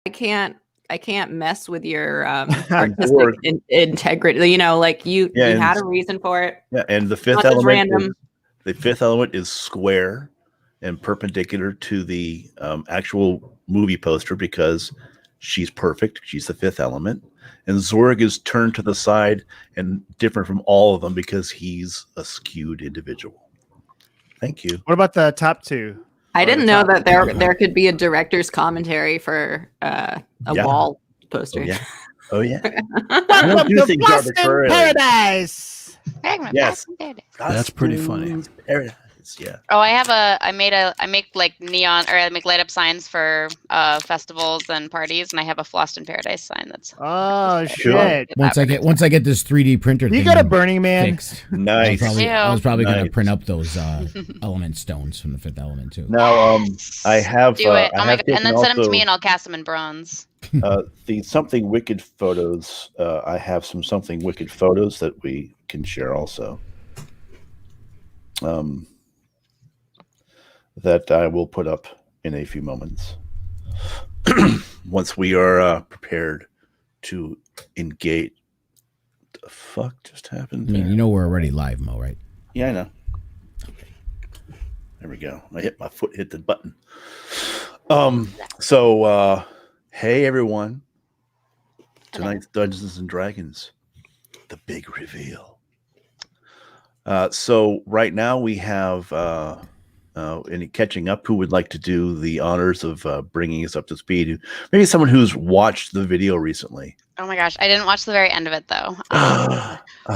I can't mess with your artistic integrity. You know, like you had a reason for it. Yeah, and the fifth element is square and perpendicular to the actual movie poster because she's perfect. She's the fifth element. And Zorg is turned to the side and different from all of them because he's a skewed individual. Thank you. What about the top two? I didn't know that there could be a director's commentary for a wall poster. Oh yeah. Welcome to Boston Paradise. Yes, that's pretty funny. Paradise. Yeah. Oh, I make like neon, or I make light up signs for festivals and parties, and I have a Flossed in Paradise sign. That's shit. Once I get this 3D printer, you got a Burning Man fixed. Nice. I was probably going to print up those element stones from the fifth element too. Now, I have. Do it. Oh my god! And then send them to me, and I'll cast them in bronze. The Something Wicked photos. I have some Something Wicked photos that we can share also. That I will put up in a few moments once we are prepared to engage. The fuck just happened? I mean, you know we're already live, Mo, right? Yeah, I know. Okay. There we go. My foot hit the button. So hey everyone. Tonight's Dungeons and Dragons. The big reveal. So right now we have any catching up. Who would like to do the honors of bringing us up to speed? Maybe someone who's watched the video recently. Oh my gosh, I didn't watch the very end of it though.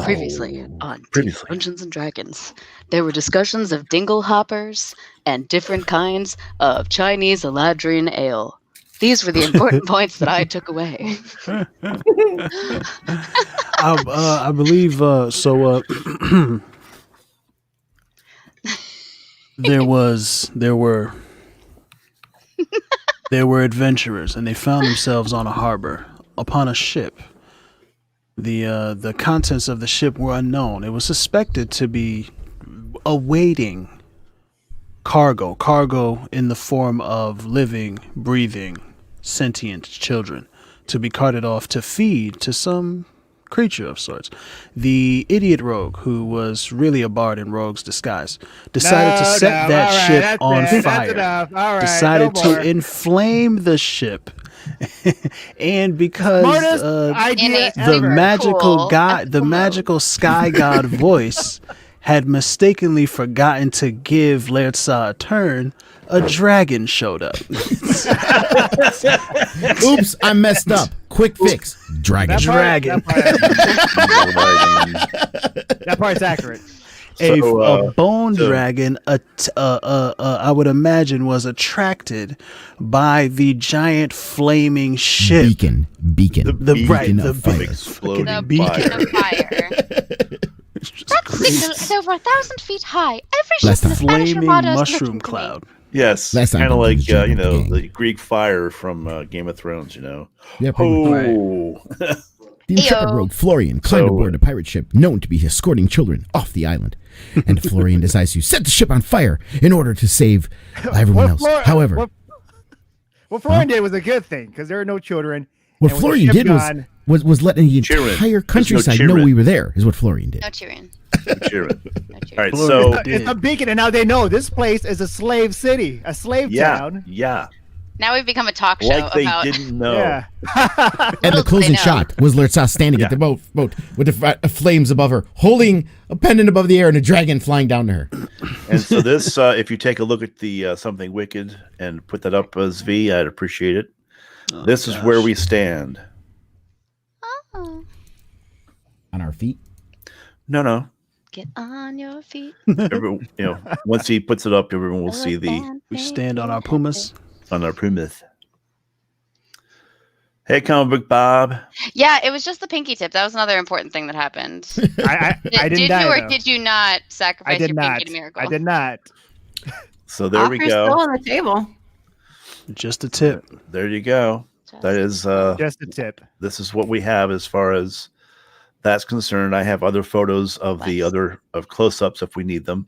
Previously on Dungeons and Dragons, there were discussions of dingle hoppers and different kinds of Chinese Eladrin ale. These were the important points that I took away. I believe so. There were adventurers, and they found themselves on a harbor upon a ship. The contents of the ship were unknown. It was suspected to be awaiting cargo in the form of living, breathing, sentient children to be carted off to feed to some creature of sorts. The idiot rogue, who was really a bard in rogue's disguise, decided to set that ship on fire. Decided to inflame the ship. And because the magical sky god voice had mistakenly forgotten to give Letsplay a turn, a dragon showed up. Oops, I messed up. Quick fix. Dragon. That part's accurate. A bone dragon, I would imagine, was attracted by the giant flaming ship. Beacon. The beacon of fire. The beacon of fire. It's over 1,000 feet high. Every ship in the flaming mushroom cloud. Yes, kind of like the Greek fire from Game of Thrones. Yeah, the intrepid rogue Florian climbed aboard a pirate ship known to be escorting children off the island, and Florian decides to set the ship on fire in order to save everyone else. However, what Florian did was a good thing because there are no children. What Florian did was letting the entire countryside know we were there. Is what Florian did. No cheering. All right, so it's a beacon, and now they know this place is a slave city, a slave town. Yeah. Now we've become a talk show like they about. Didn't know. Yeah. And the closing shot was Letsplay standing at the boat with the flames above her, holding a pendant above the air and a dragon flying down to her. And so this, if you take a look at the Something Wicked and put that up as V, I'd appreciate it. This is where we stand. Oh. On our feet? No. Get on your feet. Once he puts it up, everyone will see we stand on our pumas. On our pumas. Hey, Comic Book Bob. Yeah, it was just the pinky tip. That was another important thing that happened. I didn't die, or did you not sacrifice your pinky to Miracle? I did not. So there we go. Still on the table. Just a tip. There you go. That is just a tip. This is what we have as far as that's concerned. I have other photos of of close-ups if we need them.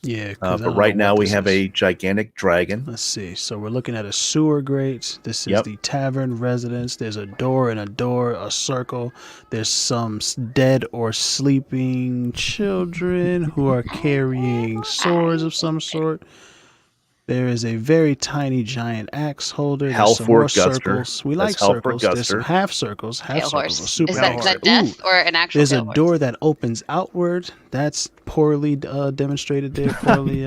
Yeah. But right now we have a gigantic dragon. Let's see. So we're looking at a sewer grate. This is the tavern residence. There's a door and a door, a circle. There's some dead or sleeping children who are carrying swords of some sort. There is a very tiny giant axe holder. There's some more circles. We like circles. There's some half circles. Half circles. Is that death or an actual There's a door that opens outward. That's poorly demonstrated there. Poorly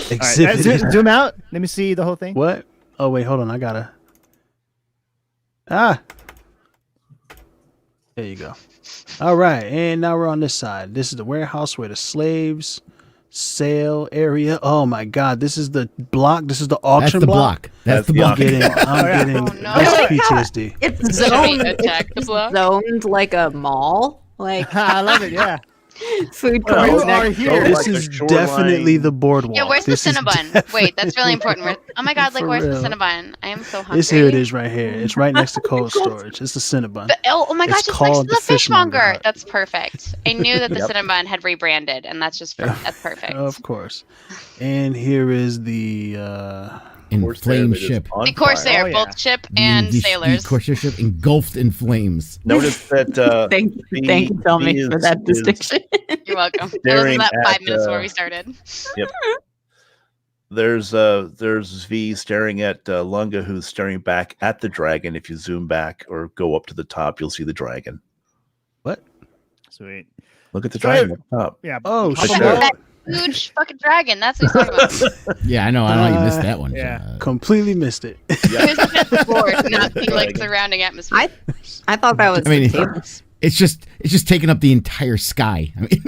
exhibited. Right, zoom out. Let me see the whole thing. What? Oh, wait. Hold on. I gotta. There you go. All right. And now we're on this side. This is the warehouse where the slaves... sale area. Oh my God! This is the block. This is the auction block. That's the block. I'm getting PTSD. It's zoned like a mall. Like I love it. Yeah. Food court. This is definitely the boardwalk. Yeah, where's the Cinnabon? Wait, that's really important. Oh my God, like where's the Cinnabon? I am so hungry. Here it is right here. It's right next to cold storage. It's the Cinnabon. Oh my gosh, it's next to the fishmonger. That's perfect. I knew that the Cinnabon had rebranded, and that's just that's perfect. Of course. And here is the flame ship. The Corsair, both ship and sailors. The Corsair ship engulfed in flames. Notice that. Thank you, Tommy, for that distinction. You're welcome. I listened to that 5 minutes before we started. Yep. There's V staring at Lunga, who's staring back at the dragon. If you zoom back or go up to the top, you'll see the dragon. What? Sweet. Look at the dragon up top. Yeah. Oh, shit. That huge fucking dragon. That's what he's talking about. Yeah, I know. You missed that one. Yeah. Completely missed it. Here's the board, not the like surrounding atmosphere. I thought that was. It's just taking up the entire sky. I mean, you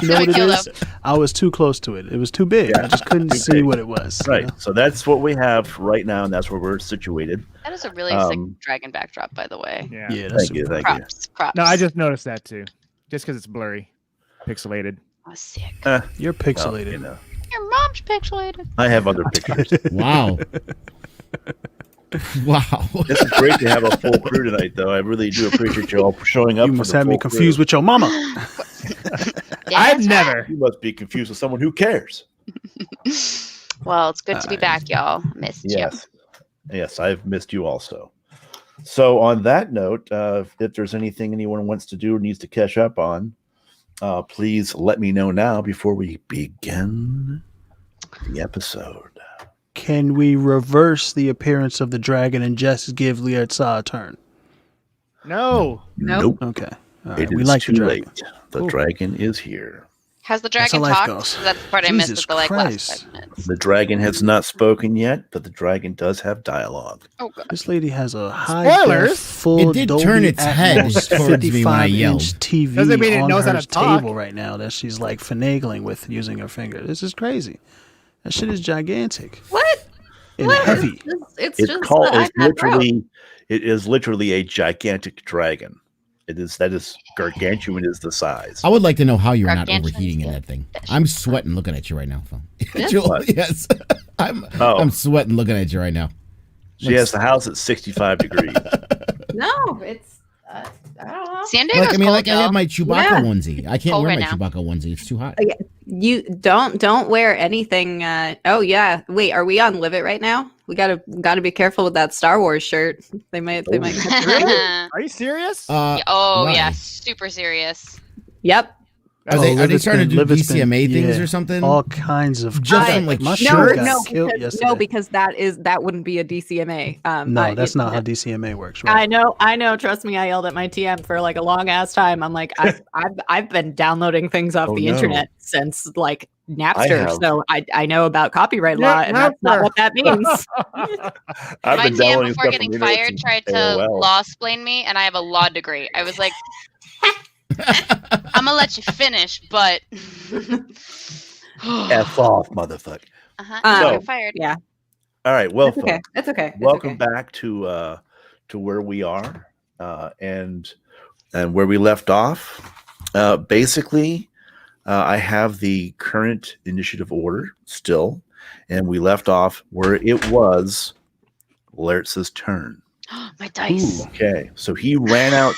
know what it is? I was too close to it. It was too big. I just couldn't see what it was. Right. You know? So that's what we have right now, and that's where we're situated. That is a really sick dragon backdrop, by the way. Yeah. Thank you. Props. No, I just noticed that too. Just because it's blurry, pixelated. Oh, sick. You're pixelated. Well, Your mom's pixelated. I have other pictures. Wow. Wow. This is great to have a full crew tonight, though. I really do appreciate you all showing up. You must have me confused with your mama. I've never. You must be confused with someone who cares. Well, it's good to be back, y'all. Missed you. Yes, I've missed you also. So on that note, if there's anything anyone wants to do or needs to catch up on, please let me know now before we begin the episode. Can we reverse the appearance of the dragon and just give Lietza a turn? No. Nope. Okay. All right. It We is like too the dragon. late. The dragon is here. Has the dragon talked? That's the part I missed with the last 5 minutes. The dragon has not spoken yet, but the dragon does have dialogue. Oh, God. This lady has a high full It did turn its head towards me when I yelled. TV Doesn't mean it knows on how her to talk. table right now that she's like finagling with using her finger. This is crazy. That shit is gigantic. What? And heavy. It's It is literally a gigantic dragon. That is gargantuan is the size. I would like to know how you're not overheating in that thing. I'm sweating looking at you right now, Phil. Yes. I'm sweating looking at you right now. She has the house at 65 degrees. No, it's I don't know. San Diego's I have my Chewbacca onesie. I can't wear my Chewbacca onesie. It's too hot. You don't wear anything. Oh yeah. Wait, are we on Livit right now? We gotta be careful with that Star Wars shirt. They might cut through it. Are you serious? Yeah, super serious. Yep. Are they starting to do DCMA things or something? All kinds of no, because that wouldn't be a DCMA. No, that's not how DCMA works. Right? I know. Trust me, I yelled at my TM for like a long ass time. I'm like, I've been downloading things off the internet since like Napster, so I know about copyright law, and that's not what that means. My TM before getting fired tried to law-splain me, and I have a law degree. I was like, I'm gonna let you finish, but F off, motherfucker. You're fired. Yeah. All right. Well, it's okay. Welcome back to where we are, and where we left off. Basically, I have the current initiative order still, and we left off where it was Lertz's turn. My dice. Okay, so he ran out.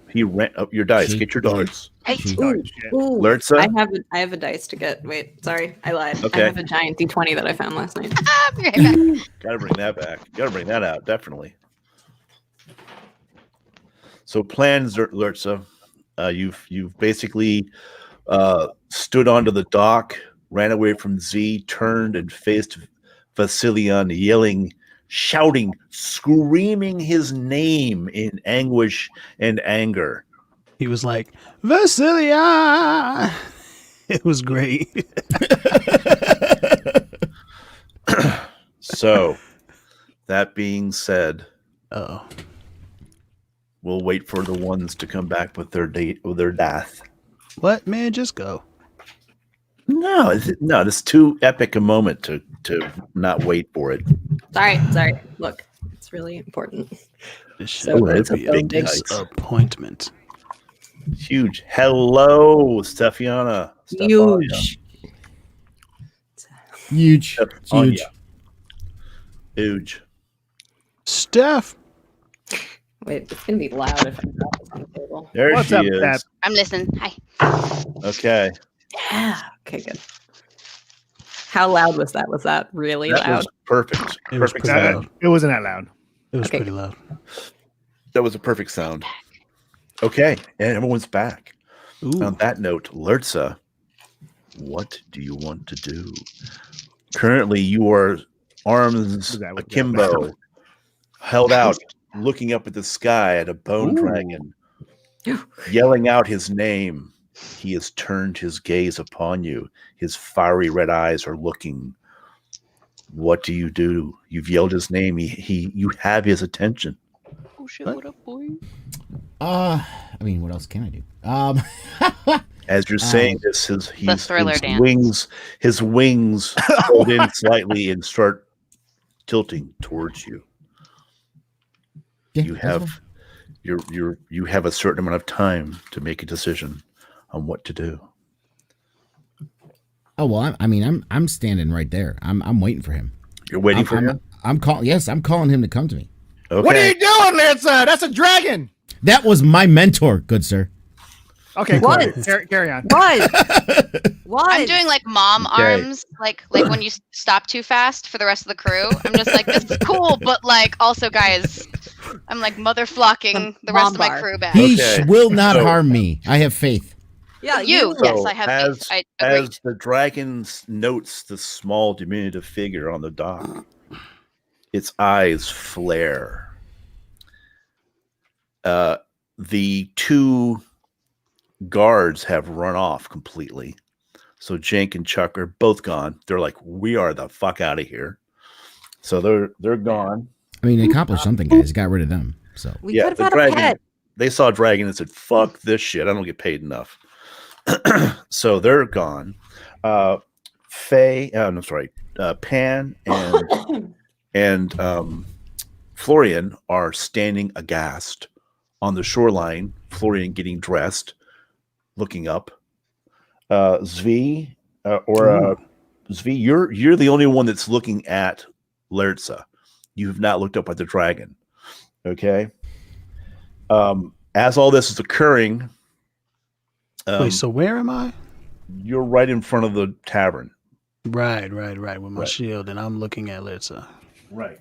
He ran up your dice. Get your dice. Lurtza? I have a dice to get. Wait, sorry, I lied. Okay. I have a giant D20 that I found last night. Gotta bring that back. Gotta bring that out, definitely. So plans, Lurtza. You've basically stood onto the dock, ran away from Z, turned and faced Vasilion, yelling, shouting, screaming his name in anguish and anger. He was like, Vasilia! It was great. So, that being said, Uh-oh. we'll wait for the ones to come back with their date or their death. What, man? Just go. No, this is too epic a moment to not wait for it. Sorry. Look, it's really important. This shit So might it's a be big disappointment. Huge. Hello, Stefiana. Huge. Huge. Huge. Huge. Steph. Wait, it's gonna be loud if I drop this on the table. There What's she up, is. Pat? I'm listening. Hi. Okay. Yeah. Okay, good. How loud was that? Was that really That loud? was perfect. It was Perfect pretty sound. loud. It wasn't that loud. It was Okay. pretty loud. That was a perfect sound. Okay, and everyone's back. Ooh. On that note, Lurtza, what do you want to do? Currently, you are arms akimbo, held out, looking up at the sky at a bone dragon, yelling out his name. He has turned his gaze upon you. His fiery red eyes are looking. What do? You've yelled his name. You have his attention. Oh shit! What up, boy? I mean, what else can I do? As you're saying this, his dance. wings fold in slightly and start tilting towards you. Yeah, You have you have a certain amount of time to make a decision on what to do. Oh well, I'm standing right there. I'm waiting for him. You're waiting for him? I'm calling him to come to me. Okay. What are you doing, Lurtza? That's a dragon. That was my mentor, good sir. Okay, What? cool. Carry on. What? I'm doing like mom arms, like when you stop too fast for the rest of the crew. I'm just like, this is cool, but like also, guys, I'm like mother flocking the rest of my crew back. He will not harm me. I have faith. Yeah, yes, I have faith. As the dragon notes the small diminutive figure on the dock, its eyes flare. The two guards have run off completely. So Jank and Chuck are both gone. They're like, we are the fuck out of here. So they're gone. I mean, they accomplished something, guys. Got rid of them. So we could have had a pet. They saw Dragon and said, fuck this shit. I don't get paid enough. So they're gone. Pan and Florian are standing aghast on the shoreline. Florian getting dressed, looking up. Zvi, Zvi, you're the only one that's looking at Lurtza. You have not looked up at the dragon. Okay. As all this is occurring, wait, so where am I? You're right in front of the tavern. Right, with my shield, and I'm looking at Lurtza. Right.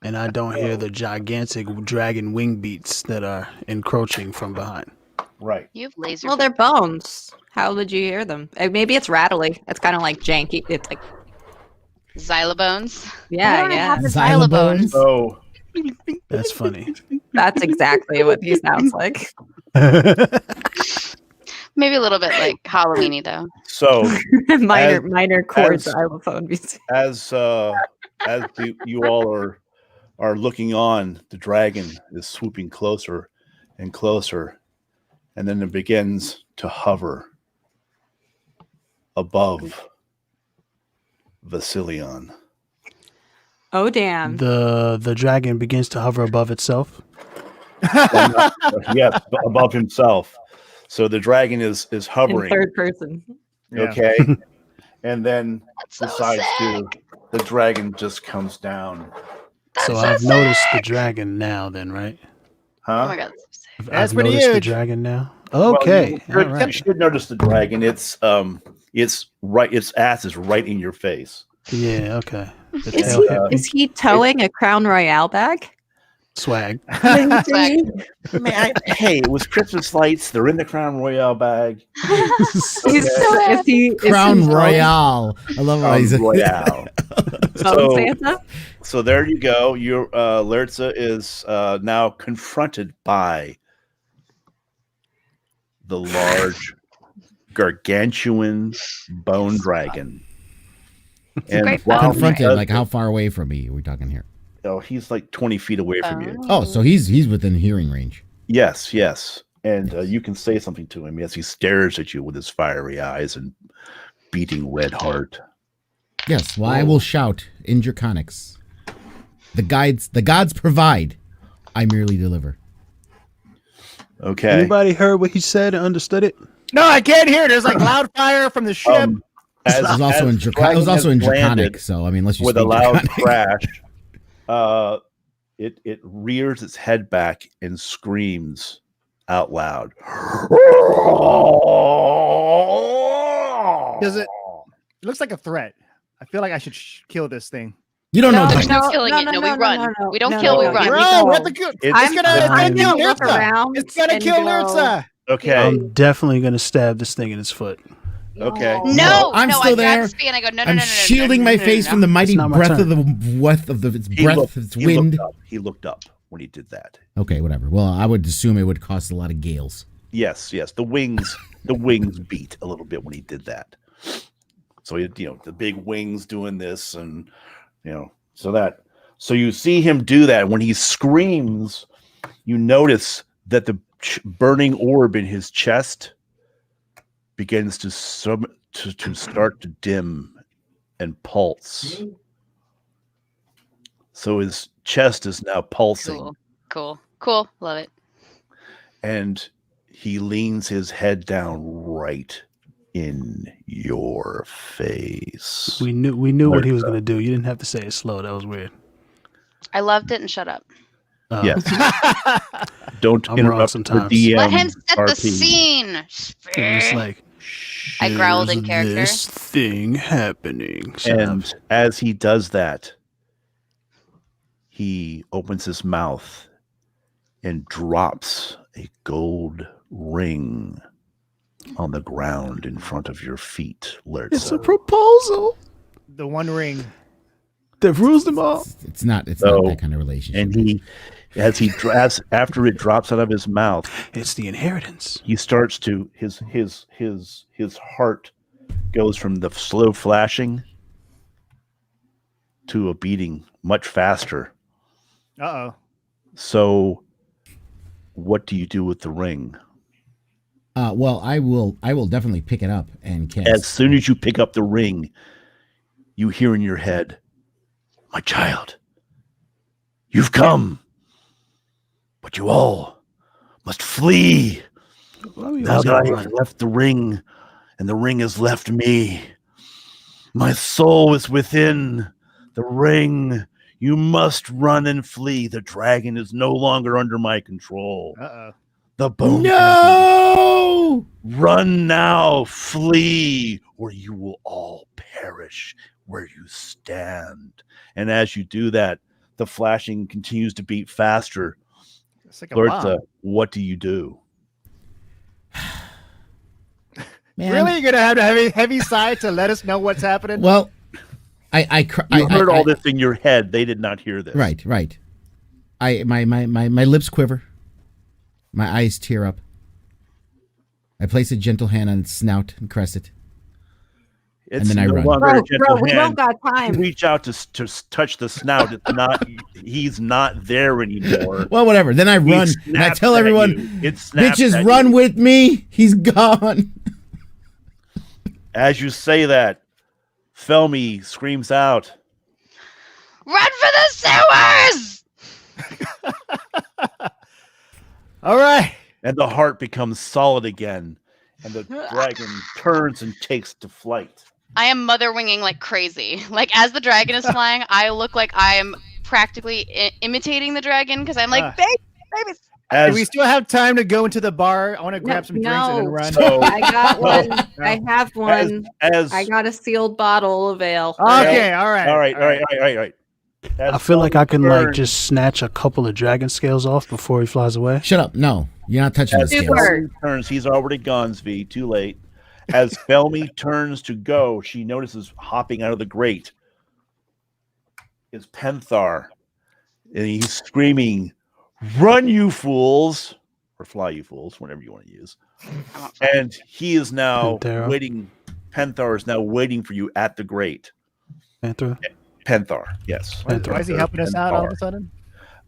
And I don't hear the gigantic dragon wing beats that are encroaching from behind. Right. You have laser. Well, they're bones. How did you hear them? Maybe it's rattly. It's kind of like janky. It's like xylobones. Yeah. Xylobones. Oh, that's funny. That's exactly what he sounds like. Maybe a little bit like Halloweeny though. So minor chord xylophone music. As you all are looking on, the dragon is swooping closer and closer, and then it begins to hover above Vasilion. Oh damn! The dragon begins to hover above itself. Yes, above himself. So the dragon is hovering in third person. Okay, and then decides to. The dragon just comes down. So I've noticed the dragon now, then, right? Huh? Oh my god, that's so sick. That's I've pretty noticed the huge. dragon now. Okay, well, you should notice the dragon. It's right. Its ass is right in your face. Yeah. Okay. The Is tail he, hit me. is he towing a Crown Royale bag? Swag. Swag. Hey, it was Christmas lights. They're in the Crown Royale bag. Is he Crown Royale. I love how he's Royale. Santa? So there you go. Your Lerza is now confronted by the large, gargantuan bone dragon. And while confronted, like how far away from me are we talking here? Oh, he's like 20 feet away from you. Oh, so he's within hearing range. Yes. And you can say something to him as he stares at you with his fiery eyes and beating red heart. Yes, well, I will shout in Draconics. The gods provide. I merely deliver. Okay. Anybody heard what he said and understood it? No, I can't hear. There's like loud fire from the ship. It was also in Draconic, so I mean, unless you with speak a loud Draconic. crash, it rears its head back and screams out loud. Does it? It looks like a threat. I feel like I should kill this thing. You don't know. There's no killing it. No, we run. We don't kill. We run. Bro, what the good? It's gonna kill Lurza. It's gonna kill Lurza. Okay. I'm definitely gonna stab this thing in its foot. Okay. No, I'm still there. And I go, no, I'm shielding my face from the mighty breath of its wind. He looked up when he did that. Okay, whatever. Well, I would assume it would cost a lot of gales. Yes. The wings beat a little bit when he did that. So the big wings doing this, and so you see him do that. When he screams, you notice that the burning orb in his chest begins to start to dim and pulse. So his chest is now pulsing. Cool. Love it. And he leans his head down right in your face. We knew what he was gonna do. You didn't have to say it slow. That was weird. I loved it, and shut up. Yes. Don't interrupt sometimes. The DM. Let him set RP. the scene. It's like I growled in character. This thing happening. And as he does that, he opens his mouth and drops a gold ring on the ground in front of your feet, Lerza. It's a proposal. The one ring that rules them all. It's not that kind of relationship. And after it drops out of his mouth, it's the inheritance. He starts to his heart goes from the slow flashing to a beating much faster. Uh-oh. So what do you do with the ring? Well, I will definitely pick it up and cast. As soon as you pick up the ring, you hear in your head, "My child, you've come, but you all must flee. Now that I have left the ring, and the ring has left me, my soul is within the ring. You must run and flee. The dragon is no longer under my control." Uh-oh. The bone. No! Run now, flee, or you will all perish where you stand. And as you do that, the flashing continues to beat faster. It's like a Lerza, bomb. what do you do? Man. Really? You're gonna have a heavy sigh to let us know what's happening? Well, I heard all this in your head. They did not hear this. Right. My lips quiver. My eyes tear up. I place a gentle hand on its snout and caress it. And then I run. We don't got time. You reach out to touch the snout. It's not. He's not there anymore. Well, whatever. Then I run and I tell everyone, "Bitches, run with me. He's gone." As you say that, Felmy screams out, "Run for the sewers!" All right. And the heart becomes solid again, and the dragon turns and takes to flight. I am mother winging like crazy. Like as the dragon is flying, I look like I am practically imitating the dragon because I'm like, baby, Do we still have time to go into the bar? I want to grab some drinks and then run. So, I got one. I have one. I got a sealed bottle of ale. Okay, all right. I feel like I can like just snatch a couple of dragon scales off before he flies away. Shut up! No, you're not touching the scales. Turns, he's already gone. Zvi, too late. As Felmy turns to go, she notices hopping out of the grate is Penthar, and he's screaming, "Run, you fools!" or "Fly, you fools!" whatever you want to use. And he is now waiting. Penthar is now waiting for you at the grate. Penthar, yes. Why is he helping us out all of a sudden?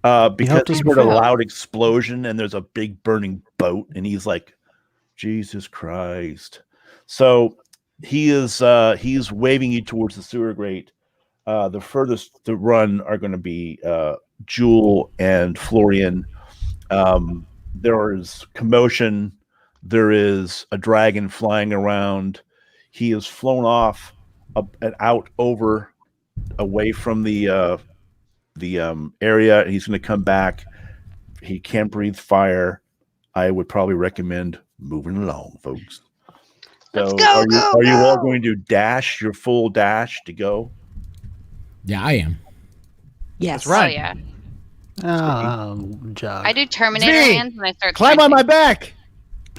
Because he heard a loud explosion and there's a big burning boat, and he's like, Jesus Christ. So he's waving you towards the sewer grate. The furthest to run are going to be Jewel and Florian. There is commotion. There is a dragon flying around. He has flown off and out over away from the area. He's going to come back. He can't breathe fire. I would probably recommend moving along, folks. So are you all going to dash your full dash to go? Yeah, I am. Yes. That's right. Oh, yeah. Jog. I do Terminator hands when I start climb on my back.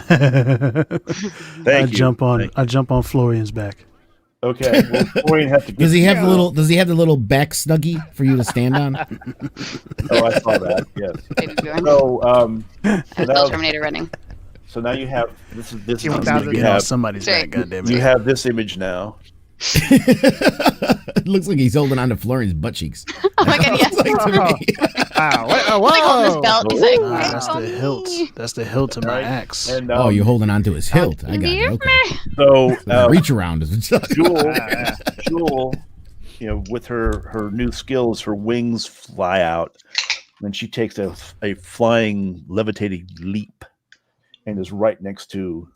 I jump on Florian's back. Okay. Well, Florian has to does he have the little back snuggie for you to stand on? Oh, I saw that. Yes. So now Terminator running. So now you have this is you have somebody's back. Goddamn it. You have this image now. It looks like he's holding on to Florian's butt cheeks. Oh my god, yes. That's the hilt. That's the hilt of my axe. And, you're holding on to his hilt. I got it. Okay. So reach around is Jewel, with her new skills, her wings fly out, and she takes a flying, levitating leap, and is right next to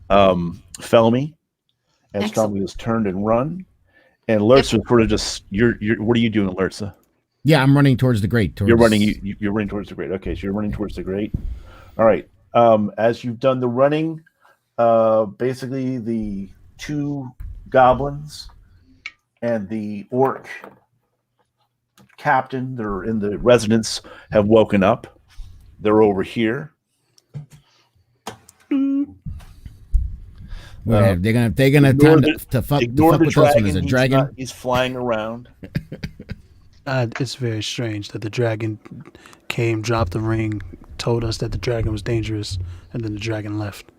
Felmy. As Felmy is turned and run, and Lurtza sort of just you're what are you doing, Lurtza? Yeah, I'm running towards the grate. You're running towards the grate. Okay, so you're running towards the grate. All right. As you've done the running, basically the two goblins and the orc captain that are in the residence have woken up. They're over here. They're gonna time to fuck with us when there's a dragon. He's flying around. It's very strange that the dragon came, dropped the ring, told us that the dragon was dangerous, and then the dragon left.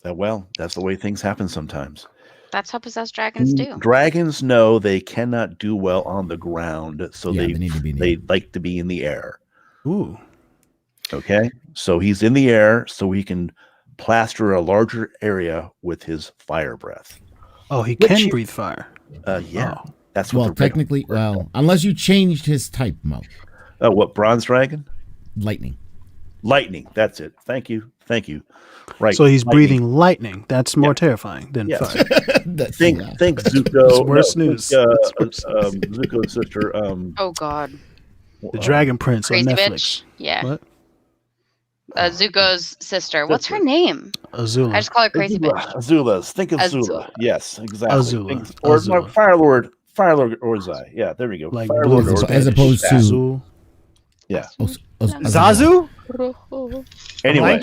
Well, that's the way things happen sometimes. That's how possessed dragons do. Dragons know they cannot do well on the ground, so they like to be in the air. Ooh. Okay, so he's in the air, so he can plaster a larger area with his fire breath. Oh, he can breathe fire. Yeah. Oh. That's what technically, unless you changed his type, Mo. What, bronze dragon? Lightning. That's it. Thank you. Right. So he's breathing lightning. That's more terrifying than fire. Think Zuko. It's worse news. Zuko's sister. Oh God. The Dragon Prince Crazy on Netflix. Bitch. Yeah. What? Zuko's sister. What's her name? Azula. I just call her Crazy Bitch. Azula's. Think of Azula. Yes, exactly. Azula. Or Fire Lord Orzai. Yeah, there we go. Like Fire Lord Orzai. As opposed to Azul. Yeah. Zazu? Anyway.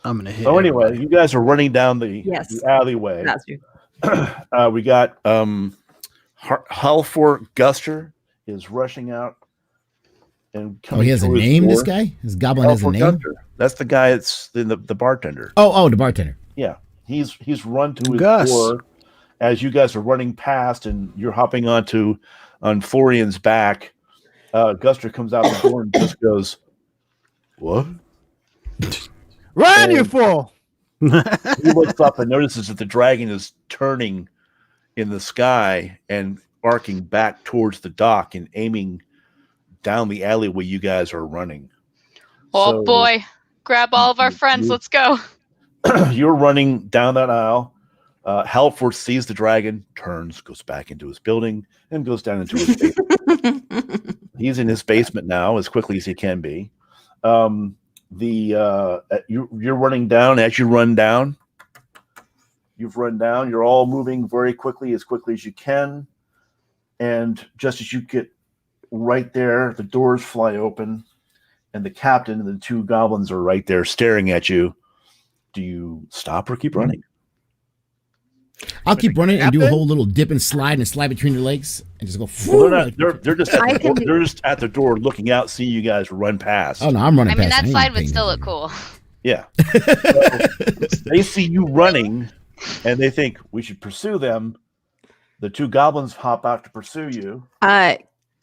I'm gonna hit. So anyway, you guys are running down the alleyway. We got Halfor Guster is rushing out and coming. Oh, he has a name. This guy, his goblin has a name. Guster. That's the guy that's the bartender. Oh, the bartender. Yeah, he's run to his door as you guys are running past, and you're hopping on Florian's back. Guster comes out the door and just goes, "What? Run, you fool!" He looks up and notices that the dragon is turning in the sky and arcing back towards the dock and aiming down the alleyway you guys are running. Oh boy. Grab all of our friends. Let's go. You're running down that aisle. Halford sees the dragon, turns, goes back into his building, and goes down into his basement. He's in his basement now as quickly as he can be. You're running down. As you run down, you've run down. You're all moving very quickly as you can. And just as you get right there, the doors fly open, and the captain and the two goblins are right there staring at you. Do you stop or keep running? I'll keep running and do a whole little dip and slide between your legs and just go. Well, they're just at the door looking out, seeing you guys run past. Oh no, I'm running. I mean, that slide would still look cool. Yeah. So they see you running, and they think we should pursue them. The two goblins hop out to pursue you.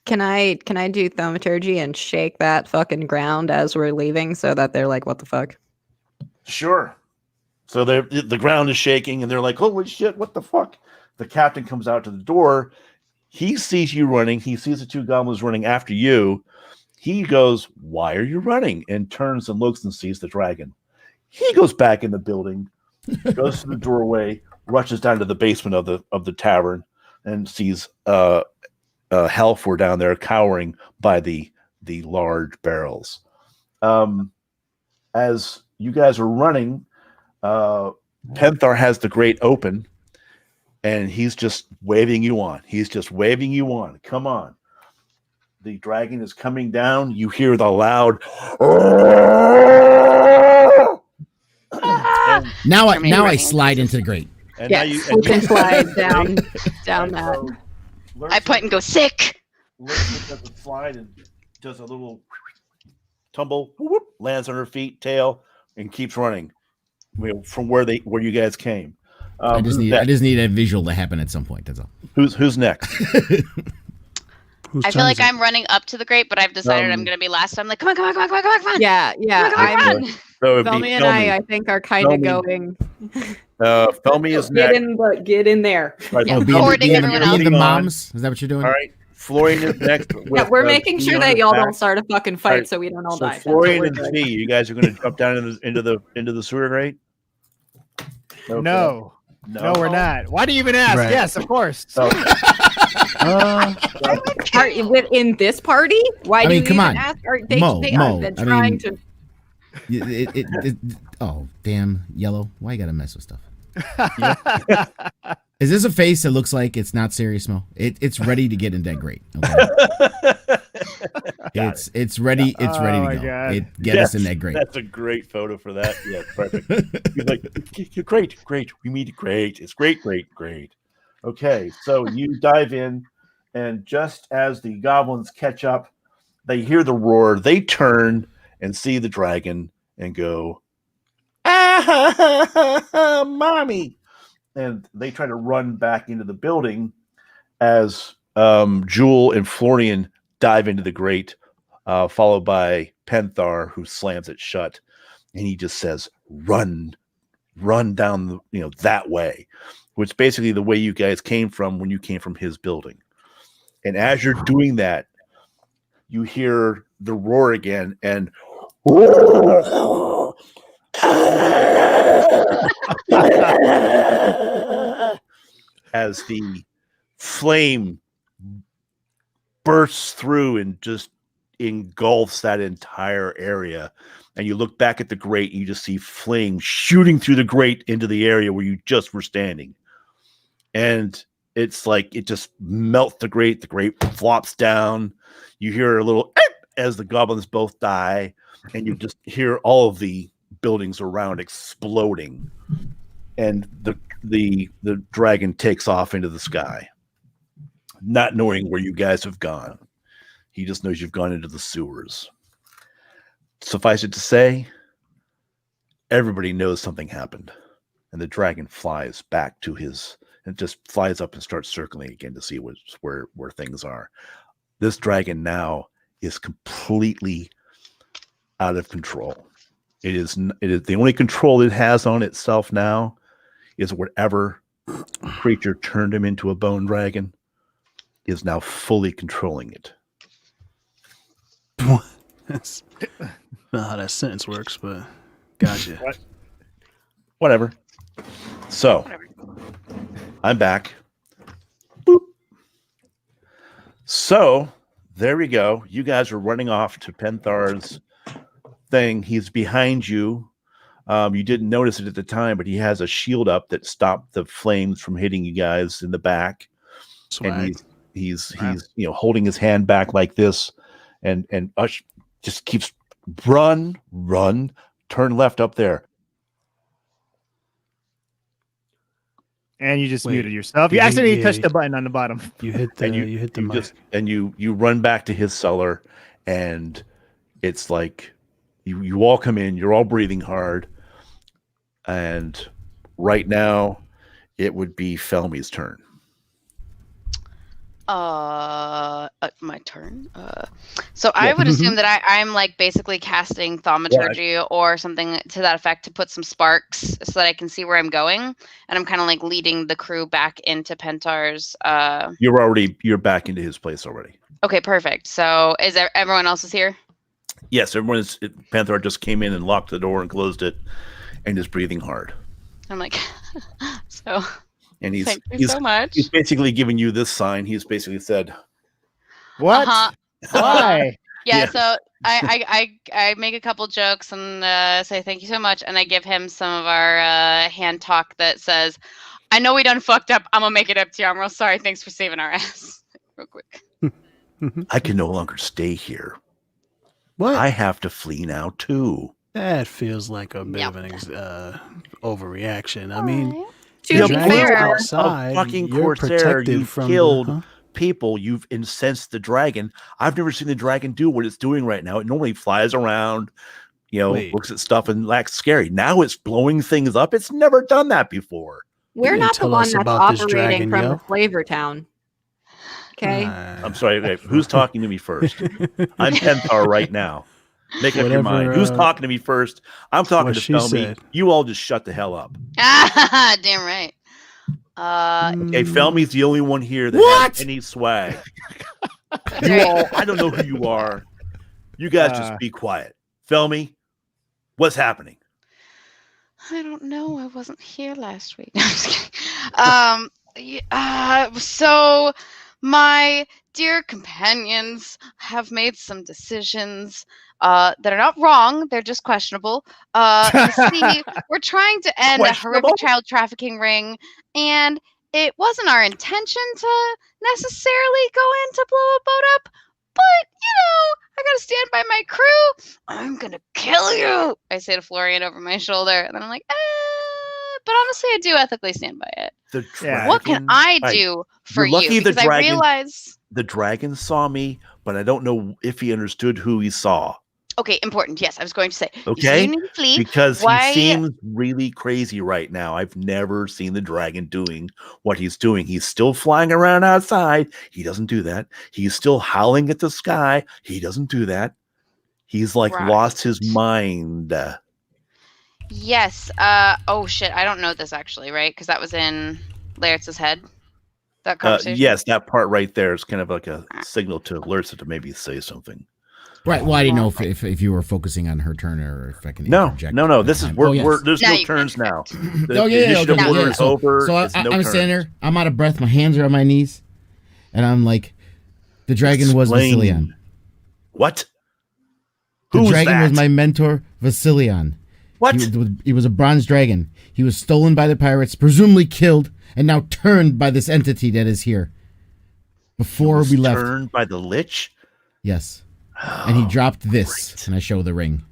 Can I do thaumaturgy and shake that fucking ground as we're leaving so that they're like, what the fuck? Sure. So the ground is shaking, and they're like, holy shit, what the fuck? The captain comes out to the door. He sees you running. He sees the two goblins running after you. He goes, why are you running? And turns and looks and sees the dragon. He goes back in the building, goes to the doorway, rushes down to the basement of the tavern, and sees Halfor down there cowering by the large barrels. As you guys are running, Penthar has the grate open, and he's just waving you on. Come on. The dragon is coming down. You hear the loud. Now I slide into the grate. And yeah, you can slide down that. So I point and go sick. Lursa does a slide and does a little tumble, whoop, lands on her feet, tail, and keeps running from where you guys came. I just need a visual to happen at some point. That's all. Who's next? I feel like I'm running up to the grate, but I've decided I'm going to be last. I'm like, come on. Yeah. Come on. So Felmy and I think, are kind of going. Felmy is next. Get in there. Right. Yeah, courting everyone else. The moms? Is that what you're doing? All right. Florian is next. Yeah, we're making sure that y'all don't start a fucking fight, so we don't all die. Florian and Z, you guys are going to jump down into the sewer grate? Okay. No, we're not. Why do you even ask? Right. Yes, of course. In this party? Why do you even ask? They have been trying to. Oh, damn, Yellow. Why you gotta mess with stuff? Is this a face that looks like it's not serious, Mo? It's ready to get in that grate. Okay? It's ready. It's ready to go. Get us in that grate. That's a great photo for that. Yeah, perfect. You're like, great. We meet great. It's great. Okay, so you dive in, and just as the goblins catch up, they hear the roar. They turn and see the dragon and go, mommy. And they try to run back into the building as Jewel and Florian dive into the grate, followed by Penthar, who slams it shut. And he just says, run down that way, which is basically the way you guys came from when you came from his building. And as you're doing that, you hear the roar again, and as the flame bursts through and just engulfs that entire area. And you look back at the grate, and you just see flame shooting through the grate into the area where you just were standing. And it's like it just melts the grate. The grate flops down. You hear a little as the goblins both die, and you just hear all of the buildings around exploding. And the dragon takes off into the sky, not knowing where you guys have gone. He just knows you've gone into the sewers. Suffice it to say, everybody knows something happened, and the dragon flies back to and just flies up and starts circling again to see where things are. This dragon now is completely out of control. It is the only control it has on itself now is whatever creature turned him into a bone dragon is now fully controlling it. That's not how that sentence works, but gotcha. Whatever. So, I'm back. Boop. So, there we go. You guys are running off to Penthar's thing. He's behind you. You didn't notice it at the time, but he has a shield up that stopped the flames from hitting you guys in the back. Swag. And he's holding his hand back like this, and Ush just keeps run, turn left up there. And you just muted yourself. You accidentally touched the button on the bottom. You hit the mic. You run back to his cellar, and it's like you all come in. You're all breathing hard, and right now it would be Felmy's turn. My turn. So I would assume that I'm like basically casting thaumaturgy or something to that effect to put some sparks so that I can see where I'm going, and I'm kind of like leading the crew back into Pentar's. You're back into his place already. Okay, perfect. So is there, everyone else is here? Yes, Pentar just came in and locked the door and closed it, and is breathing hard. I'm like, so. And thank you so much. He's basically giving you this sign. He's basically said, "What? Why?" Yeah. So I make a couple jokes and say thank you so much, and I give him some of our hand talk that says, "I know we done fucked up. I'm gonna make it up to you. I'm real sorry. Thanks for saving our ass." Real quick. I can no longer stay here. What? I have to flee now too. That feels like a bit of an overreaction. I mean. To be fair, outside, fucking Corsair, you killed people. You've incensed the dragon. I've never seen the dragon do what it's doing right now. It normally flies around, looks at stuff and acts scary. Now it's blowing things up. It's never done that before. We're not the one that's operating from the flavor town. Okay. I'm sorry. Okay, who's talking to me first? I'm Pentar right now. Make up your mind. Who's talking to me first? I'm talking to Felmy. You all just shut the hell up. Damn right. Okay, Felmy's the only one here that has any swag. You all, I don't know who you are. You guys just be quiet. Felmy, what's happening? I don't know. I wasn't here last week. So my dear companions have made some decisions that are not wrong. They're just questionable. You see, we're trying to end a horrific child trafficking ring, and it wasn't our intention to necessarily go in to blow a boat up, but, I gotta stand by my crew. I'm gonna kill you, I say to Florian over my shoulder, and then I'm like, but honestly, I do ethically stand by it. What can I do for you? Because I realize the dragon saw me, but I don't know if he understood who he saw. Okay, important. Yes, I was going to say. Okay, you need to flee. Because he seems really crazy right now. I've never seen the dragon doing what he's doing. He's still flying around outside. He doesn't do that. He's still howling at the sky. He doesn't do that. He's like lost his mind. Yes. Oh shit. I don't know this actually, right? Because that was in Laertz's head. That conversation. Yes, that part right there is kind of like a signal to Laertz to maybe say something. Right. Well, I didn't know if you were focusing on her turn or if I can interject. No. This is there's no turns now. The initiative order is over. So I'm standing there. I'm out of breath. My hands are on my knees, and I'm like, the dragon was Vasilion. What? The dragon was my mentor, Vasilion. What? He was a bronze dragon. He was stolen by the pirates, presumably killed, and now turned by this entity that is here. Before we left. Turned by the Lich? Yes. And he dropped this, and I show the ring.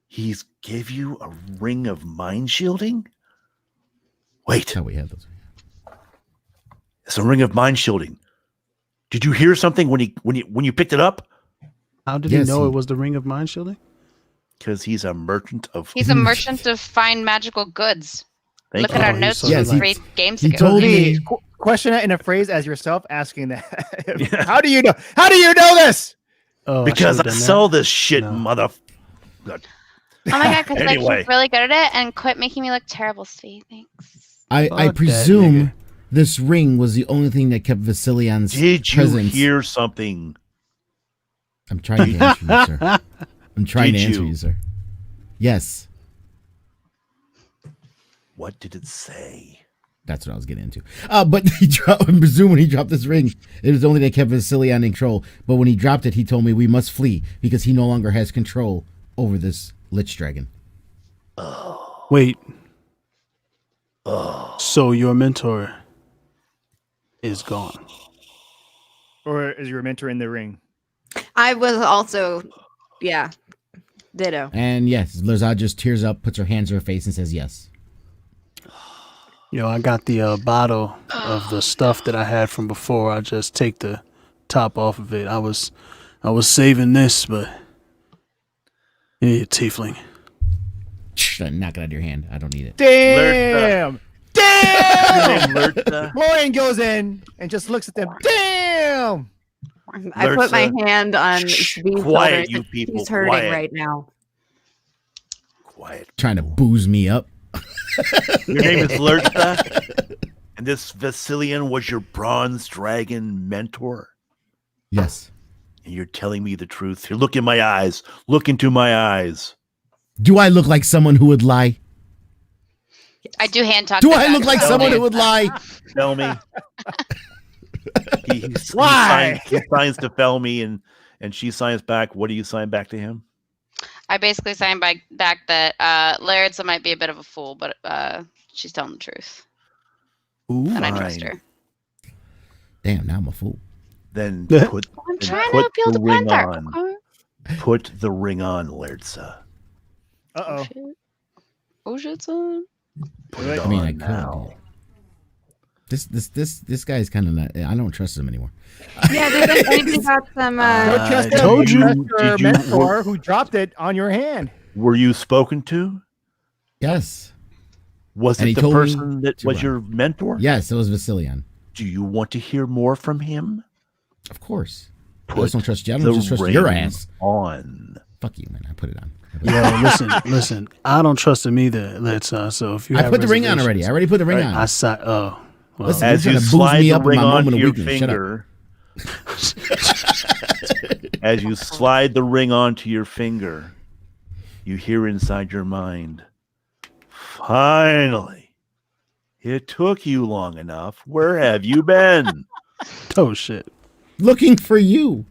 He's gave you a ring of mind shielding? Wait. That's how we had those. It's a ring of mind shielding. Did you hear something when you picked it up? How did he know it was the ring of mind shielding? Because he's a merchant of... He's a merchant of fine magical goods. Look at our notes from 3 games ago. He told me... Question it in a phrase as yourself asking that. How do you know? How do you know this? Oh, because I sell this shit, mother... Oh my god, because he's really good at it, and quit making me look terrible, Steve. Thanks. I presume this ring was the only thing that kept Vasilion's presence. Did you hear something? I'm trying to answer you, sir. I'm trying to answer you, sir. Yes. What did it say? That's what I was getting into. But I presume when he dropped this ring, it was only that kept Vasilion in control. But when he dropped it, he told me we must flee because he no longer has control over this Lich Dragon. Wait. So your mentor is gone. Or is your mentor in the ring? I was also, ditto. And yes, Lirzad just tears up, puts her hands to her face, and says yes. I got the bottle of the stuff that I had from before. I just take the top off of it. I was saving this, but tiefling. Knock it out of your hand. I don't need it. Damn! Damn! Florian goes in and just looks at them. Damn! I put my hand on V's shoulder. Quiet, you people. He's hurting right now. Quiet. Trying to booze me up. Your name is Lurtha, and this Vasilian was your bronze dragon mentor? Yes. And you're telling me the truth. Here, look in my eyes. Look into my eyes. Do I look like someone who would lie? I do hand talk. Do I look like someone who would lie? Tell me. He Why? He signs to Felmy, and she signs back. What do you sign back to him? I basically sign back that Laritza might be a bit of a fool, but she's telling the truth. Ooh, and I trust her. Damn, now I'm a fool. Then put I'm trying to appeal to Panther. Okay. Put the ring on, Laritza. Uh-oh. Oh shit, son. I mean, I could. This guy's kind of not. I don't trust him anymore. Yeah, they got some. Don't trust him. Told you. Your mentor who dropped it on your hand. Were you spoken to? Yes. Was And it he the told me person that to was run. your mentor? Yes, it was Vasilian. Do you want to hear more from him? Of course. I Put just don't trust you. I don't just trust ring your ass. on. Fuck you, man. I put it on. Listen. I don't trust him either. So if you, I put the ring on already. I already put the ring on. Well. Listen, As you're you trying to booze slide me the up in ring my moment onto of your weakness. Shut up. finger, as you slide the ring onto your finger, you hear inside your mind, finally, it took you long enough. Where have you been? Oh, shit. Looking for you.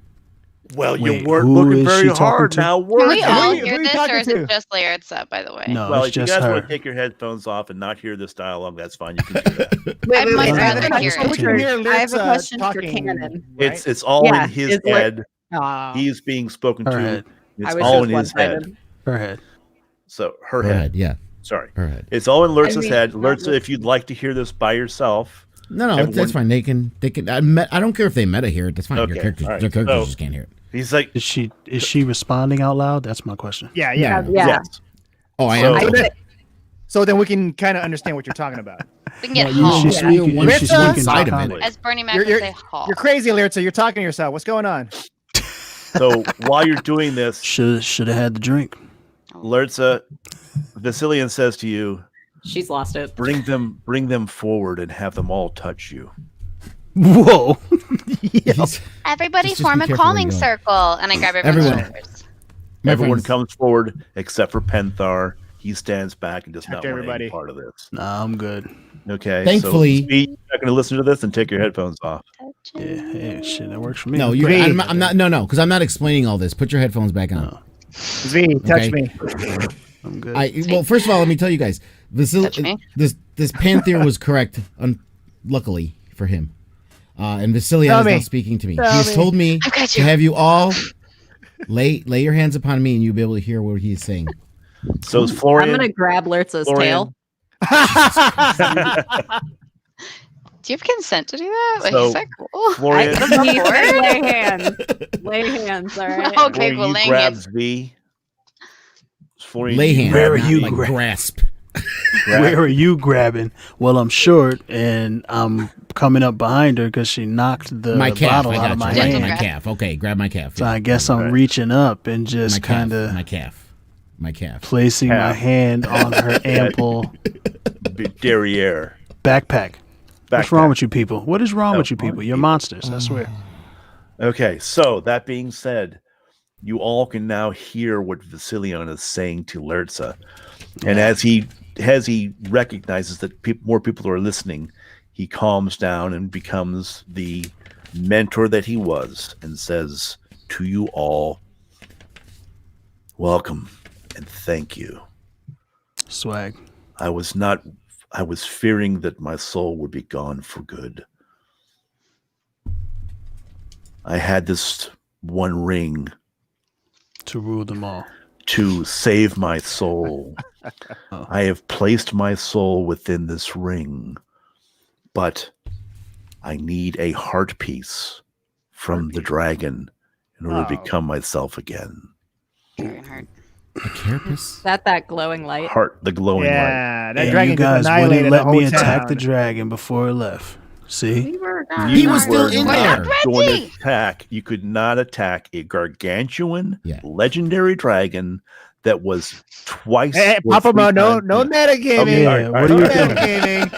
Well, Wait, you weren't who looking is very she talking hard to? now, Can were we you? all Who hear are you this, talking or is to? it just Laritza, by the way? No, Well, it's if you just guys her. want to take your headphones off and not hear this dialogue, that's fine. You can do that. Wait, might I have rather a hear question it. for- I have a Liritza question for talking, Cannon. right? It's all Yeah, in his it's like- head. He's being spoken Her to. head. It's I was all just in his head. one-sided. Her head. So her Her head. head, yeah. Sorry. Her head. It's all in Lurtza's mean, head. not Lurtza, this- if you'd like to hear this by yourself. No, Everyone- that's fine. They can. I don't care if they meta hear it. That's fine. Okay, Your characters, all right. their characters So- just can't hear it. He's like, Is she responding out loud? That's my question. Yeah. Yeah. yes. Oh, I So- am. I- So then we can kind of understand what you're talking about. We can get No, Hall. she's speaking- Liritza? she's speaking Side of it. Draconic. As Bernie Mac You're- would say, Hall. You're crazy, Liritza. You're talking to yourself. What's going on? So while you're doing this, Should have had the drink. Lurtza, Vasilian says to you, She's lost it. bring them forward and have them all touch you. Whoa. Yes. Everybody Just form be a careful where calming you go. circle, and I grab everyone's Everyone. shoulders. My Everyone friends, comes forward except for Penthar. He stands back and does Touch not want everybody. any part of this. Nah, I'm good. Okay. Thankfully- so you're not going to listen to this and take your headphones off. Yeah, hey, shit, that works for me. No, you. I'm not. No, because I'm not explaining all this. Put your headphones back on. No. Z, touch Okay. me. I'm good. Well, first of all, let me tell you guys. Touch me. This Panther was correct. Luckily for him, and Vasilian Tell is me. now speaking to me. Tell He has me. told me I've got to you. have you all lay your hands upon me, and you'll be able to hear what he is saying. So is I'm Florian. gonna grab Lurtza's Florian. tail. Do you have consent to do that? Like, So, is that cool? Florian, He said lay hands. Lay hands. All right. Okay, Florian, well, you laying grab hands. V. Florian, Lay hands. Where are not you, like Greg? grasp? Where are you grabbing? Well, I'm short, and I'm coming up behind her because she knocked the My calf. bottle I out of got my you. Gentle My hand. grab. calf. Okay, grab my calf. So Yeah. I guess I'm Right. reaching up and just My calf. kind of My calf. My calf. placing my Calf. hand on her ample Derriere. backpack. What's Backpack. wrong with you people? What is wrong Oh, with you people? You're monsters, I swear. Okay, so that being said, you all can now hear what Vasilian is saying to Lurtza. And as he recognizes that more people are listening, he calms down and becomes the mentor that he was and says to you all, Welcome and thank you. Swag. I was fearing that my soul would be gone for good. I had this one ring to rule them all, to save my soul. I have placed my soul within this ring, but I need a heart piece from the dragon in order to become myself again. A carapace? Is that glowing light? Heart, the glowing light. Yeah, that and dragon you guys annihilated wouldn't let the me whole attack town. the dragon before it left. See? He was still in there. Going to attack. You could not attack a gargantuan, legendary dragon that was twice. Hey, Papa Mo, no metagaming. Okay, yeah, what are you doing?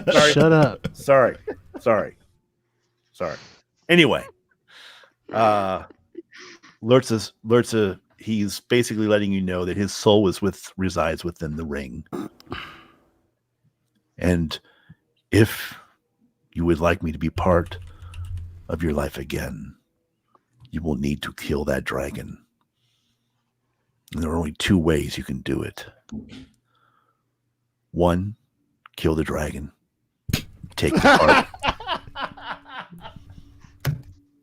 Sorry. Shut up. Sorry. Anyway, Lurtza, he's basically letting you know that his soul resides within the ring. And if you would like me to be part of your life again, you will need to kill that dragon. And there are only two ways you can do it. One, kill the dragon. Take the heart.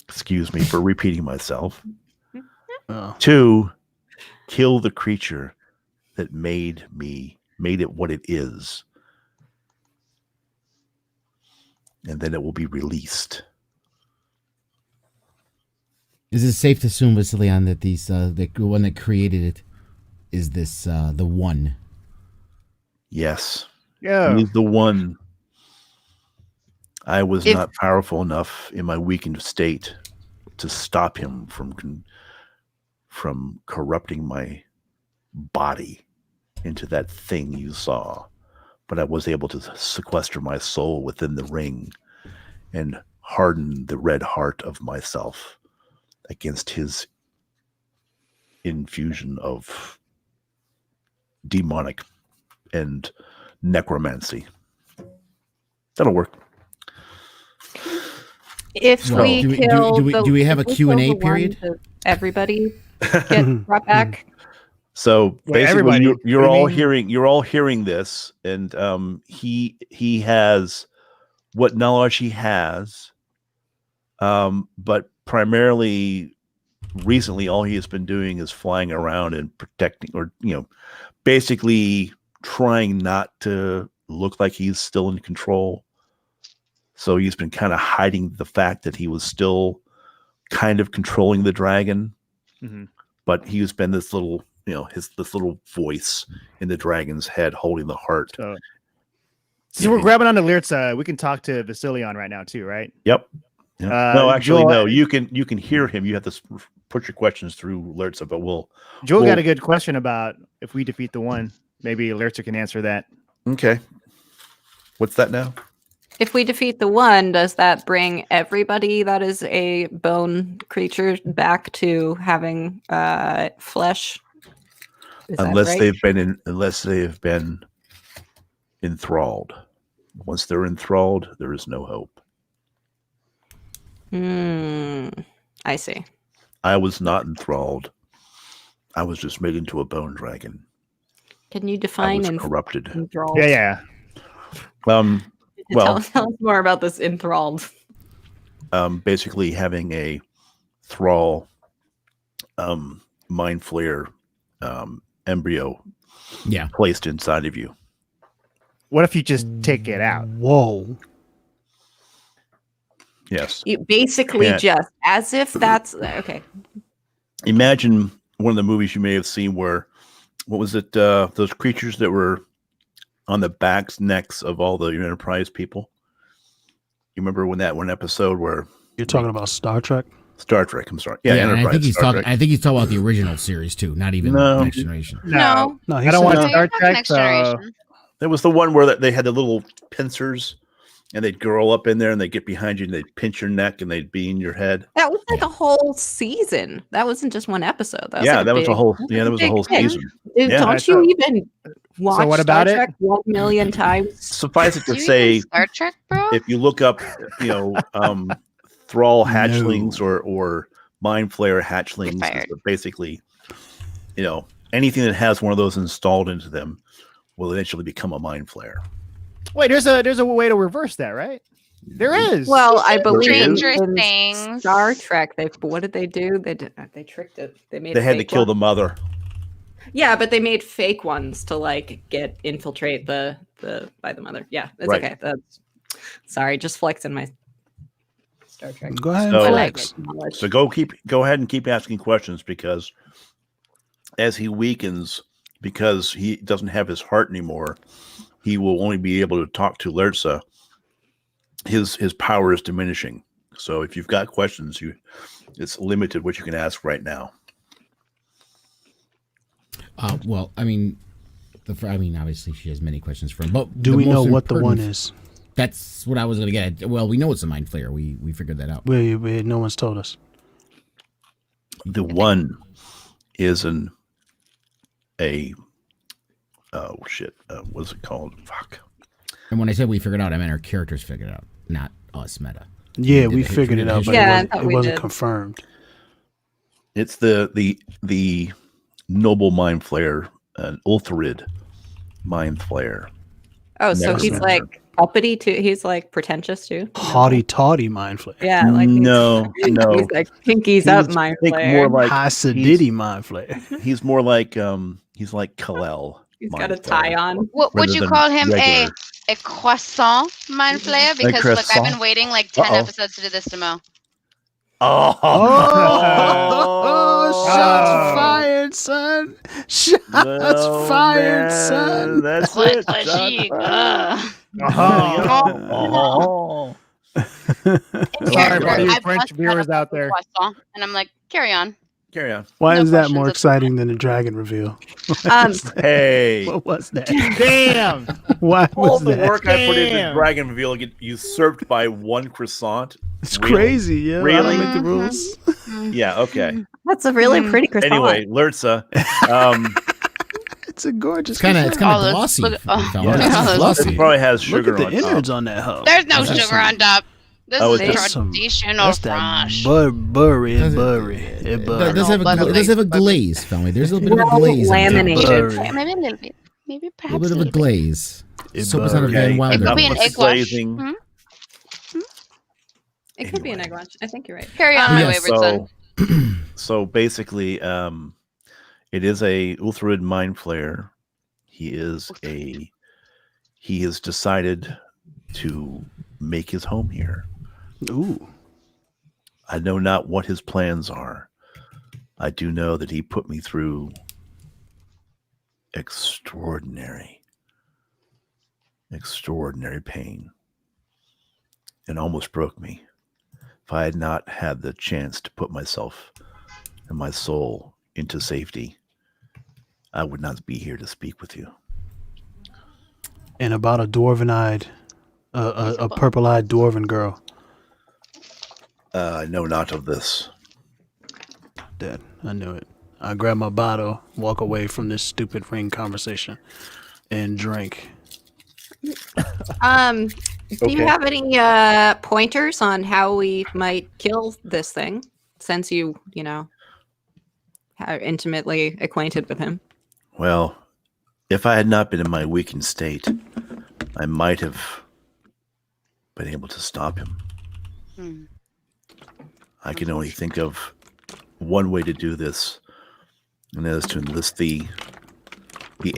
Excuse me for repeating myself. Two, kill the creature that made it what it is. And then it will be released. Is it safe to assume, Vasilian, that the one that created it is this the one? Yes. Yeah. He's the one. I was not powerful enough in my weakened state to stop him from corrupting my body into that thing you saw. But I was able to sequester my soul within the ring and harden the red heart of myself against his infusion of demonic and necromancy. That'll work. If do we have a Q&A period? Everybody get brought back. So basically, you're all hearing this, and he has what knowledge he has, but primarily recently, all he has been doing is flying around and protecting, or basically trying not to look like he's still in control. So he's been kind of hiding the fact that he was still kind of controlling the dragon, but he's been this little. This little voice in the dragon's head holding the heart. So we're grabbing onto Lurtza. We can talk to Vasilion right now too, right? Yep. No, actually, no. You can hear him. You have to put your questions through Lurtza, but Joel got a good question about if we defeat the one. Maybe Lurtza can answer that. Okay. What's that now? If we defeat the one, does that bring everybody that is a bone creature back to having flesh? Unless they have been enthralled. Once they're enthralled, there is no hope. I see. I was not enthralled. I was just made into a bone dragon. Can you define corrupted? Enthralled? Yeah. Tell us more about this enthralled. Basically having a thrall mind flare embryo placed inside of you. What if you just take it out? Whoa. Yes. You basically just as if that's okay. Imagine one of the movies you may have seen where, what was it? Those creatures that were on the necks of all the Enterprise people. You remember when that one episode where you're talking about Star Trek? Star Trek. I'm sorry. Yeah, Enterprise. I think he's talking about the original series too, not even Next Generation. No. I don't want Star Trek. Next Generation. There was the one where they had the little pincers, and they'd girl up in there, and they'd get behind you, and they'd pinch your neck, and they'd be in your head. That was like a whole season. That wasn't just one episode. That was a whole season. Don't you even watch Star Trek 1 million times? Suffice it to say, Star Trek, bro. If you look up, thrall hatchlings or mind flare hatchlings, basically anything that has one of those installed into them will eventually become a mind flayer. Wait, there's a way to reverse that, right? There is. Well, I believe Stranger in Things. Star Trek. What did they do? They tricked it. They had to kill the mother. Yeah, but they made fake ones to like infiltrate the by the mother. Yeah, it's okay. Sorry, just flexing my Star Trek. Go ahead and flex. So go ahead and keep asking questions, because as he weakens, because he doesn't have his heart anymore, he will only be able to talk to Lertsa. His power is diminishing. So if you've got questions, it's limited what you can ask right now. Well, obviously she has many questions for him. But do we know what the one is? That's what I was going to get at. Well, we know it's a mind flayer. We figured that out. No one's told us. The one is what's it called? Fuck. And when I said we figured out, I meant our characters figured it out, not us meta. Yeah, we figured it out, but it wasn't confirmed. It's the noble mind flayer, an Ulthurid mind flayer. Oh, so he's like uppity too. He's like pretentious too. Haughty totty mind flayer. Yeah, like no. He's like pinkies up mind flayer. More like Hasidity mind flayer. He's more like he's like Kalel. He's got a tie on. What would you call him? A croissant mind flayer? Because look, I've been waiting like 10 episodes to do this demo. Shots fired, son. Shots fired, son. That's it. Sorry for you French viewers out there. And I'm like, carry on. Why is that more exciting than a dragon reveal? Hey, what was that? Damn. Why was all the that? work I put into dragon reveal get usurped by one croissant? It's crazy. Yeah, really? I don't make the rules. Yeah. Okay. That's a really pretty croissant. Anyway, Lertsa. It's a gorgeous. It's kind of glossy. It probably has sugar Look at on the innards top. on that hoe. There's no sugar on top. This is traditional French. Burry. It does have a glaze, family. There's a little bit of a glaze. Laminated. Maybe a little bit. Maybe perhaps a little bit of a glaze. So it's not a Van Wilder. It could be an egg wash. It could be an egg wash. I think you're right. Carry on, my wayward son. So basically, it is a Ulthurid mind flayer. He has decided to make his home here. Ooh. I know not what his plans are. I do know that he put me through extraordinary pain and almost broke me. If I had not had the chance to put myself and my soul into safety, I would not be here to speak with you. And about a dwarven-eyed, a purple-eyed dwarven girl. I know not of this. Dead. I knew it. I grab my bottle, walk away from this stupid ring conversation, and drink. Do you have any pointers on how we might kill this thing, since you are intimately acquainted with him? Well, if I had not been in my weakened state, I might have been able to stop him. I can only think of one way to do this, and that is to enlist the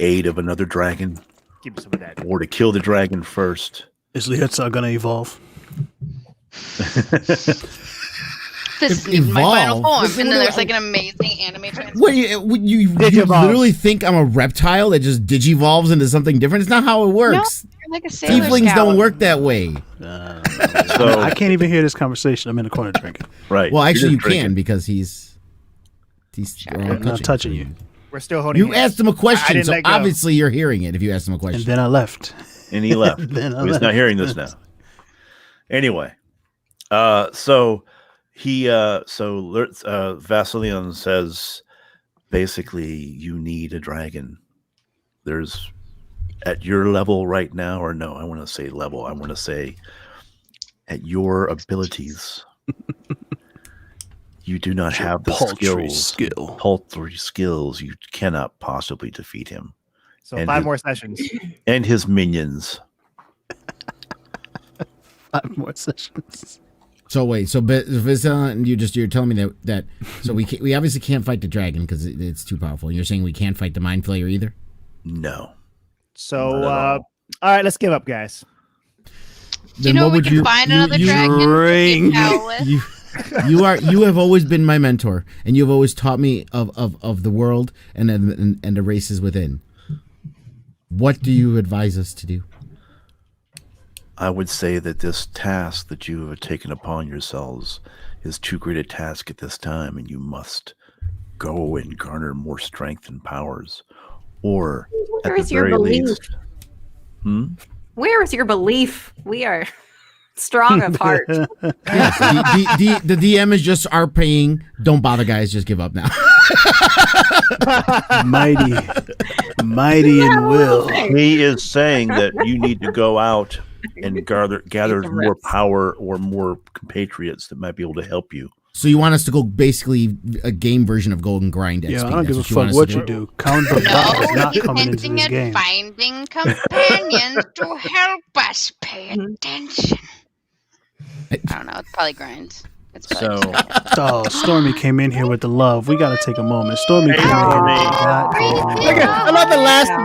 aid of another dragon, Give me some of that. or to kill the dragon first. Is Lietza gonna evolve? This is my final form, and then there's like an amazing anime transformation. Wait, you literally think I'm a reptile that just digivolves into something different? It's not how it works. No, you're like a sailor Tieflings scout. don't work that way. So I can't even hear this conversation. I'm in the corner drinking. right. Well, actually, you You're just can because he's I'm not touching you. We're still holding. You asked him a question, so let go. obviously you're hearing it. If you asked him a question, And then I left. and he left. Then I He's left. not hearing this now. Anyway, so Vasilion says, basically, you need a dragon. There's at your level right now, or no, I want to say level. I want to say at your abilities. You do not have the paltry skills. You cannot possibly defeat him. So and 5 more sessions. And his minions. 5 more sessions. So wait, so you're telling me that so we obviously can't fight the dragon because it's too powerful. You're saying we can't fight the mind flayer either? No. So all right, let's give up, guys. Do you know we can find another dragon? You have always been my mentor, and you've always taught me of the world and the races within. What do you advise us to do? I would say that this task that you have taken upon yourselves is too great a task at this time, and you must go and garner more strength and powers. Or where is your belief? Where is your belief? We are strong of heart. Yes, the DM is just our paying. Don't bother, guys. Just give up now. Mighty in will. He is saying that you need to go out and gather more power or more compatriots that might be able to help you. So you want us to go basically a game version of Golden Grind XP? Yeah, I don't give a fuck what you do. Count the block is not coming into this game. Finding companions to help us pay attention. I don't know. It's probably grind. Oh, Stormy came in here with the love. We got to take a moment. Stormy came in here with I love the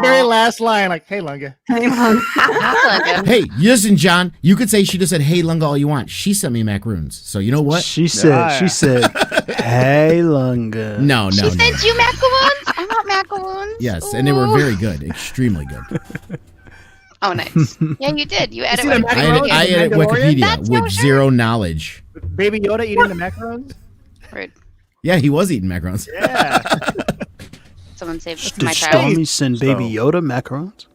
very last line. Like, hey, Lunga. Hey, listen, John. You could say she just said, hey, Lunga, all you want. She sent me macaroons. So you know what? She said, hey, Lunga. No. She sent you macaroons? I want macaroons. Yes, and they were very good. Extremely good. Oh, nice. Yeah, you did. You added Wikipedia. I added Wikipedia with zero knowledge. Baby Yoda eating the macarons? Rude. Yeah, he was eating macarons. Yeah. Someone saved Did my child. Stormy send Baby Yoda macarons?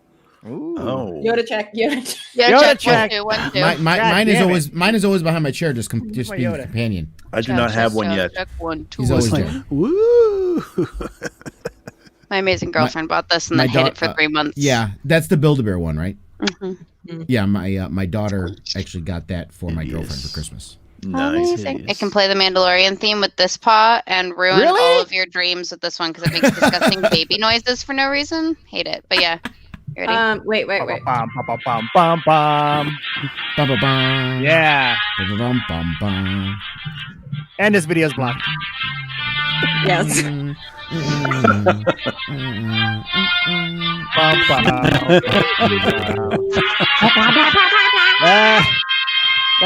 Ooh. Oh. Yoda check. Yoda check. One, two. Mine is always behind my chair, just being a companion. I do not have one yet. Check 1, 2. He's always there. Woo! My amazing girlfriend bought this and then hid it for 3 months. Yeah, that's the Build-A-Bear one, right? Mm-hmm. Yeah, my daughter actually got that for my girlfriend for Christmas. Nice. Amazing. It can play the Mandalorian theme with this paw and ruin all of your dreams with this one because it makes disgusting baby noises for no reason. Hate it. But yeah. You ready? Wait. Bum, bum, bum, bum, bum. Bum, bum, bum. Yeah. Bum, bum, bum, bum. And this video's blocked. Yes. That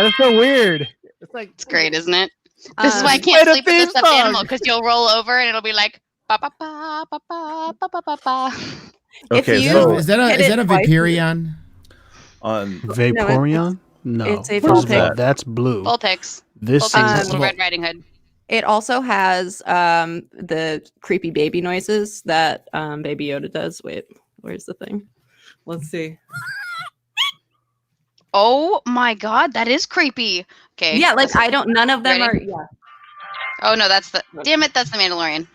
is so weird. It's great, isn't it? This is why I can't sleep with this stuffed animal because you'll roll over and it'll be like ba ba ba ba ba ba ba ba ba. Okay, is that a Vaporeon? Vaporeon? No, it's a Vulpix. That's blue. Vulpix. This is Little Red Riding Hood. It also has the creepy baby noises that Baby Yoda does. Wait, where's the thing? Let's see. Oh my god, that is creepy. Okay. Yeah, like none of them are. Yeah. Oh no, that's the Mandalorian.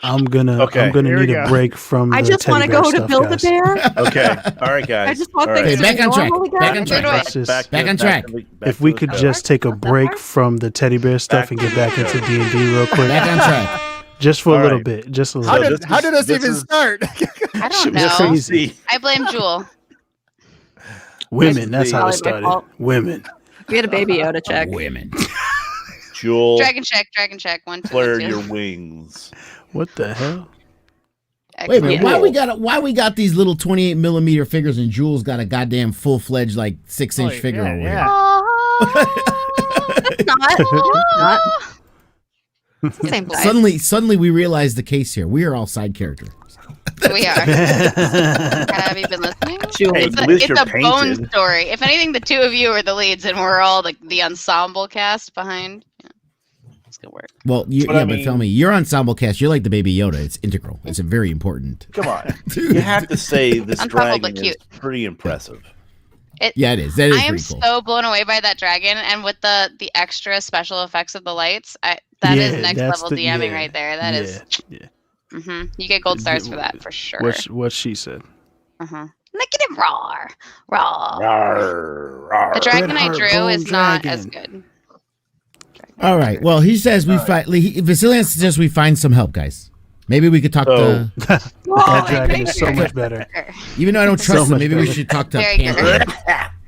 I'm gonna need a break from. I just want to go to Build-A-Bear. Okay, all right, guys. I just want things back on track. Back on track. If we could just take a break from the teddy bear stuff and get back into D&D real quick. Back on track. Just for a little bit. Just a little. How did this even start? I don't know. Crazy. I blame Jewel. Women. That's how it started. Women. We had a Baby Yoda check. Women. Jewel. Dragon check. 1, 2. Flare your wings. What the hell? Wait a minute. Why we got these little 28mm figures and Jules got a goddamn full-fledged like 6-inch figure over here? It's not. It's the same size. Suddenly we realize the case here. We are all side characters. We are. Have you been listening? It's a bone story. If anything, the two of you are the leads, and we're all the ensemble cast behind. Yeah. It's gonna work. Well, but tell me, your ensemble cast, you're like the Baby Yoda. It's integral. It's very important. Come on, you have to say this dragon is pretty impressive. It is. That is I am pretty cool. so blown away by that dragon, and with the extra special effects of the lights, that is next level DMing right there. That is. Yeah. Mm-hmm. You get gold stars for that for sure. What she said. Look at him roar. The dragon I drew is not as good. All right. Well, he says Vasilian suggests we find some help, guys. Maybe we could talk to. That dragon is so much better. Even though I don't trust him, maybe we should talk to Panther.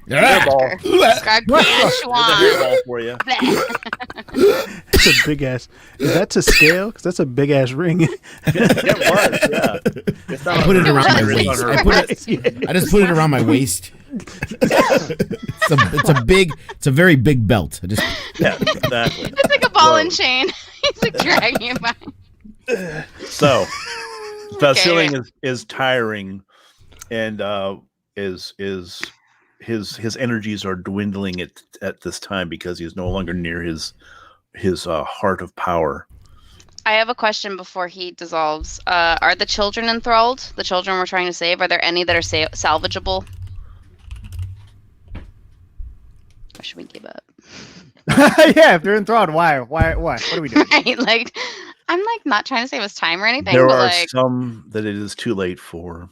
Describe Hairball for you. It's a big ass. Is that to scale? Because that's a big ass ring. It was, yeah. I put it around my waist. I just put it around my waist. It's a very big belt. Yeah, exactly. It's like a ball and chain. He's like dragging it by. So, Vasilian is tiring, and his energies are dwindling at this time because he's no longer near his heart of power. I have a question before he dissolves. Are the children enthralled? The children we're trying to save? Are there any that are salvageable? Or should we give up? Yeah, if they're enthralled, why? What are we doing? Right, like I'm like not trying to save us time or anything. There but are like... some that it is too late for,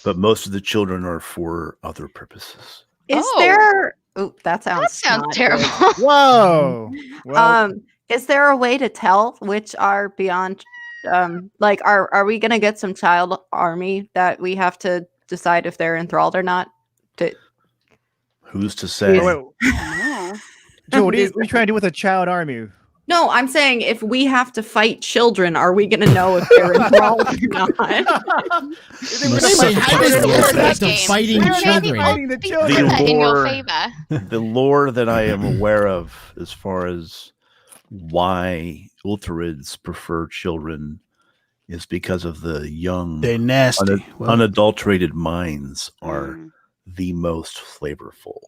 but most of the children are for other purposes. Is there? Oh, that sounds terrible. Whoa. Well, is there a way to tell which are beyond? Like, are we gonna get some child army that we have to decide if they're enthralled or not? Who's to say? Joe, what are you trying to do with a child army? No, I'm saying if we have to fight children, are we going to know if they're enthralled or not? Fighting children. The lore that I am aware of, as far as why Ultharids prefer children, is because of the young, they're nasty, unadulterated minds are the most flavorful.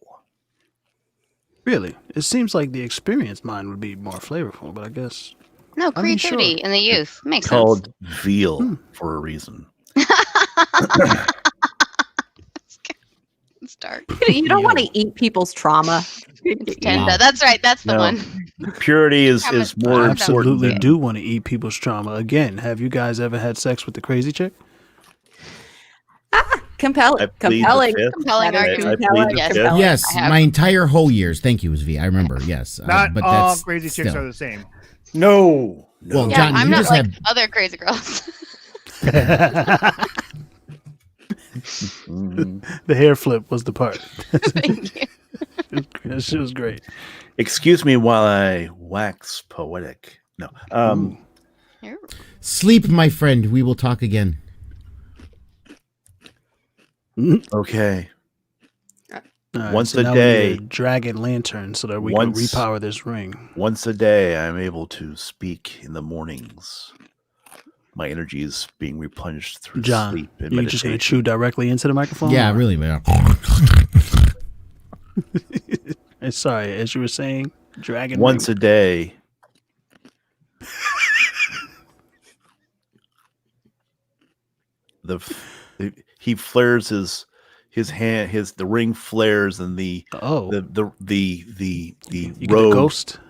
Really? It seems like the experienced mind would be more flavorful, but I guess... No, creativity in the youth. Makes sense. Called veal for a reason. It's dark. You don't want to eat people's trauma. Tenda. That's right. That's the one. Purity is more I absolutely important. do want to eat people's trauma. Again, have you guys ever had sex with the crazy chick? Compelling argument. Yes, my entire whole years. Thank you, V. I remember. Yes, not but all crazy chicks are the same. No. Well, yeah, John, I'm you not just like have other crazy girls. The hair flip was the part. Thank you. That shit was great. Excuse me while I wax poetic. No. Sleep, my friend. We will talk again. Okay. Right, once so a now day, we need a dragon lantern so that we can repower this ring. Once a day, I'm able to speak in the mornings. My energy is being replenished through John, sleep and you're meditation. just going to chew directly into the microphone? Yeah, really, man. Sorry, as you were saying, dragon. Once a day. He flares his hand, the ring flares, and the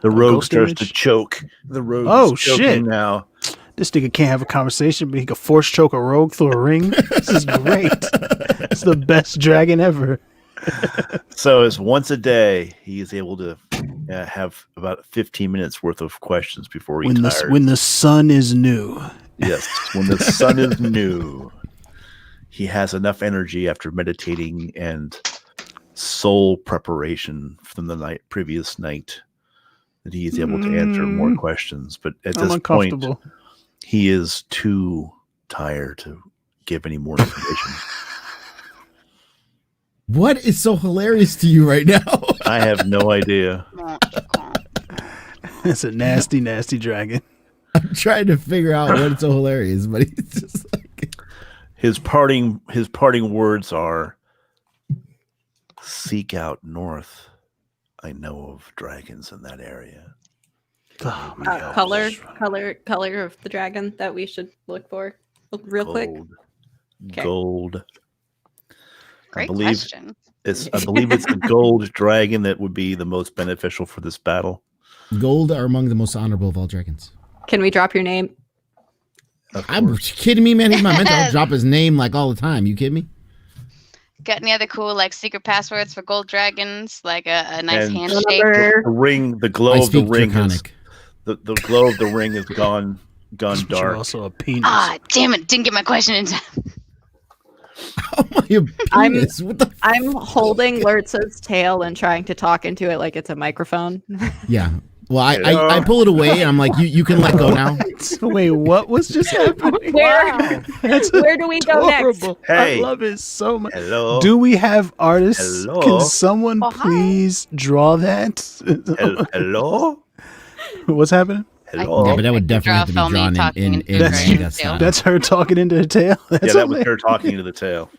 rogue starts to choke. The rogue is choking now. This nigga can't have a conversation, but he can force choke a rogue through a ring. This is great. It's the best dragon ever. So it's once a day he is able to have about 15 minutes worth of questions before he retires. When the sun is new. Yes, when the sun is new. He has enough energy after meditating and soul preparation from the previous night that he is able to answer more questions. But at this point, he is too tired to give any more information. What is so hilarious to you right now? I have no idea. It's a nasty, nasty dragon. I'm trying to figure out what's so hilarious, but he's just like... His parting words are, seek out north. I know of dragons in that area. Color of the dragon that we should look for real quick. Gold. Great question. I believe it's the gold dragon that would be the most beneficial for this battle. Gold are among the most honorable of all dragons. Can we drop your name? I'm kidding me, man. He's my mentor. I'll drop his name like all the time. You kidding me? Got any other cool like secret passwords for gold dragons? Like a nice And handshake. The ring, the glow I of the speak ring Draconic. is the glow of the ring is gone But you're dark. also a penis. Ah, damn it! Didn't get my question in time. Oh my penis! What the? I'm holding Lurtza's tail and trying to talk into it like it's a microphone. Yeah. Well, I pull it away and I'm like, you can let go now. Wait, what was just happening? Where do we go next? Hey. I love it so much. Hello. Do we have artists? Hello? Can someone Oh, hi. please draw that? Hello? What's happening? Hello? Yeah, but that would definitely have to be Draw Felmy drawn talking in into the manga tail. style. That's her talking into her tail. That's Yeah, that all was it- her talking to the tail.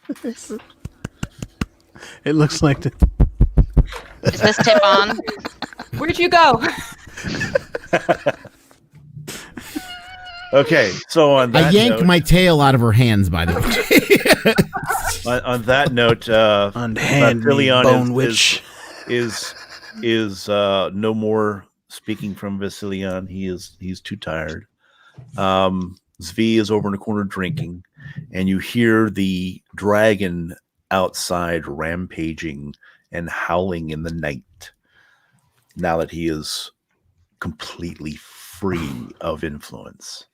It looks like the Is this tip on? Where'd you go? Okay, so on that I yanked note, my tail out of her hands, by the way. on that note, unhand me, Vasilion bone witch. is no more speaking from Vasilion. He's too tired. Zvi is over in the corner drinking, and you hear the dragon outside rampaging and howling in the night. Now that he is completely free of influence.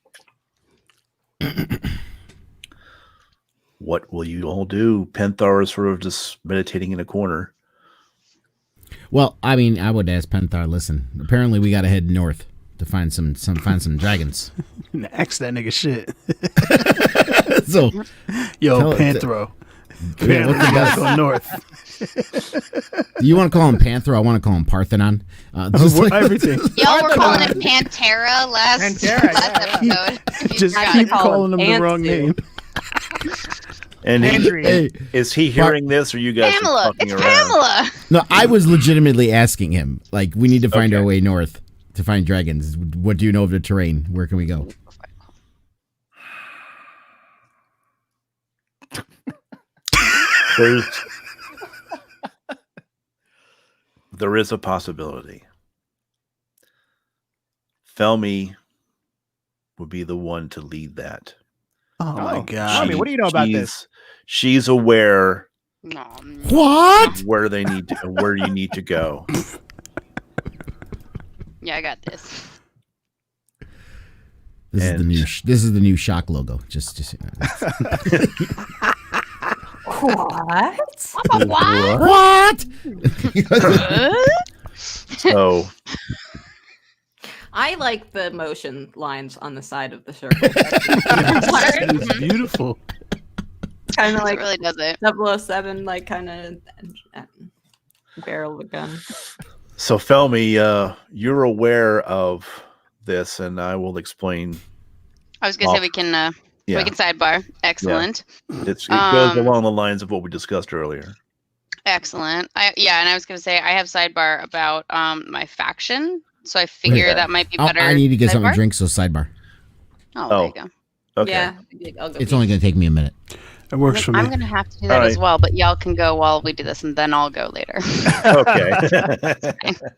What will you all do? Penthar is sort of just meditating in a corner. Well, I mean, I would ask Penthar. Listen, apparently we got to head north to find some dragons. Ask that nigga shit. So, Yo, Tell it- Panthro. yeah, what's the best? Go north. Do you want to call him Panther? I want to call him Parthenon. Just like- Everything. Y'all were calling it Pantera last episode. if you Just forgot. keep call calling him him the wrong Pantsu. name. And Andrea. is he hearing this, or you guys are Pamela. talking It's around? Pamela. No, I was legitimately asking him. Like, we need to find our way north to find dragons. What do you know of the terrain? Where can we go? There is a possibility. Felmy would be the one to lead that. Oh my Oh, god. Tommy, what do you know about this? She's aware No. What? where you need to go. Yeah, I got this. This is the new shock logo. Just you know. What? What? What? So I like the motion lines on the side of the circle. It's beautiful. Kind of It like really does it. 007, like kind of barrel of a gun. So Felmy, you're aware of this, and I will explain. I was gonna say we can sidebar. Excellent. It goes along the lines of what we discussed earlier. Excellent. And I was gonna say I have sidebar about my faction. So I figure that might be better. I need to get something sidebar? to drink, so sidebar. Oh, there you go. Okay. Yeah, I'll go It's only going to take me a minute. It works for me. I'm gonna have to do that as well, but y'all can go while we do this, and then I'll go later. Okay.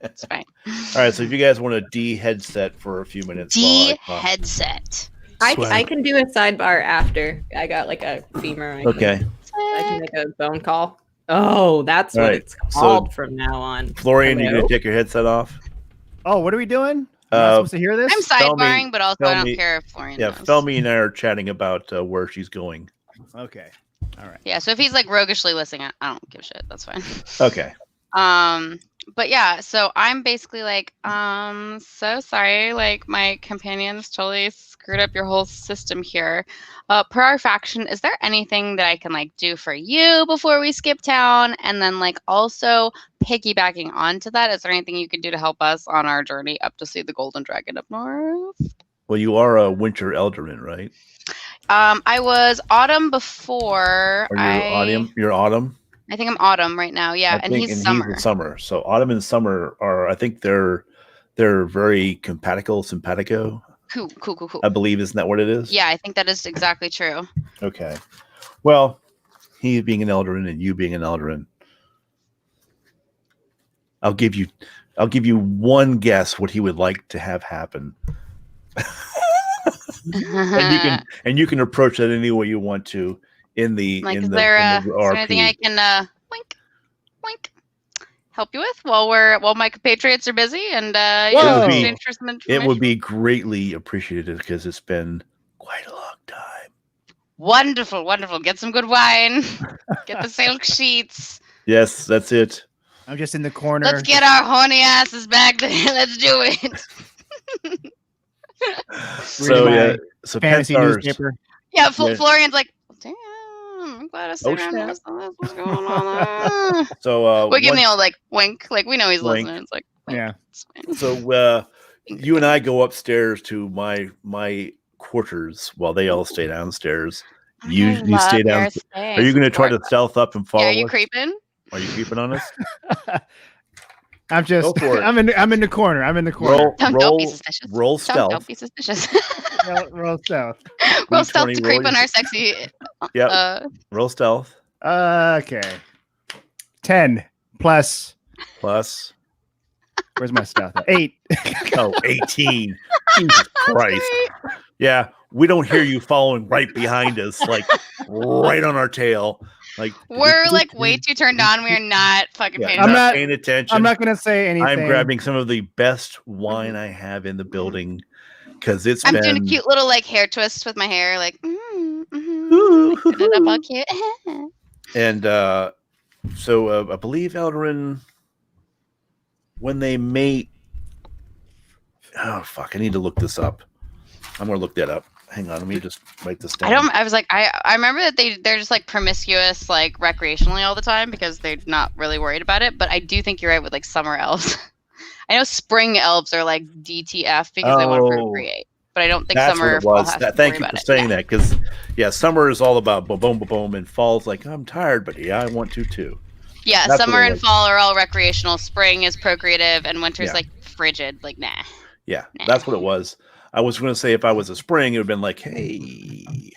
It's fine. All right. So if you guys want a D headset for a few minutes, Headset. I can do a sidebar after. I got like a femur. Okay. I can make a phone call. Oh, that's All what right, it's called from now on. Florian, you Hello? gonna take your headset off? Oh, what are we doing? Am I supposed to hear this? I'm sidebarring, but also I don't care if Florian Yeah, knows. Felmy and I are chatting about where she's going. Okay. All right. Yeah, so if he's like roguishly listening, I don't give a shit. That's fine. Okay. But yeah, so I'm basically like, so sorry, like my companions totally screwed up your whole system here. Per our faction, is there anything that I can like do for you before we skip town? And then like also piggybacking onto that, is there anything you can do to help us on our journey up to see the Golden Dragon up north? Well, you are a Winter Elderman, right? I was Autumn before. Or you're Autumn? I think I'm Autumn right now. Yeah, and he's Summer. He's Summer. So Autumn and Summer are, I think they're very simpatico. Cool. I believe, isn't that what it is? Yeah, I think that is exactly true. Okay. Well, he being an Eldarin and you being an Eldarin, I'll give you one guess what he would like to have happen. And you can approach that any way you want to. in the like, in is the, there in the RP. anything I can wink help you with while my compatriots are busy and exchange for some information? It would be greatly appreciated because it's been quite a long time. Wonderful. Get some good wine. Get the silk sheets. Yes, that's it. I'm just in the corner. Let's get our horny asses back there. Let's do it. So fantasy newspaper. Yeah, Florian's like, damn, I'm glad I sit around and listen to this. What's going on there? So we give the old like wink, like we know he's wink. listening. It's like, wink. Yeah. So you and I go upstairs to my quarters while they all stay downstairs. You stay down. Are you going to try to stealth up and follow? Yeah, are you creeping? Are you creeping on us? I'm just. I'm in the corner. I'm in the corner. Don't be suspicious. Roll stealth. Don't be suspicious. roll stealth. Roll stealth to creep on our sexy. Yeah. Roll stealth. Okay. 10 plus. Plus. Where's my stealth? 8. 18. Jesus Christ. Yeah, we don't hear you following right behind us, like right on our tail. Like we're like way too turned on. We are not fucking paying attention. I'm not paying attention. I'm not gonna say anything. I'm grabbing some of the best wine I have in the building because I'm doing a cute little like hair twist with my hair, like all cute. And so I believe Eldarin, when they mate. Oh fuck! I need to look this up. I'm gonna look that up. Hang on, let me just write this down. I was like, I remember that they're just like promiscuous, like recreationally all the time because they're not really worried about it. But I do think you're right with like summer elves. I know spring elves are like DTF because they want to procreate, but I don't think summer. Thank you for saying that because summer is all about boom, boom, boom, and fall's like I'm tired, but I want to too. Yeah, that's summer and fall are all recreational. Spring is procreative, and winter's like frigid. Like nah. Yeah, that's what it was. I was going to say if I was a spring, it would have been like, hey.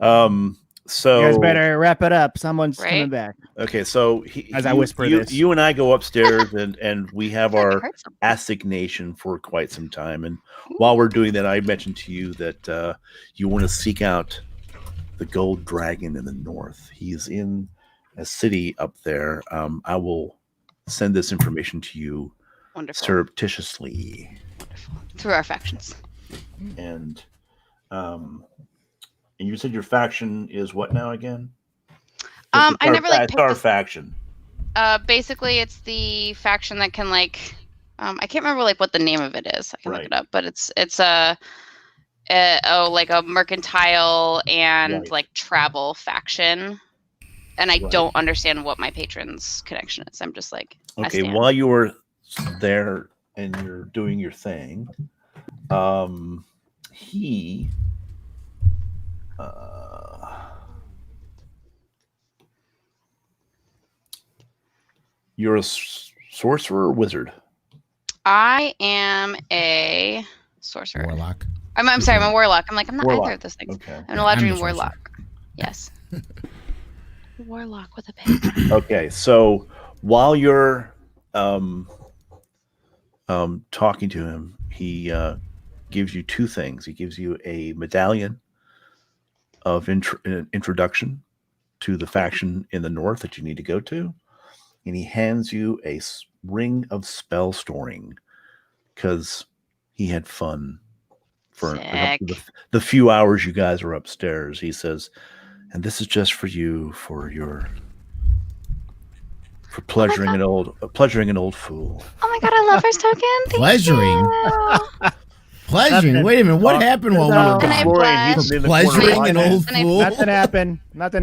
So you guys better wrap it up. Someone's coming back. Okay, so I whisper this, you and I go upstairs and we have our assignation for quite some time. And while we're doing that, I mentioned to you that you want to seek out the gold dragon in the north. He's in a city up there. I will send this information to you surreptitiously. Through our factions. And you said your faction is what now again? I never like picked our faction. Basically it's the faction that can like I can't remember like what the name of it is. I can look it up, but it's like a mercantile and like travel faction. And I don't understand what my patron's connection is. I'm just like okay, while you were there and you're doing your thing, you're a sorcerer or wizard? I am a sorcerer. Warlock. I'm sorry, I'm a warlock. I'm like, I'm not either of those things. Okay. I'm an Eladrin warlock. Yes. Warlock with a pen. Okay, so while you're talking to him, he gives you two things. He gives you a medallion of introduction to the faction in the north that you need to go to, and he hands you a ring of storing because he had fun for the few hours you guys are upstairs. He says, and this is just for you for pleasuring an old fool. Oh my god, I love her token. Pleasuring. Pleasuring. Wait a minute. What happened while we were gone? Pleasuring an old fool. Nothing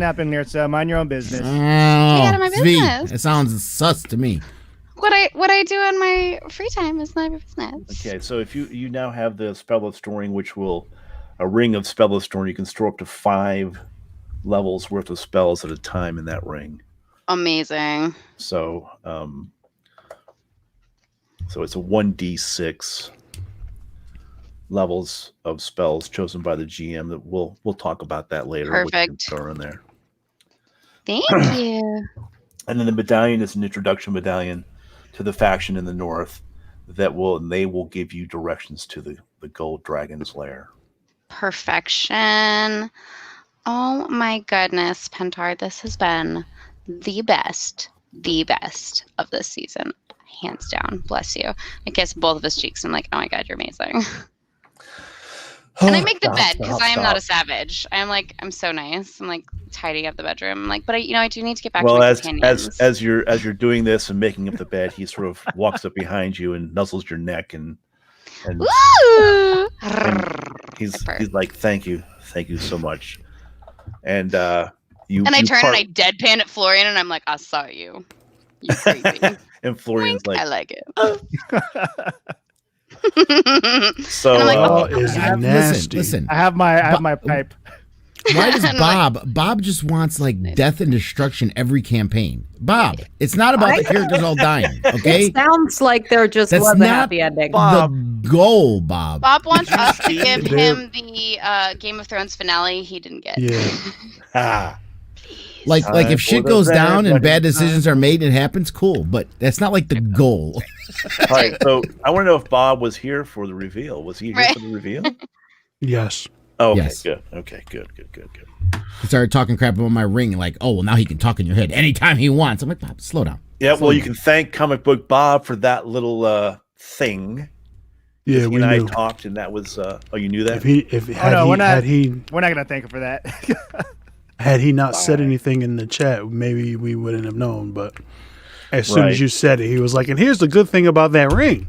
happened here. So mind your own business. Stay out of my business. It sounds sus to me. What I do in my free time is none of your business. Okay, so if you now have the spell of storing, which will a ring of spell of storing, you can store up to 5 levels worth of spells at a time in that ring. Amazing. So it's a 1d6 levels of spells chosen by the GM. That we'll talk about that later. Perfect. In there. Thank you. And then the medallion is an introduction medallion to the faction in the north they will give you directions to the gold dragon's lair. Perfection. Oh my goodness, Pentar, this has been the best of this season. Hands down. Bless you. I kiss both of his cheeks. I'm like, oh my God, you're amazing. And I make the bed because I am not a savage. I'm so nice. I'm like tidying up the bedroom. I'm like, but I do need to get back to my companions. As you're doing this and making up the bed, he sort of walks up behind you and nuzzles your neck and he's like, thank you so much. And I turn and I deadpan at Florian and I'm like, I saw you. You crazy. And Florian's like, I like it. So and I'm like, listen. I have my pipe. Why does Bob just wants like death and destruction every campaign? Bob, it's not about the characters all dying, okay? It sounds like there just was a happy ending. The goal, Bob. Bob wants us to give him the Game of Thrones finale he didn't get. Yeah. Like if shit goes down and bad decisions are made, it happens, cool. But that's not like the goal. All right, so I want to know if Bob was here for the reveal. Was he here for the reveal? Yes. Oh, okay, yes. Good. Okay, good. He started talking crap about my ring, like, oh, well, now he can talk in your head anytime he wants. I'm like, Bob, slow down. Yeah, well, you can thank Comic Book Bob for that little thing. Yeah, he and I talked, and that was. You knew that? We're not gonna thank him for that. Had he not said anything in the chat, maybe we wouldn't have known. But as soon as you said it, he was like, "And here's the good thing about that ring."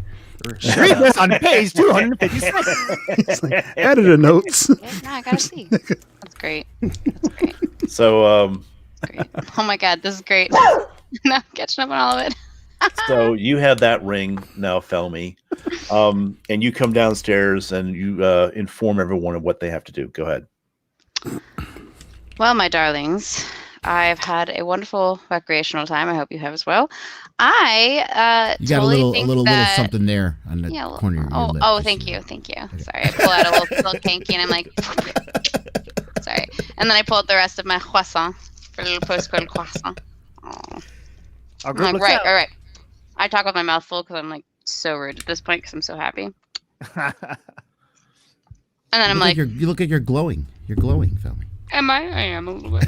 Read this on page 256. It's like, editor notes. No, I gotta see. That's great. So, great. Oh my God, this is great. No, I'm catching up on all of it. So you have that ring now, Felmy, and you come downstairs and you inform everyone of what they have to do. Go ahead. Well, my darlings, I've had a wonderful recreational time. I hope you have as well. I you got totally a little something there on the corner of your lip. Oh, thank you. Sorry, I pull out a little hanky and I'm like, sorry. And then I pull out the rest of my croissant for a little postcode croissant. Oh. I'm like, right, all right. I talk with my mouth full because I'm like so rude at this point because I'm so happy. And then I'm like, you look like you're glowing. You're glowing, Felmy. Am I? I am a little bit.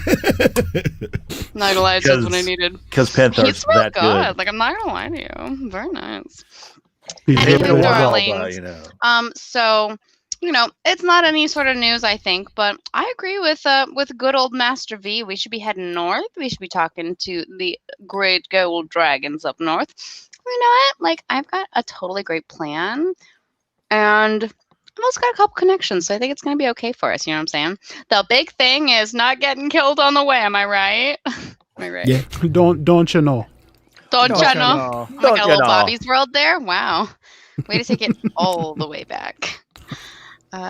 Not gonna lie, that's what I needed. Because Panther's that good. Like I'm not gonna lie to you. Very nice. Anywho, darlings. So it's not any sort of news, I think, but I agree with good old Master V. We should be heading north. We should be talking to the great gold dragons up north. You know what? Like I've got a totally great plan, and I've also got a couple connections, so I think it's going to be okay for us. You know what I'm saying? The big thing is not getting killed on the way. Am I right? Am I right? Yeah. Don't you know? Don't you know? Like a little Bobby's World there. Wow. Way to take it all the way back.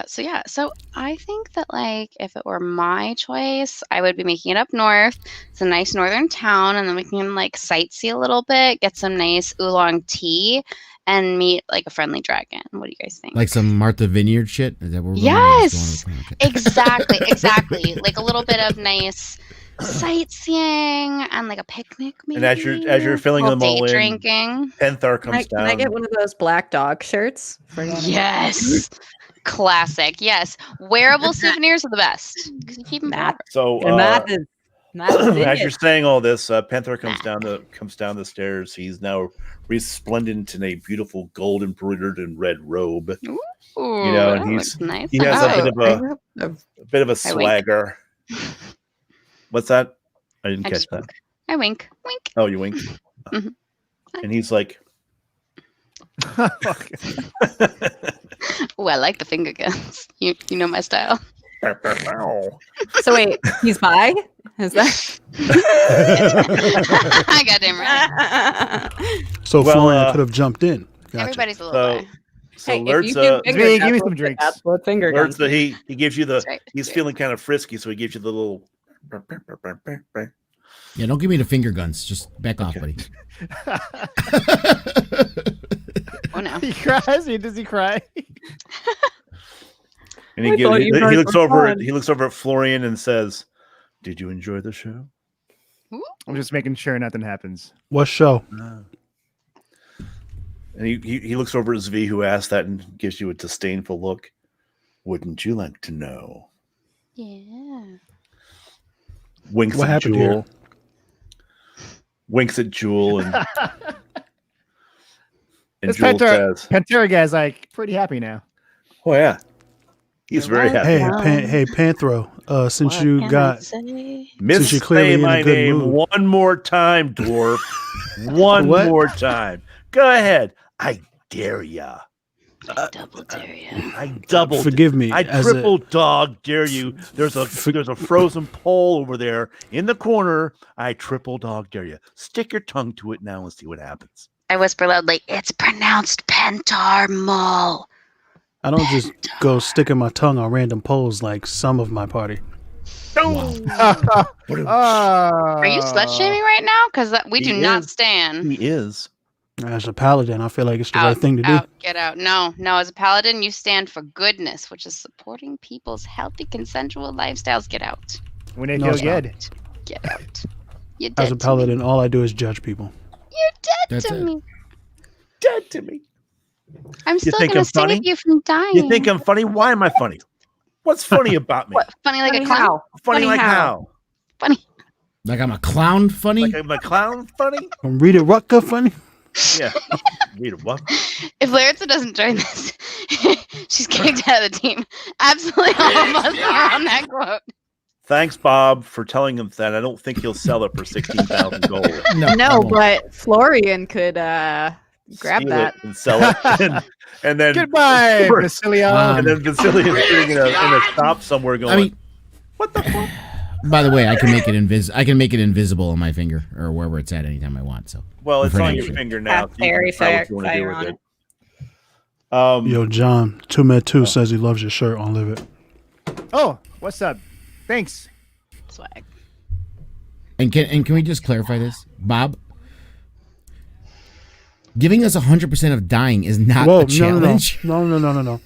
So I think that like if it were my choice, I would be making it up north. It's a nice northern town, and then we can like sightsee a little bit, get some nice oolong tea, and meet like a friendly dragon. What do you guys think? Like some Martha Vineyard shit? Is that what we're yes, exactly. Like a little bit of nice sightseeing and like a picnic, maybe. And as you're filling them all in, drinking. Penthar comes down. Can I get one of those black dog shirts? Yes. Classic. Yes. Wearable souvenirs are the best. You keep them forever. So as you're saying all this, Penthar comes down the stairs. He's now resplendent in a beautiful gold embroidered and red robe. Ooh, and nice. He has a bit of a swagger. What's that? I didn't catch that. I wink. Oh, you wink. Mm-hmm. And he's like, oh, I like the finger guns. You know my style. So wait, he's bi? Is that? I got him right. So Florian could have jumped in. Gotcha. Everybody's a little bi. So Lertza, give me some drinks. Finger guns. Lertza, he gives you the. He's feeling kind of frisky, so he gives you the little. Yeah, don't give me the finger guns. Just back off, buddy. Oh no! He cries. Does he cry? And he looks over. He looks over at Florian and says, "Did you enjoy the show?" I'm just making sure nothing happens. What show? And he looks over at Zvi, who asked that, and gives you a disdainful look. Wouldn't you like to know? Yeah. winks What at happened Jewel. here? Winks at Jewel and This Jewel says, Pantera guy's like pretty happy now. "Oh yeah, he's very happy." Hey, Panthro. Since What you can I got say? Since you're clearly Say in a my good name mood. one more time, dwarf. One What? more time. Go ahead. I dare ya. I double dare you. I double. Forgive me. I as a- triple dog dare you. There's a frozen pole over there in the corner. I triple dog dare you. Stick your tongue to it now and see what happens. I whisper loudly, it's pronounced Pentarmal. I don't just go sticking my tongue on random poles like some of my party. Are you slut shaming right now? Because we do not stand. He is. As a paladin, I feel like it's the right thing to do. Get out. No, as a paladin, you stand for goodness, which is supporting people's healthy, consensual lifestyles. Get out. When they No, feel good. Get out. You're dead As a paladin, all I do is judge people. You're dead That's to it. me. Dead to me. I'm still think going I'm to save funny? you from dying. You think I'm funny? Why am I funny? What's funny about me? What? Funny like Funny a clown? how? Funny like how? Funny. Like I'm a clown funny? Like I'm a clown funny? Rita Rutka funny? Yeah. Read it. What? If Laritza doesn't join this, she's kicked out of the team. Absolutely all of us are on that quote. Thanks, Bob, for telling him that. I don't think he'll sell it for 16,000 gold. No, but Florian could grab Steal that it and sell it, and then Goodbye, Basilio. and then Vasily is sitting in a shop somewhere going. I mean, what the fuck? by the way, I can make it invisible on my finger or wherever it's at anytime I want. So Well, it's For on now, your sure. finger now. That's so you can very decide what fair. you wanna do Fire with on it. Yo, John, 2med2 says he loves your shirt on Livit. Oh, what's up? Thanks. Swag. and can we just clarify this, Bob? Giving us 100% of dying is not a challenge. No.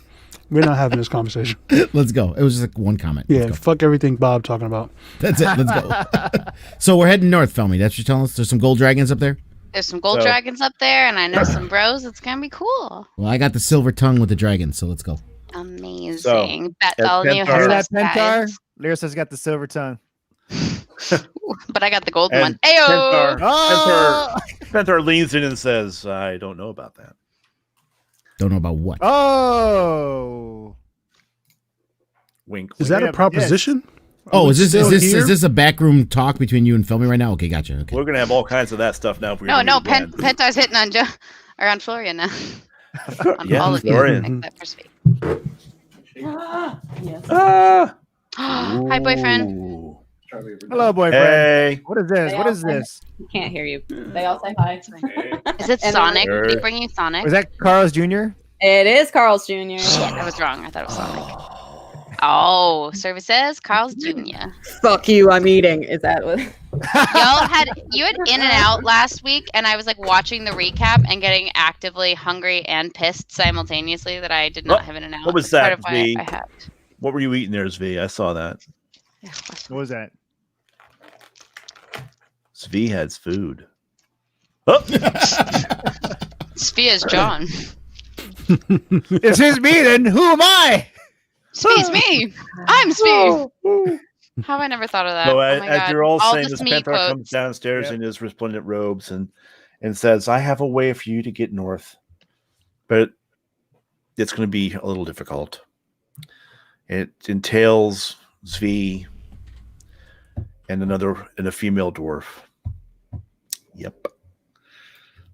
We're not having this conversation. Let's go. It was just like one comment. Yeah, Let's go. fuck everything Bob talking about. That's it. Let's go. So we're heading north, Felmy. That's what you're telling us? There's some gold dragons up there? There's some gold dragons up there, and I know some bros. It's going to be cool. Well, I got the silver tongue with the dragon, so let's go. Amazing. as Bartholomew Pentar- has Hear that, us, Pentar? guys. Lyris got the silver tongue. But I got the golden And one. Ayo! Oh! Pentar leans in and says, "I don't know about that." Don't know about what. Oh! Wink. Is that a proposition? Oh, is still this here? is this a backroom talk between you and Felmy right now? Okay, gotcha. Okay. We're gonna have all kinds of that stuff now. If we No, do it again. Pentar's hitting on on Florian now. On Yeah, all of Florian. you. Except for Sweet. Ah. Hi, boyfriend. Ooh. Hello, boyfriend. Hey. What is this? What is this? Can't hear you. They all say hi. Is it And Sonic? then- Did he bring you Sonic? Was that Carl's Jr.? It is Carl's Jr. Shit, I was wrong. I thought it was Sonic. Oh, services, Carl's Jr. Fuck you, I'm eating. Is that what? You had In and Out last week, and I was like watching the recap and getting actively hungry and pissed simultaneously that I did not have In and Out. What was That's part that, of why V? I had. What were you eating there, Zvi? I saw that. What was that? Zvi has food. Oh, Sphere's John. This is me, then. Who am I? Sphere's me. I'm Sphere. How have I never thought of that? so Oh my as God. you're all saying, the this Smee Pentar comes quotes. downstairs Yep. in his resplendent robes and says, "I have a way for you to get north, but it's going to be a little difficult. It entails Zvi and a female dwarf. Yep.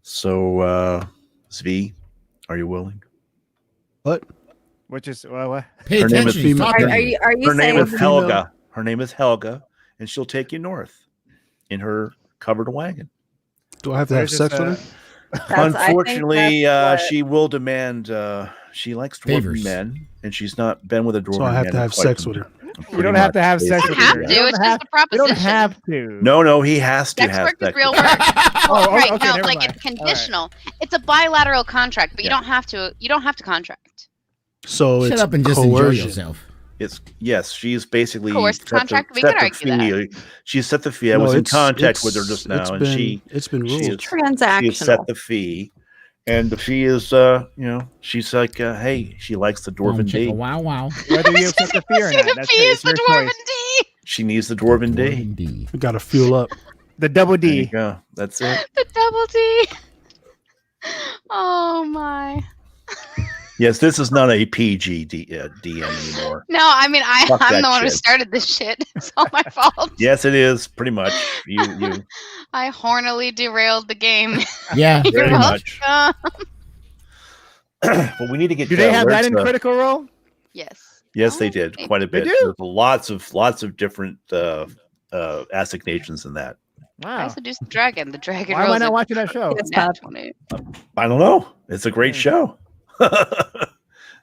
So, Zvi, are you willing? What? Which is what? Pay Her name is attention. He's female. talking. Are you Her name saying is Helga. Her name is Helga, and she'll take you north in her covered wagon. Do I have to have sex with her? Unfortunately, that's what- she will demand. She likes dwarven Favors. men, and she's not been with a dwarven So I have man to in have quite sex some with her. time. You Pretty don't have to much, have sex You with don't have her. to. You It's don't just a You proposition. don't have to. No, he has to Sex have work is sex real with her. work. Oh, Right, okay, no, never like mind. it's conditional. It's a bilateral contract, but you don't have to. You don't have to contract. So Shut it's up and just coercion. enjoy yourself. Yes, she's basically Coerced contract? We could argue that. She set the fee. I No, was in it's- contact with her it's- just now, it's and been- it's been she ruled. is- She has set transactional? the fee, and the fee is, she's like, hey, she likes the Boom, dwarven chicka, D. wow, wow. Whether you accept the fear or See not, the that's fee it. is It's the your dwarven choice. D. She needs the Dwarven D. We got to fuel up. The double D. There you go. That's it. The double D. Oh my. Yes, this is not a PG DM anymore. No, I mean Fuck I'm that the one who shit. started this shit. It's all my fault. Yes, it is pretty much. You I hornily derailed the game. Yeah, You're very much. welcome. But we need to get. Do they have that in Critical Role? Yes. Yes, Oh, they did maybe. quite a bit. They do? There's lots of different assignations in that. I Wow. also do some Dragon. The Dragon. Why am I rolls not a watching that show? Yes, nat Bob. 20. I don't know. It's a great show.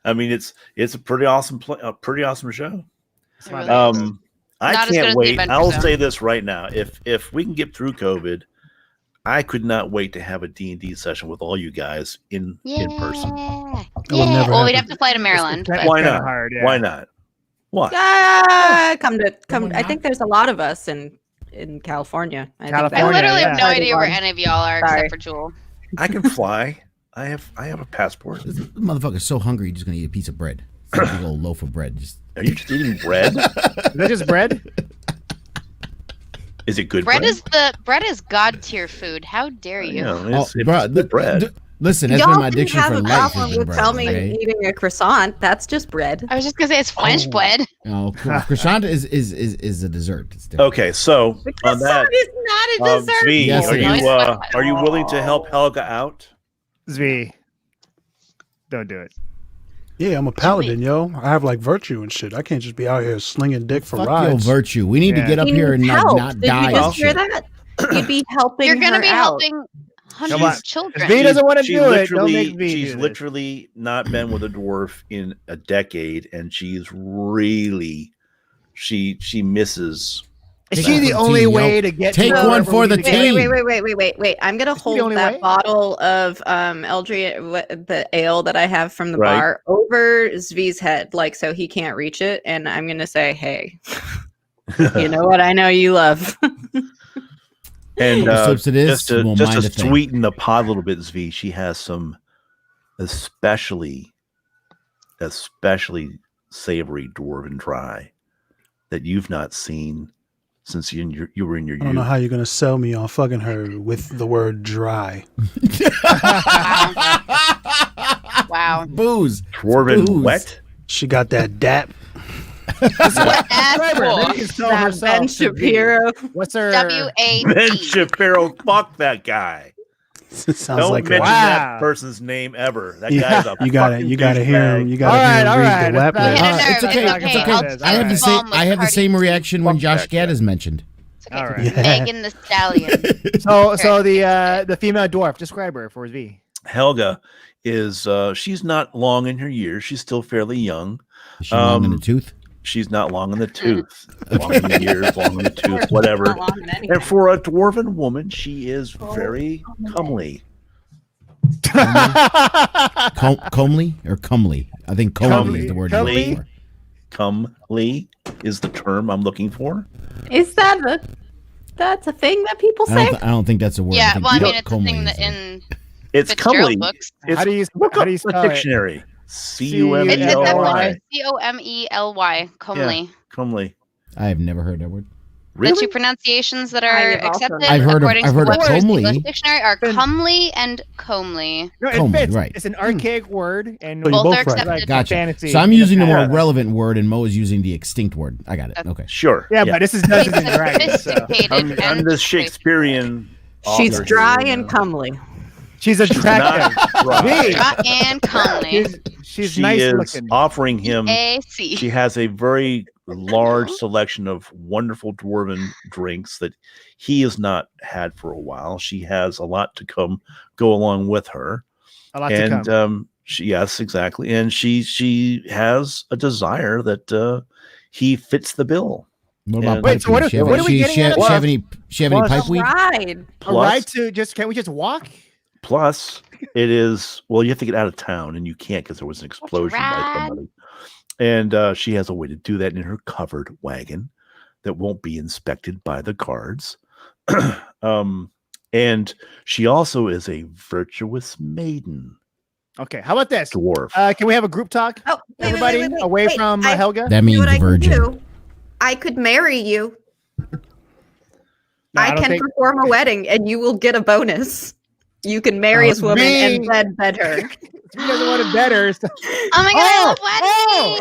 I mean, it's a pretty awesome show. It really is. I Not as good as can't the wait. Adventure I'll Zone. say this right now: if we can get through COVID, I could not wait to have a D&D session with all you guys in person. will never Well, we'd happen. have to fly to Maryland. It's But Why kinda not? hard, yeah. Why not? Why? Come. Why I not? think there's a lot of us in California. I think I California, literally have no yeah. idea where any of y'all are Sorry. except for Jewel. I can fly. I have a passport. This motherfucker's so hungry, he's just gonna eat a piece of bread. It's a big old loaf of bread. Just Are you just eating bread? Is that just bread? Is it good Bread bread? is god tier food. How dare you? It's bruh, good bread. listen, that's Y'all been my didn't addiction have for a life. problem has been with bread, telling me okay? eating a croissant. That's just bread. I was just gonna say it's French bread. No, croissant is a dessert. It's different. Okay, so on that, Croissant is not a dessert. V, Yes, it is. are you willing to help Helga out? Zvi. Don't do it. Yeah, I'm a paladin, yo. I have like virtue and shit. I can't just be out here slinging dick for Fuck rides. your virtue. We need to Yeah. get up You here and need like, help. not Did die. you and just hear shit. that? You'd be helping You're gonna her be out. helping Come on. hundreds of If children. V doesn't want to She do it, don't make V she's do this. literally not been with a dwarf in a decade, and she's really she misses. Is Take she one the for the only team, yo. way to get Take to one wherever for we the need to get? team. Wait. I'm gonna the hold only that way? bottle of the ale that I have from the Right. bar over Zvi's head, like so he can't reach it, and I'm gonna say, "Hey, you know what? I know you love." And Whose lips it is, just to, won't just mind to a thing. sweeten the pot a little bit, Zvi, she has some especially savory dwarven dry that you've not seen since you were in your I don't know youth. how you're gonna sell me on fucking her with the word dry. Wow. Booze. Dwarven Booze. wet? She got that dap. Maybe you can sell That herself Ben to V. Shapiro. What's her? Ben WAD. Shapiro, fuck that guy. Sounds Don't like mention a, that person's name ever. That Yeah, guy's a you gotta fucking hear him. douchebag. You gotta hear him All read right, the WAP let's list. not- It's okay. It's It's okay. okay. I'll I have the take same. bomb with I have the Cardi same B. reaction when Fuck Josh that Gad guy. is mentioned. It's okay. All right. Yeah. Megan the Stallion. So the female dwarf. Describe her for V. Helga is she's not long in her years. She's still fairly young. Is she long in the tooth? She's not long in the tooth. Long in the years, long in the tooth, whatever. Not long in anything. And for a dwarven woman, she is very comely. Comely or comely? I think comely is the word. you're Comely? looking for. Comely is the term I'm looking for. Is that that's a thing that people say? I don't think that's a word. Yeah, think well, I mean, comely it's a thing is that the word. in It's Fitzgerald comely. books. It's, How do you look how up do you the spell it? dictionary. It's C-U-M-E-L-Y. definitely COMELY. Comely. Comely. I have never heard that word. The Really? two pronunciations that I are have also accepted I've heard of- according I've to heard of Webster's comely. English Dictionary are Then- comely and comely. No, it Comely, fits. right. It's an archaic word, and So you Both both are right. accepted. like Gotcha. fantasy. So I'm using the more Yeah. relevant word, and Mo is using the extinct word. I got it. Okay. Sure. Yeah, but this is Dungeons and Dragons. So. Sophisticated I'm and the Shakespearean. She's author dry here, you and know. comely. She's attractive. Not dry. V. dry and comely. She's She nice is looking. offering him. AC. She has a very large selection of wonderful dwarven drinks that he has not had for a while. She has a lot to go along with her, A lot to come. yes, exactly, and she has a desire that he fits the bill. What about And- pipe Wait, so what weed? are we getting at? She have any Plus- pipe weed? Ride. A ride to can we just walk? Plus, it is you have to get out of town, and you can't because there was an explosion by ride. somebody. And she has a way to do that in her covered wagon that won't be inspected by the guards. And she also is a virtuous maiden Okay, how about this? dwarf. Can we have a group talk? Oh, Everybody away from I Helga. That see means what I can virgin. do. I could marry you. No, I can perform a wedding, and you will get a bonus. You can marry this woman and then bed her. He doesn't want to bed her. Oh my god, I love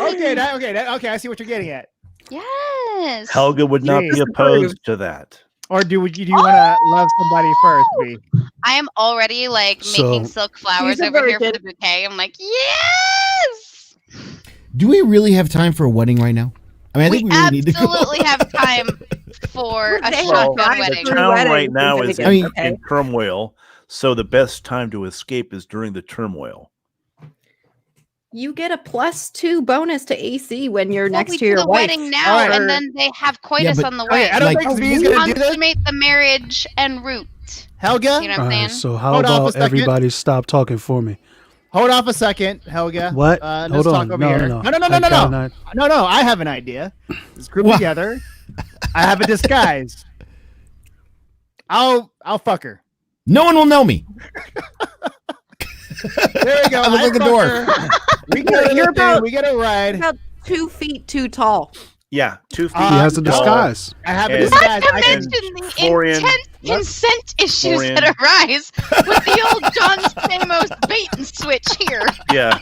weddings. Okay. I see what you're getting at. Yes. Helga would not be opposed to that. Or do you want to love somebody first? B? I am already making silk flowers over here for the bouquet. I'm like, yes. Do we really have time for a wedding right now? I mean, I think we really need to go. absolutely have time for a shotgun wedding. The town right now is in turmoil, so the best time to escape is during the turmoil. You get a +2 bonus to AC when you're next to your wife. Wedding now, and then they have coitus on the way. I don't think Zvi's going to do this. Consummate the marriage en route. Helga? You know what I'm saying? So how about everybody stop talking for me? Hold off a second, Helga. What? Let's talk over here. No. No, I have an idea. Let's group together. I have a disguise. I'll fuck her. No one will know me. There we go. I look like a dwarf. We get a ride. About 2 feet too tall. Yeah, 2 feet. He has a disguise. I have a disguise. Not to mention the intense consent issues that arise with the old John Stamos bait and switch here. Yeah,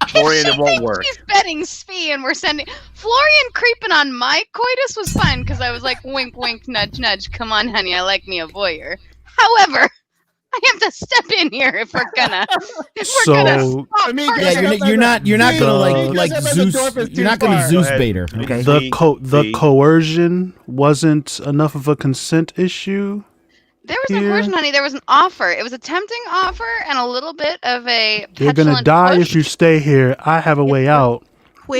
Florian, it won't work. She's betting Svi, and we're sending Florian creeping on my coitus was fine because I was like, wink, wink, nudge, nudge. Come on, honey, I like me a voyeur. However, I have to step in here if we're gonna. You're not gonna like Zeus. You're not gonna Zeus bait her. Okay. The coercion wasn't enough of a consent issue. There was no coercion, honey. There was an offer. It was a tempting offer and a little bit of a. You're gonna die if you stay here. I have a way out.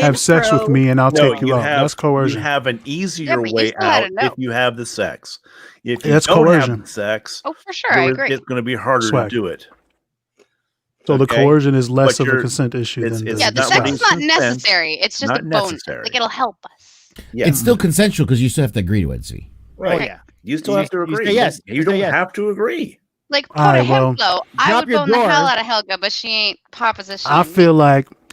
Have sex with me, and I'll take you out. That's coercion. You have an easier way out if you have the sex. If you That's don't coercion. have the sex, for sure, I agree. It's going to be harder to do it. So the coercion is less of a consent issue than the sex is not necessary. It's just a bonus. Like it'll help us. Yeah. It's still consensual because you still have to agree to it, Zvi. Right. Oh, yeah. You still have to agree. Yes. You don't have to agree. Like I would bone the hell out of Helga, but she ain't propositioning.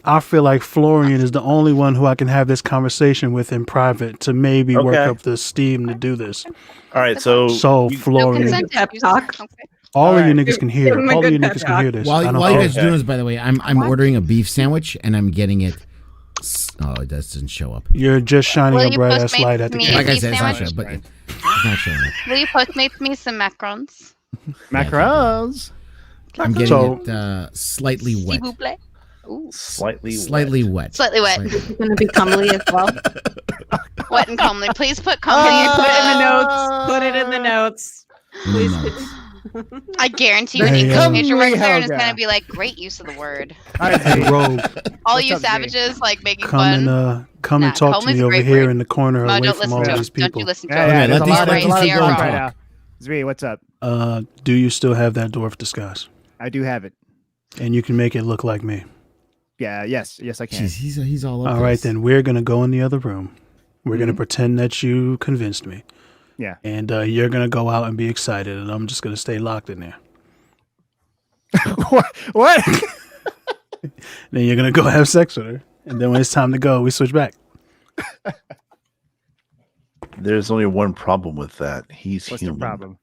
I feel like Florian is the only one who I can have this conversation with in private to maybe work up the steam to do this. All right, so Florian, all of you niggas can hear. All of you niggas can hear this. While you guys are doing this, by the way, I'm ordering a beef sandwich and I'm getting it. Oh, it doesn't show up. You're just shining a bright ass light at the camera. Like I said, it's not showing, but it's not showing up. Will you postmate me some macarons? Macarons. I'm getting it slightly wet. Ooh. Slightly wet. Slightly wet. It's going to be comely as well. Wet and comely. Please put comely. Put it in the notes. Please. I guarantee you an English major works there and it's going to be like, great use of the word. All you savages making fun. Come and talk to me over here in the corner away from all these people. Don't you listen to it. There's a lot right now. Zvi, what's up? Do you still have that dwarf disguise? I do have it. And you can make it look like me. Yeah, yes, I can. Jeez, he's all over. All right, then we're gonna go in the other room. We're gonna pretend that you convinced me. Yeah. And you're gonna go out and be excited, and I'm just gonna stay locked in there. What? Then you're gonna go have sex with her, and then when it's time to go, we switch back. There's only one problem with that. What's human. The problem?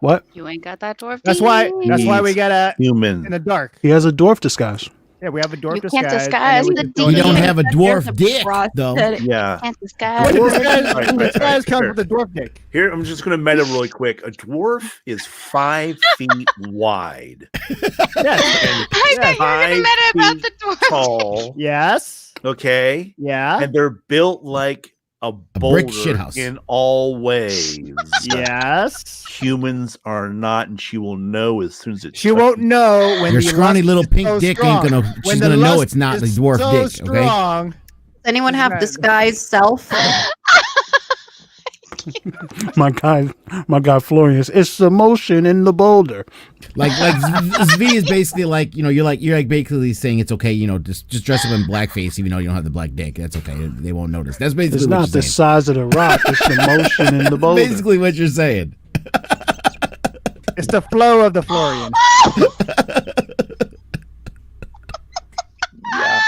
What? You ain't got that dwarf. That's why we got a human in the dark. He has a dwarf disguise. Yeah, we have a dwarf you disguise. Can't disguise the you don't have a dwarf dick, though. Yeah. Can't disguise. Disguise comes with a dwarf dick. Here, I'm just going to meta really quick. A dwarf is 5 feet wide. Yes. I thought you were going to meta about the dwarf. Tall. Yes. Okay. Yeah. And they're built like a brick shithouse in all ways. Yes. Humans are not, and she will know as soon as it's. She won't know when your scrawny little pink dick ain't gonna. She's gonna know it's not the dwarf dick. Strong. Okay. Does anyone have disguised self? my guy Florian, it's the motion in the boulder. Like Zvi is basically like, you're basically saying it's okay, just dress up in blackface even though you don't have the black dick. That's okay. They won't notice. That's basically it's what not the saying. size of the rock, it's the motion in the boulder. Basically what you're saying. It's the flow of the Florian. Yeah.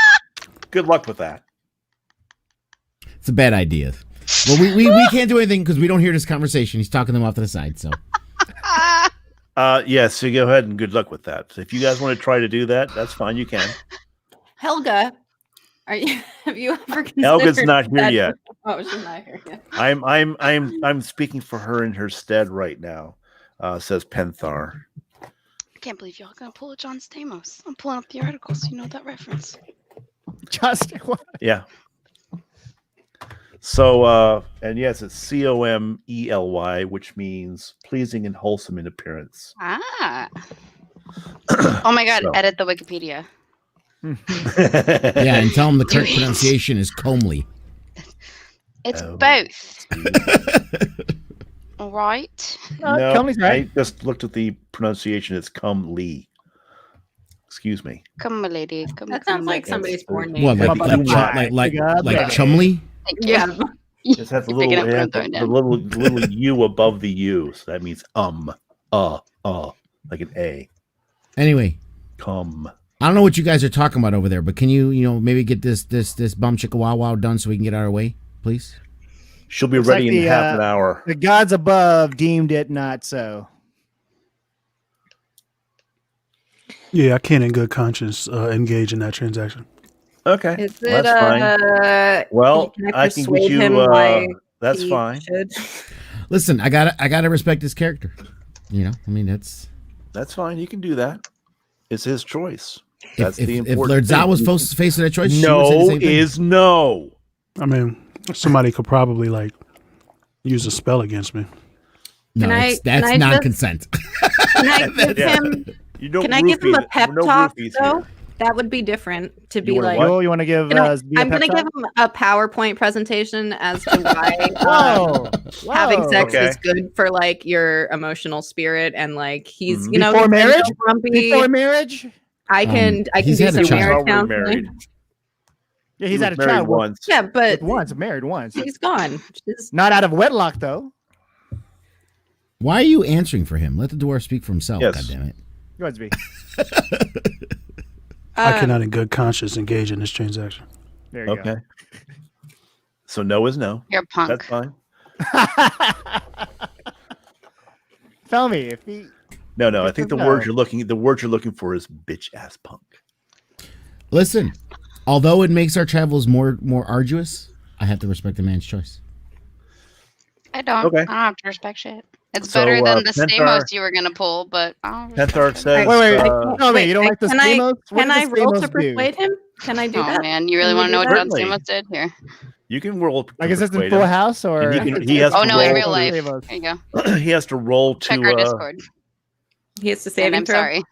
Good luck with that. It's a bad idea. Well, we can't do anything because we don't hear this conversation. He's talking them off to the side. So. Yes. So go ahead and good luck with that. So if you guys want to try to do that, that's fine. You can. Helga, have you ever considered Helga's not here yet. Oh, she's not here yet. I'm speaking for her in her stead right now. Says Penthar. I can't believe y'all gonna pull a John Stamos. I'm pulling up the article so you know that reference. Just what? Yeah. So and yes, it's Comely, which means pleasing and wholesome in appearance. Ah. Oh my god, edit the Wikipedia. Yeah, and tell him the correct pronunciation is comely. It's both. All right. No, Comely's right. I just looked at the pronunciation. It's Comely. Excuse me. Come, my lady. Come, That sounds like somebody's born name. What, like Chumley? Yeah. It has a little U above the U, so that means like an A. Anyway, Come. I don't know what you guys are talking about over there, but can you maybe get this bum chicka wow wow done so we can get out of our way, please? She'll be ready in half an hour. The gods above deemed it not so. Yeah, I can't in good conscience engage in that transaction. Okay, Is well, it, that's fine. Well, I can get you. That's fine. Listen, I gotta respect his character. I mean that's fine. You can do that. It's his choice. That's the important. If Lord Zao was facing that choice, no is no. I mean, somebody could probably use a spell against me. No, that's non-consent. Can I give him? Can I give him a pep talk though? That would be different to be like. Oh, you want to give? I'm going to give him a PowerPoint presentation as to why having sex is good for your emotional spirit, and he's before marriage. Grumpy. Before marriage, I can do some marriage counseling. Yeah, he's had a child once. Yeah, but married once. He's gone. Not out of wedlock though. Why are you answering for him? Let the dwarf speak for himself. Yes. God damn it. Go ahead, Zvi. I cannot in good conscience engage in this transaction. There you go. So no is no. You're a punk. That's fine. Tell me if he. No. I think the word you're looking for is bitch ass punk. Listen, although it makes our travels more arduous, I have to respect the man's choice. I don't. Okay. I don't have to respect shit. It's better than the Stamos you were gonna pull, but Penthar says. Wait, you don't like the Stamos? Can I roll to persuade him? Can I do that? Oh man, you really want to know what John Stamos did here? You can roll. Like, is this in Full House or? He has to roll in real life. There you go. He has to roll to. Check our Discord. He has to save. I'm sorry.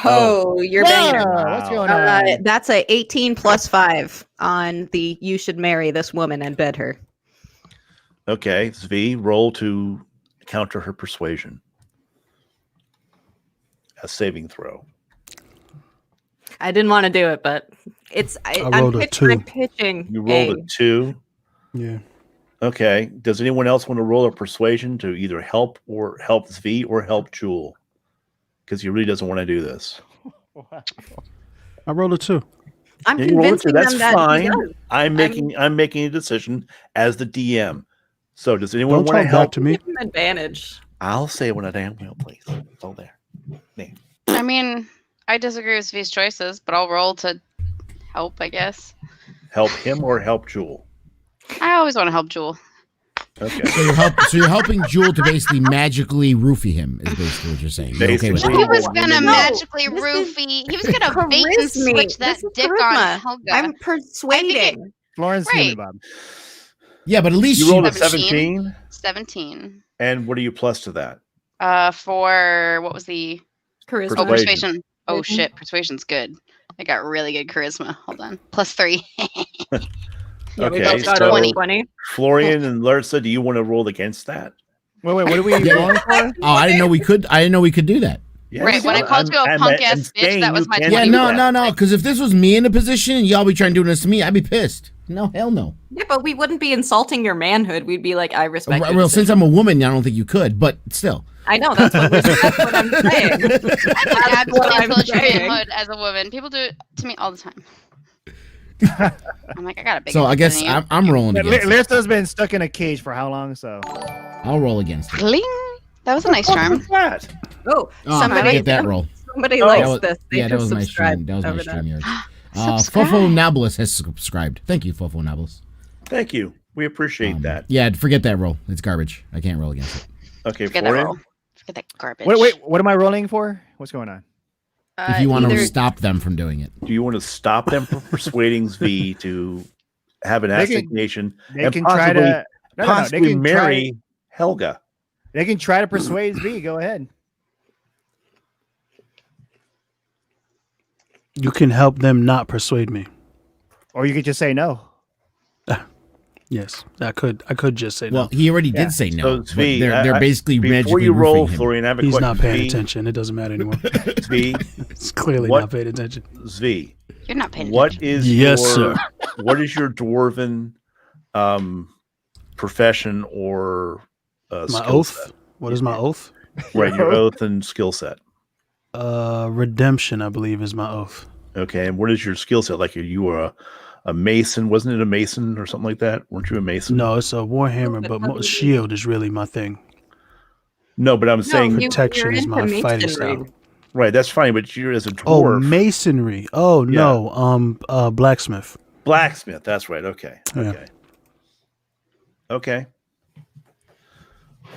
Oh, you're banging. What's going on? That's a 18 plus 5 on the you should marry this woman and bed her. Okay, Zvi, roll to counter her persuasion. A saving throw. I didn't want to do it, but I'm pitching. You rolled a 2. Yeah. Okay. Does anyone else want to roll a persuasion to either help Zvi or help Jewel? Because he really doesn't want to do this. I rolled a 2. I'm convincing them that's that fine. I'm making a decision as the DM. So does anyone want to help? To me? Give him advantage. I'll say when I damn will, please. It's all there. Name. I mean, I disagree with Zvi's choices, but I'll roll to help, I guess. Help him or help Jewel? I always want to help Jewel. Okay. So you're helping Jewel to basically magically roofie him, is basically what you're saying. You're okay with that? He was gonna magically roofie. He was gonna bait and switch that dick on Helga. I'm persuading. Florence right. Bob. Yeah, but at least you rolled a 17. 17. And what are you plus to that? For what was the charisma? Oh, persuasion. Oh shit, persuasion's good. I got really good charisma. Hold on, +3. Yeah, okay, so 20. Florian and Lursa, do you want to roll against that? Wait, what are we rolling for? Oh, I didn't know we could. I didn't know we could do that. Yes. Right, when I called you a punk ass bitch, that was my 20. Yeah, no. Because if this was me in the position and y'all be trying to do this to me, I'd be pissed. No, hell no. Yeah, but we wouldn't be insulting your manhood. We'd be like, I respect. Well, since I'm a woman, I don't think you could. But still. I know that's what I'm saying. I absolutely insult your manhood as a woman. People do it to me all the time. I'm like, I got a big. So I guess I'm rolling against Lista's been stuck in a cage for how long? So I'll roll against it. Bling. That was a nice charm. That? Oh, somebody get that roll. Somebody likes this. They that was my stream. That was my stream yard. Fofo Nablus has subscribed. Thank you, Fofo Nablus. Thank you. We appreciate that. Yeah, forget that roll. It's garbage. I can't roll against it. Okay, Forget that roll. Forget that garbage. Wait. What am I rolling for? What's going on? If you want to stop them from doing it. Do you want to stop them from persuading Zvi to have an assignation and possibly, try to possibly marry Helga? They can try to persuade Zvi. Go ahead. You can help them not persuade me. Or you could just say no. Yes, I could just say no. Well, he already did say no. So, Zvi, they're basically before you roll, Florian, I have a He's question. not paying attention. It doesn't matter anymore. Zvi, it's clearly not paying attention. Zvi, You're not paying what attention. is your what is your dwarven profession or my oath? Set? What is my oath? Right, your oath and skill set. Redemption, I believe, is my oath. Okay, and what is your skill set? Like you were a mason, wasn't it a mason or something like that? Weren't you a mason? No, it's a warhammer, but shield is really my thing. No, but I'm saying protection is my fighting style. Right, that's fine, but you're as a dwarf. Oh, masonry. Oh no, blacksmith. Blacksmith, that's right. Okay. Yeah. Okay.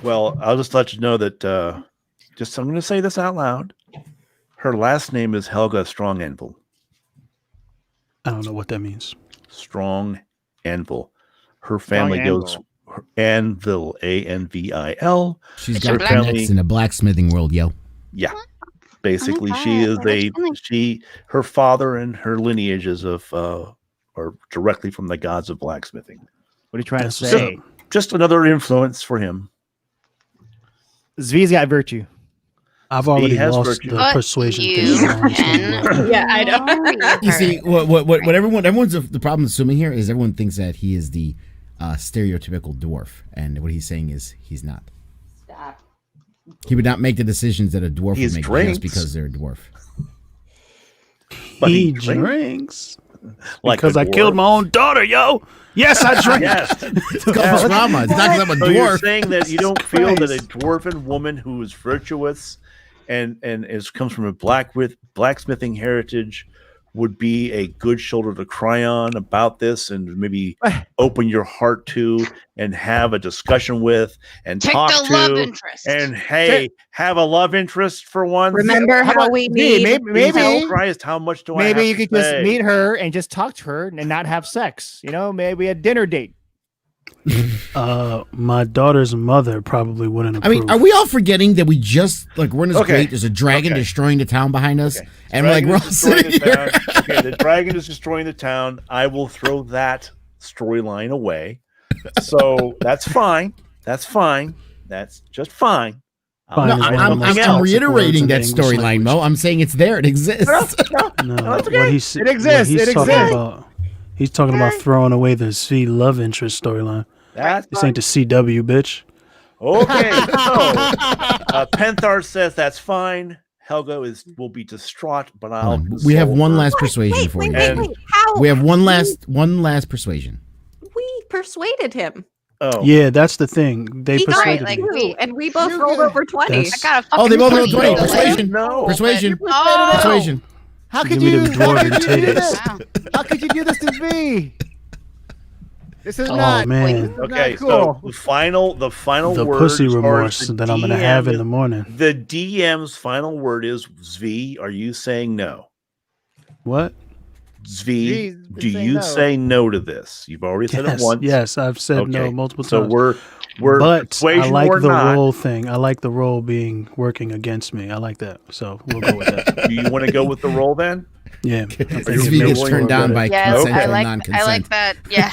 Well, I'll just let you know that I'm going to say this out loud. Her last name is Helga Strong Anvil. I don't know what that means. Strong Anvil. Her family goes Anvil, Anvil. She's got connects in the blacksmithing world, yo. Yeah. Basically, she is her father and her lineages are directly from the gods of blacksmithing. What are you trying to say? Just another influence for him. Zvi's got virtue. I've already lost the persuasion thing. Yeah, I know. You see, what everyone's the problem assuming here is everyone thinks that he is the stereotypical dwarf, and what he's saying is he's not. Stop. He would not make the decisions that a dwarf would make just because they're a dwarf. But he drinks. Because I killed my own daughter, yo. Yes, I drink. Yes. It's called trauma. It's not because I'm a dwarf. You're saying that you don't feel that a dwarven woman who is virtuous and comes from a blacksmithing heritage would be a good shoulder to cry on about this and maybe open your heart to and have a discussion with and talk to love interest. And have a love interest for once. Remember how we need maybe Christ, how much do maybe I you could just meet her and just talk to her and not have sex. You know, maybe a dinner date. My daughter's mother probably wouldn't approve. I mean, are we all forgetting that we just we're in this great? There's a dragon destroying the town behind us, and we're all sitting here. Okay, the dragon is destroying the town. I will throw that storyline away. So that's fine. That's fine. That's just fine. I'm reiterating that storyline, Mo. I'm saying it's there. It exists. No, that's okay. It exists. He's talking about throwing away the Zvi love interest storyline. This ain't the CW, bitch. Okay, so Penthar says that's fine. Helga will be distraught, but we have one last persuasion for you. Wait, how? We have one last persuasion. We persuaded him. Oh, yeah, that's the thing. They persuaded me, and we both rolled over 20. I got a they both rolled 20. Persuasion. Persuasion. How could you do this? How could you do this to me? This is not. Man. Okay, cool. So the final the word. Pussy remorse that I'm gonna have in the morning. The DM's final word is Zvi. Are you saying no? What? Zvi, do you say no to this? You've already said it once. Yes, I've said no multiple times. So we're but I like the role thing. I like the role working against me. I like that. So we'll go with that. Do you want to go with the role then? Yeah. Zvi gets turned down by consensual non-consent. I like that. Yeah.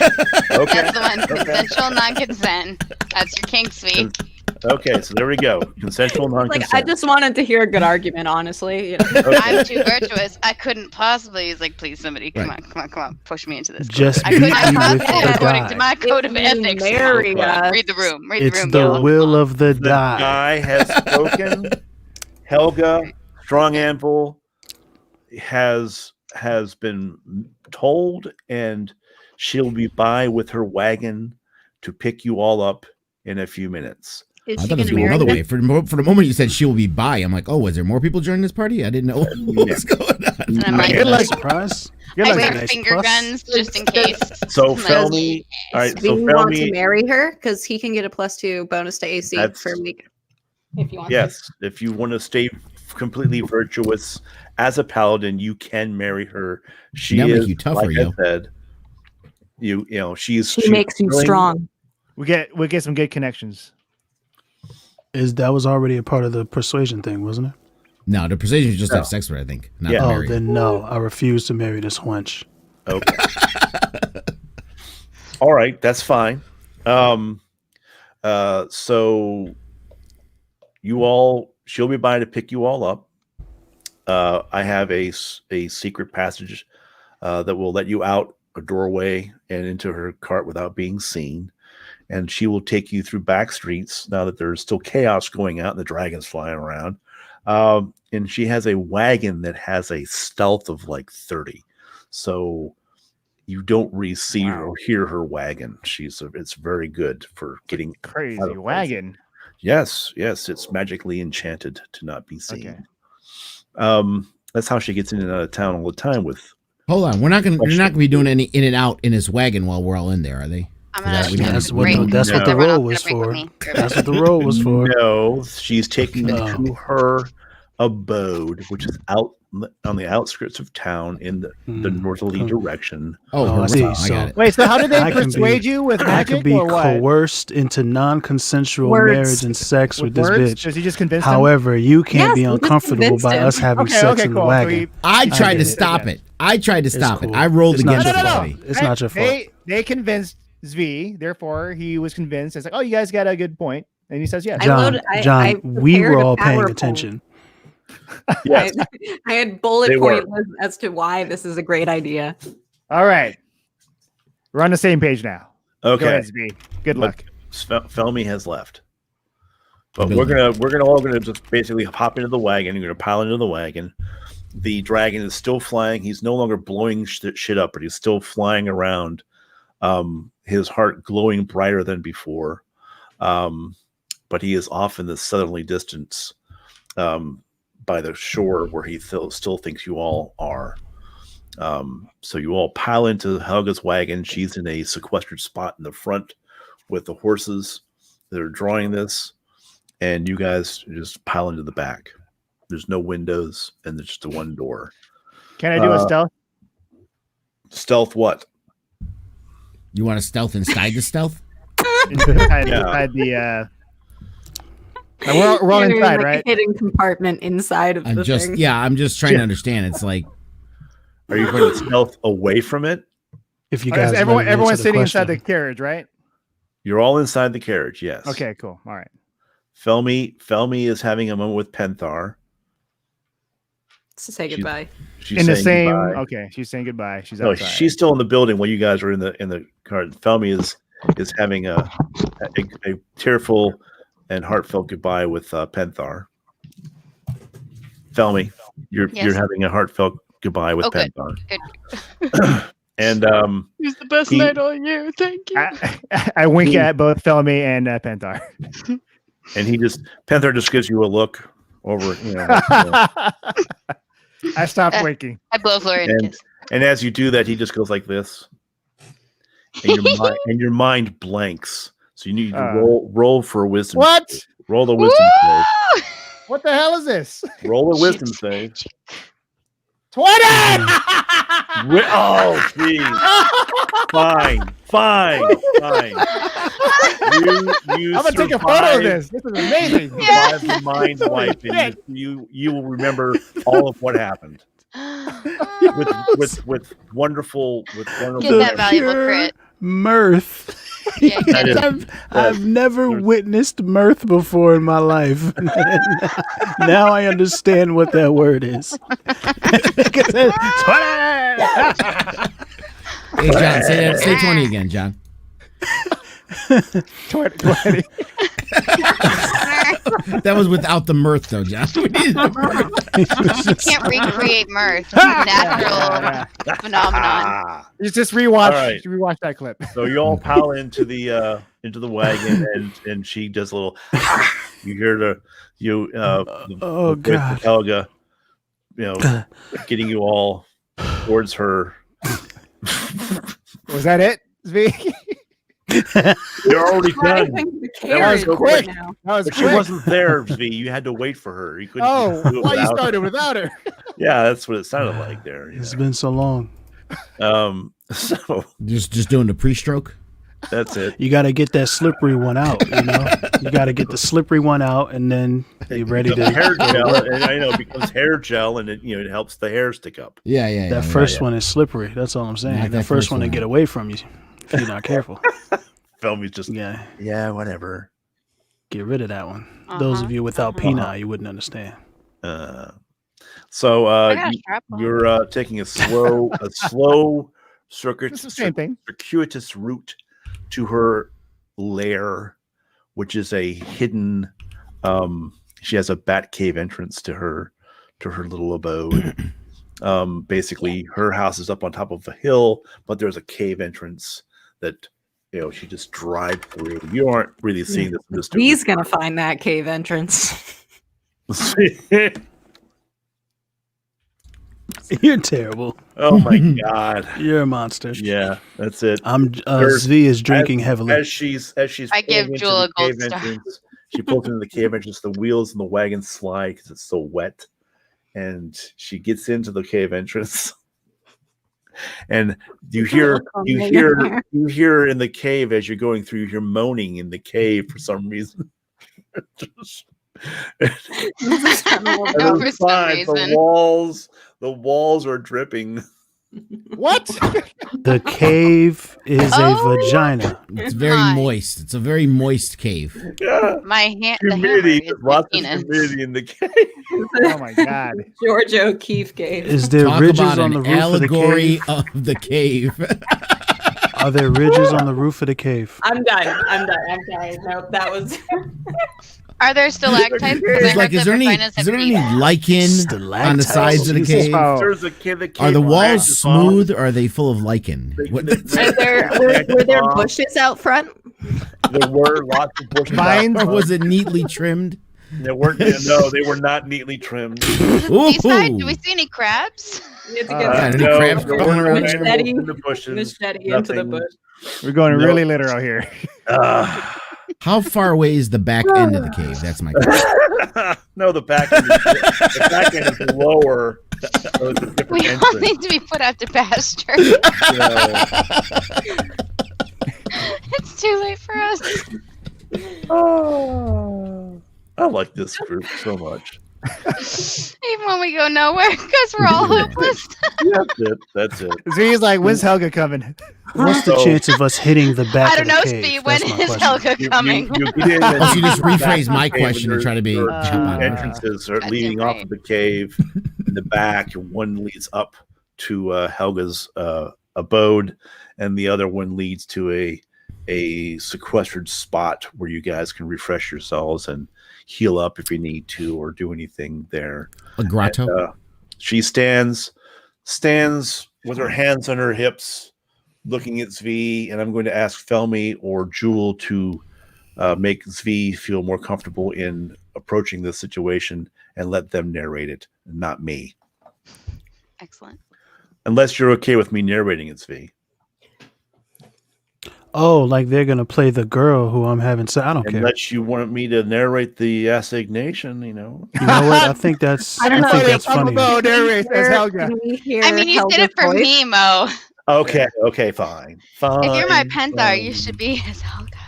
Okay. That's the one. Consensual non-consent. That's your kink, Zvi. Okay, so there we go. Consensual non-consent. I just wanted to hear a good argument, honestly. You know? Okay. I'm too virtuous. I couldn't possibly. He's like, please, somebody, come on, push me into this. Just I couldn't with possibly, according to my code of ethics. Read the room. It's the will of the die. Guy has spoken. Helga Strong Anvil has has been told, and she'll be by with her wagon to pick you all up in a few minutes. I thought it was going another way. For the moment you said she will be by, I'm like, oh, was there more people joining this party? I didn't know what was going on. And I'm like, surprise. I wear finger guns just in case. So Felmy, all right. Do you want to marry her? Because he can get a +2 bonus to AC for a week. If you want. Yes, if you want to stay completely virtuous as a paladin, you can marry her. She is, make you tougher, like I said, you know, she makes you strong. We get some good connections. That was already a part of the persuasion thing, wasn't it? No, the persuasion is just have sex with her, I think. Not marry. Then no, I refuse to marry this wench. Okay. All right, that's fine. So she'll be by to pick you all up. I have a secret passage that will let you out a doorway and into her cart without being seen. And she will take you through back streets now that there's still chaos going out and the dragons flying around. And she has a wagon that has a stealth of like 30. So you don't really see her or hear her wagon. It's very good for getting crazy wagon. Yes, it's magically enchanted to not be seen. Okay. That's how she gets in and out of town all the time with. Hold on, you're not gonna be doing any in and out in his wagon while we're all in there, are they? That's what the roll was for. That's what the roll was for. No, she's taking you to her abode, which is out on the outskirts of town in the northerly direction. I see. I got it. Wait, so how did they persuade you with magic? I could be coerced into non-consensual marriage and sex with this bitch. Does he just convince However, you can't be uncomfortable by us having sex in the wagon. I tried to stop it. I rolled against everybody. It's not your fault. They convinced Zvi, therefore he was convinced. It's like, oh, you guys got a good point, and he says yes. John, we were all paying attention. Yes. I had bullet points as to why this is a great idea. All right, we're on the same page now. Okay, go ahead, Zvi. Good luck. Felmy has left, but we're all gonna just basically hop into the wagon. You're gonna pile into the wagon. The dragon is still flying. He's no longer blowing shit up, but he's still flying around. His heart glowing brighter than before, but he is off in the southerly distance by the shore where he still thinks you all are. So you all pile into Helga's wagon. She's in a sequestered spot in the front with the horses that are drawing this, and you guys just pile into the back. There's no windows, and there's just a one door. Can I do a stealth? Stealth what? You want to stealth inside the stealth? Inside the we're all inside, right? A hidden compartment inside of the thing. Yeah, I'm just trying to understand. It's like, are you going to stealth away from it? If you guys, everyone's sitting inside the carriage, right? You're all inside the carriage. Yes. Okay. Cool. All right. Felmy is having a moment with Penthar. To say goodbye. She's in the same. Goodbye. Okay, she's saying goodbye. She's outside. No, she's still in the building while you guys are in the car. Felmy is having a tearful and heartfelt goodbye with Penthar. Felmy, you're having a heartfelt goodbye with Penthar. Good. And it's the best night all year. Thank you. I wink at both Felmy and Penthar. And Penthar just gives you a look over. I stopped winking. I blow Florian a kiss. And as you do that, he just goes like this, and your mind blanks. So you need to roll for a wisdom. What? Save. Roll the wisdom save. What the hell is this? Roll a wisdom save. 20. Oh, jeez. Fine. I'm gonna take a photo of this. This is amazing. The mind wipe, and you will remember all of what happened. with wonderful. Get that valuable crit. Mirth. I've never witnessed mirth before in my life. Now I understand what that word is. Hey, John, say 20 again, John. 20. That was without the mirth, though, John. We needed the mirth. You can't recreate mirth. It's a natural phenomenon. You just rewatch. Right. Rewatch that clip. So you all pile into the wagon, and she does a little. You hear God, Helga, getting you all towards her. Was that it, Zvi? You're already done. That was quick. That was She wasn't there, Zvi. You had to wait for her. You couldn't. Why you started without her? Yeah, that's what it sounded like there. It's been so long. So just doing the pre-stroke. That's it. You got to get that slippery one out. You got to get the slippery one out, and then you're ready to hair gel. And I know it becomes hair gel, and it helps the hair stick up. Yeah. That first one is slippery. That's all I'm saying. The first one to get away from you if you're not careful. Filmy's just whatever. Get rid of that one. Those of you without penile, you wouldn't understand. So you're taking a slow circuitous route to her lair, which is a hidden. She has a bat cave entrance to her little abode. Basically, her house is up on top of a hill, but there's a cave entrance that she just drives through. You aren't really seeing this. He's gonna find that cave entrance. You're terrible. Oh my god. You're a monster. Yeah, that's it. Zvi is drinking heavily. As she's I give Jewel a gold star. She pulls into the cave entrance, the wheels and the wagon slide because it's so wet. And she gets into the cave entrance. And you hear in the cave as you're going through, you hear moaning in the cave for some reason. The walls are dripping. What? The cave is a vagina. It's very moist. It's a very moist cave. Yeah. My hand. Humidity. Lots of humidity in the cave. Oh my god. George O'Keefe cave. Is there ridges on the roof allegory of the cave? Are there ridges on the roof of the cave? I'm done. Nope, that was. Are there stalactites? Is there any lichen on the sides of the cave? Are the walls smooth or are they full of lichen? Were there bushes out front? There were lots of bushes. Or was it neatly trimmed? They weren't. No, they were not neatly trimmed. Do we see any crabs? Any crabs crawling around in the bushes? Machete into the bush. We're going really literal here. How far away is the back end of the cave? That's my question. No, the back end is lower. So it's we all need to be put out to pasture. It's too late for us. Oh, I like this group so much. Even when we go nowhere, because we're all hopeless. That's it. Zvi's like, when's Helga coming? What's the chance of us hitting the back? I don't know, Steve. When is Helga coming? You just rephrase my question to try to be. Entrances are leading off of the cave in the back. One leads up to Helga's abode, and the other one leads to a sequestered spot where you guys can refresh yourselves and heal up if you need to, or do anything there. A grotto. And, she stands with her hands on her hips, looking at Zvi, and I'm going to ask Felmy or Jewel to make Zvi feel more comfortable in approaching this situation and let them narrate it, not me. Excellent. Unless you're okay with me narrating it, Zvi. Oh, like they're gonna play the girl who I'm having sex. I don't care. Unless you want me to narrate the assignation, You know what? I think that's. I think that's funny. I mean, you did it for me, Mo. Okay, fine. If you're my pentar, you should be his Helga.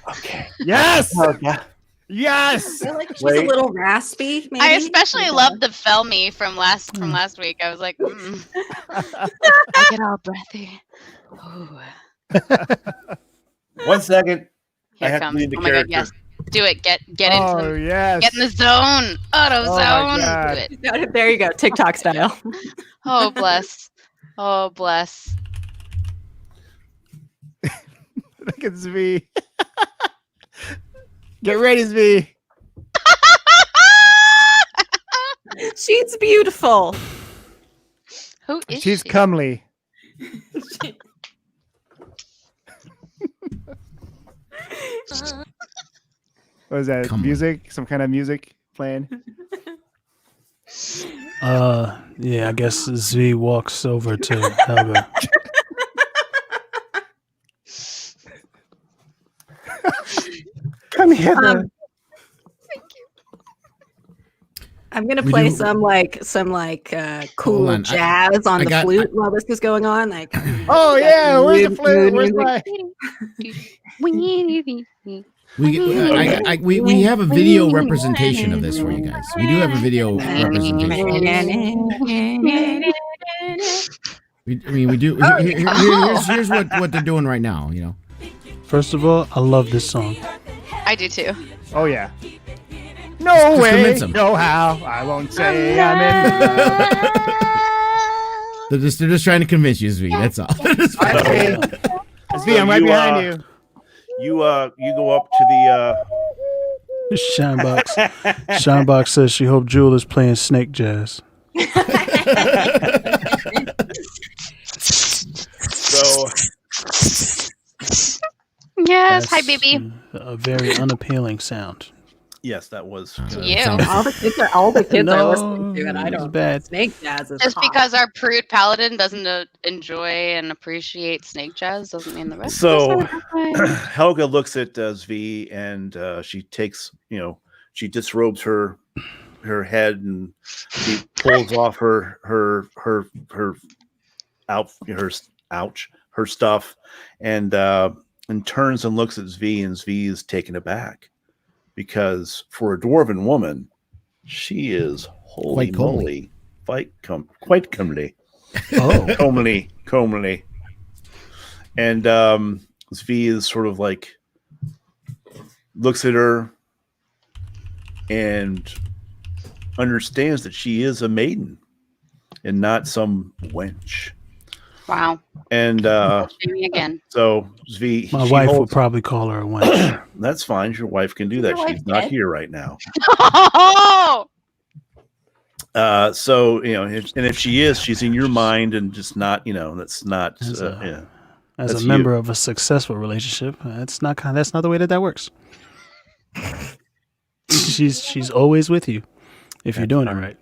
Okay. Yes. Helga. Yes. I feel like she's a little raspy. Maybe. I especially love the Felmy from last week. I was like, I get all breathy. Ooh. 1 second. Here I have comes. to leave the Oh my character. god, yes. Do it. Get into the yes. Get in the zone. Auto zone. Do it. There you go. TikTok style. Oh bless. Oh bless. Look at Zvi. Get ready, Zvi. She's beautiful. Who is She's she? comely. What is that? Comely. Music? Some kind of music playing? Yeah, I guess Z walks over to Helga. Come here. I'm gonna play some cool jazz on the flute while this is going on. Like, oh yeah, where's the flute? Where's my? We have a video representation of this for you guys. We do have a video representation. We do. Here's what they're doing right now. You know. First of all, I love this song. I do too. Oh yeah. No way, no how. I won't say I'm in love. They're just trying to convince you, Zvi. That's all. Zvi, I'm right behind you. You go up to the Shinebox. Shinebox says she hoped Jewel is playing snake jazz. So yes, That's hi baby. A very unappealing sound. yes, that was You. all the kids are listening to it. I don't. Bad. Snake jazz is Just hot. because our prude paladin doesn't enjoy and appreciate snake jazz doesn't mean the rest. So of us are fine. Helga looks at Zvi and she takes, she disrobes her head and she pulls off her stuff and turns and looks at Zvi, and Zvi is taken aback because for a dwarven woman, she is holy moly, quite comely. Oh, comely. And Zvi is sort of like looks at her and understands that she is a maiden and not some wench. Wow. And Me again. so Zvi, my wife would probably call her a wench. that's fine. Your wife can do that. She's not here right now. So if she is, she's in your mind and just not. That's not. As That's a member of a successful relationship, that's not the way that works. She's always with you if you're doing it right.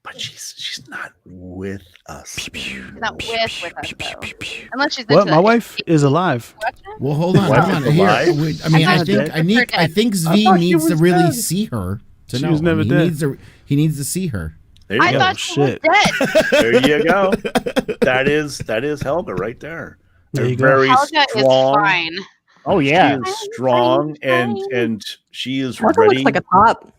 But she's not with us. Not with us though. Unless she's Well, my wife is alive. Well, hold on. Here, I think Zvi needs to really see her to know. She was never dead. He needs to see her. There you I go. thought she was dead. There you go. That is Helga right there. There you go. Very Helga strong. is fine. Oh yeah. She is strong and she is Helga ready. looks like a top.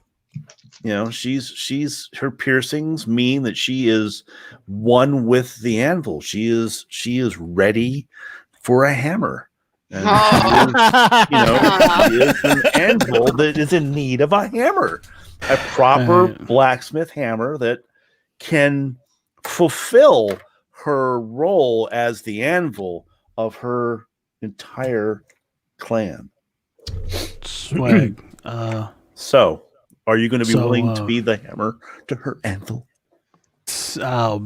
She's her piercings mean that she is one with the anvil. She is ready for a hammer. And she is an anvil that is in need of a hammer. A proper blacksmith hammer that can fulfill her role as the anvil of her entire clan. Swag. So, are you going to be willing to be the hammer to her anvil? I'll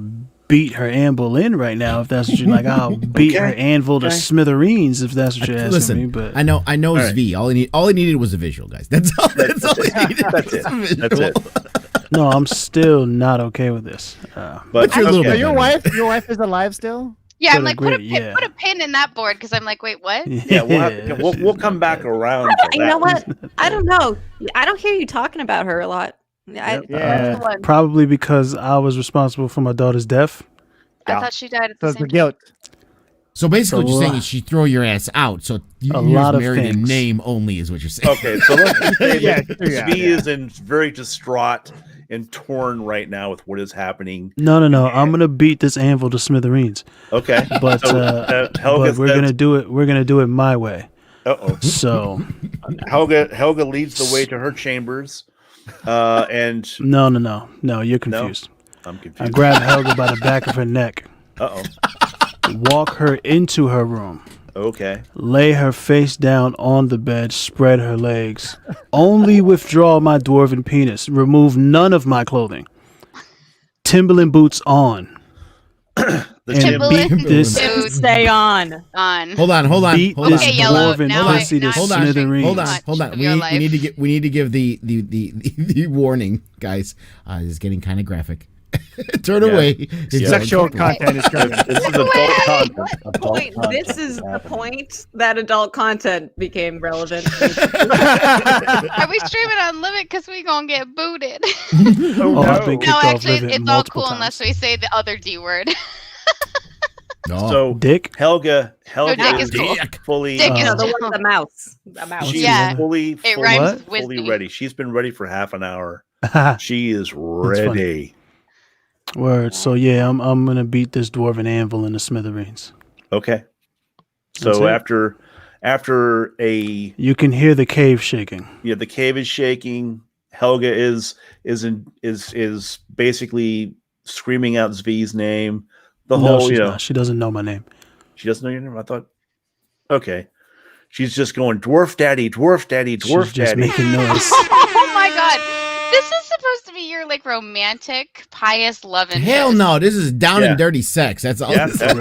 beat her anvil in right now if that's what you like. I'll beat her anvil to smithereens if that's what you're asking me. But I know Zvi. Right. All he needed was a visual, guys. That's all he needed. That's it. No, I'm still not okay with this. But you're a little bit. Your wife is alive still? Yeah, I'm like, put a pin in that board because I'm like, wait, what? Yeah, we'll come back around. You know what? I don't know. I don't hear you talking about her a lot. Probably because I was responsible for my daughter's death. I thought she died at the So same the guilt. So basically, what you're saying is she throw your ass out. So you married in name only, is what you're saying. Okay, so let's say that Zvi is very distraught and torn right now with what is happening. No. I'm gonna beat this anvil to smithereens. Okay, but we're gonna do it. We're gonna do it my way. So Helga leads the way to her chambers, and no, you're confused. No? I'm confused. I grab Helga by the back of her neck. Uh-oh. Walk her into her room. Okay. Lay her face down on the bed, spread her legs. Only withdraw my dwarven penis. Remove none of my clothing. Timberland boots on. Timberland beat this. boots Stay on. Hold on. Beat hold this on. Okay, Yello. dwarven Now pussy to hold on. smithereens. Hold on. We need to give the warning, guys. This is getting kind of graphic. Turn away. Sexual content is coming. This is adult content. This is the point that adult content became relevant. Are we streaming on Livit? Because we gonna get booted. I've been kicked No, off actually, Livit it's all multiple cool times. unless we say the other D word. So Dick? Helga Dick is cool. fully. Dick is the one with the mouse. She's Yeah. fully rhymes with fully me. ready. She's been ready for half an hour. She is funny. ready. Word. So yeah, I'm gonna beat this dwarven anvil in the smithereens. Okay. That's So it. after a You can hear the cave shaking. the cave is shaking. Helga is basically screaming out Zvi's name. No, she's not. She doesn't know my name. She doesn't know your name. I thought. Okay. She's just going dwarf daddy, dwarf daddy, dwarf She's just daddy. making noise. Oh my god. This is supposed to be your like romantic, pious love interest. Hell no, this is down and dirty sex. That's all. Yeah, This is.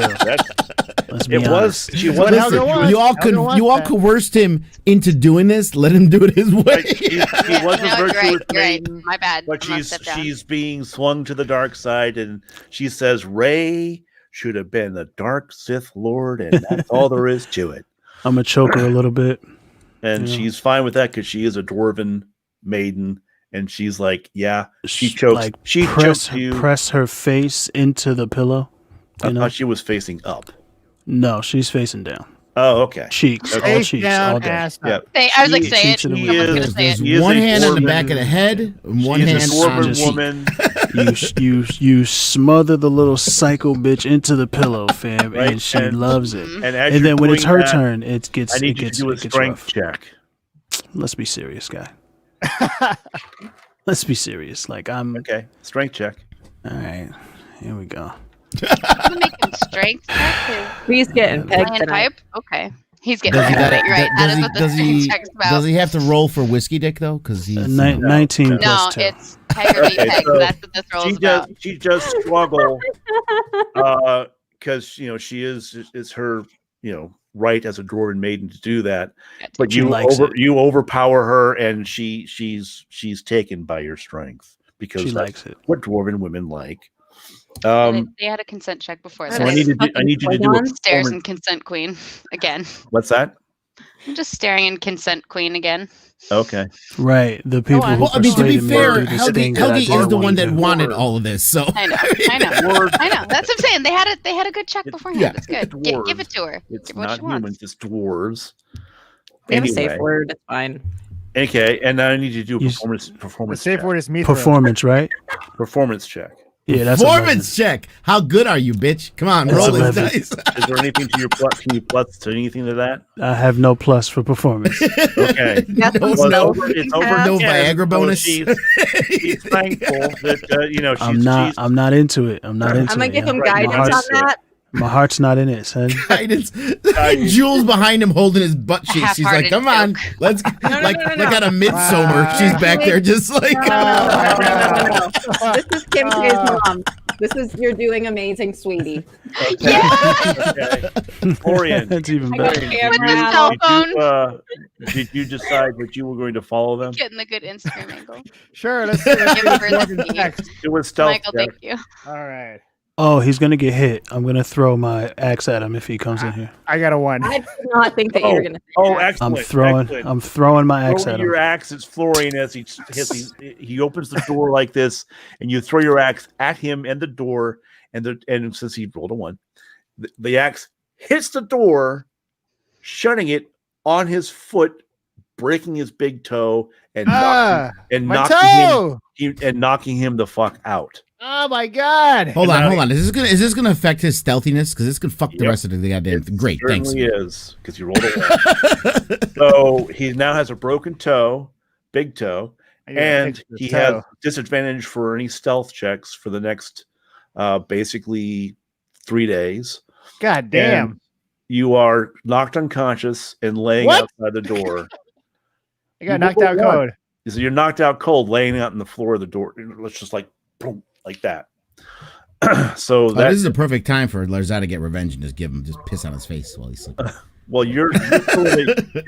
Let's be it honest. was. She What was. Helga wants. You all Helga wants you all that. coerced him into doing this. Let him do it his way. Right, he was a No, virtuous you're right. maiden, My bad. but I'm gonna step down. she's being swung to the dark side, and she says Rey should have been the dark Sith Lord, and that's all there is to it. I'm gonna choke her a little bit. And Yeah. she's fine with that because she is a dwarven maiden, and she's like, yeah, she chokes. Like She chokes you. press her face into the pillow. I You know? thought she was facing up. No, she's facing down. Oh, okay. Cheeks, all Face cheeks, down, all day. ass Yeah. up. I was like, She- say it. she Someone's gonna is- say it. He is One a hand on the dwarven- back of the head, and one She's hand a on dwarven the cheek. woman. You smother the little psycho bitch into the pillow, fam, Right, and she and- loves it. And, as And you're then when it's doing her that, turn, it gets I it need you to gets do a it gets strength rough. check. Let's be serious, guy. Let's be serious. Like I'm Okay, strength check. all right. Here we go. I'm making strength check. He's getting pegged Playing tonight. pipe. Okay. He's getting Does he, pegged. gotta- You're right. That is what the does strength he, check's about. does he have to roll for whiskey dick though? Because he's 19 No, plus 2. it's peg or be Okay, pegged. so That's what this roll is about. She does struggle because she is her right as a dwarven maiden to do that. But She likes it. you overpower her, and she's taken by your strength because She that's likes it. what dwarven women like. They had a consent check before So this. I need you to do a Stares performance. and consent queen again. What's that? I'm just staring and consent queen again. Okay. Right. The people who Well, I mean, to be persuaded me fair, to do this thing that I Helgi didn't is the wanna one that do. wanted all of this. So I know. I know. That's what I'm saying. They had a good check beforehand. yeah. That's good. Dwarves. Give it to her. It's Give her what not she wants. humans, it's dwarves. We have a safe Anyway. word. It's fine. Okay, and now I need you to do a You- performance The safe check. word is Mithra. Performance, right? Performance check. Yeah, that's performance check. How good are you, bitch? Come on, That's roll this 11. dice. Is there anything to your plus? Can you plus to anything to that? I have no plus for performance. Okay. That's No, what's no, it's over. no 10, Viagra bonus. So she's thankful that I'm not into it. I'm not into I'm gonna it. give him Right, guidance my on that. My heart's not in it, son. Guidance. Jules behind him holding his butt cheeks. She's like, half-hearted "Come on, joke. let's no, like no, no. out of Midsummer." She's back there just like. No. This is Kim K's mom. This is you're doing amazing, sweetie. Okay. Florian, That's even I got better. camera With his out. cell phone. did you decide that you were going to follow them? Getting the good Instagram angle. Sure, let's Give her the Dwarven speed. text. It was stealth. Michael, check. thank you. All right. Oh, he's gonna get hit. I'm gonna throw my axe at him if he comes in here. I got a 1. I did not think that you were gonna. Oh, say that. excellent. excellent. I'm throwing my axe Throwing at him. your axe at Florian as he opens the door like this, and you throw your axe at him and the door, and since he rolled a 1, the axe hits the door, shutting it on his foot, breaking his big toe, and my knocking him the fuck out. Oh my god! Hold on. Is this gonna affect his stealthiness? Because this can fuck the rest of the goddamn thing. Great, thanks. Certainly is, because you rolled a 1. So he now has a broken toe, big toe, and he has disadvantage for any stealth checks for the next basically 3 days. God damn. you are knocked unconscious and laying outside the door. I got knocked out cold. So you're knocked out cold, laying out on the floor of the door. Let's just like boom, like that. So this is a perfect time for Larzada to get revenge and just piss on his face while he's sleeping. Well, you're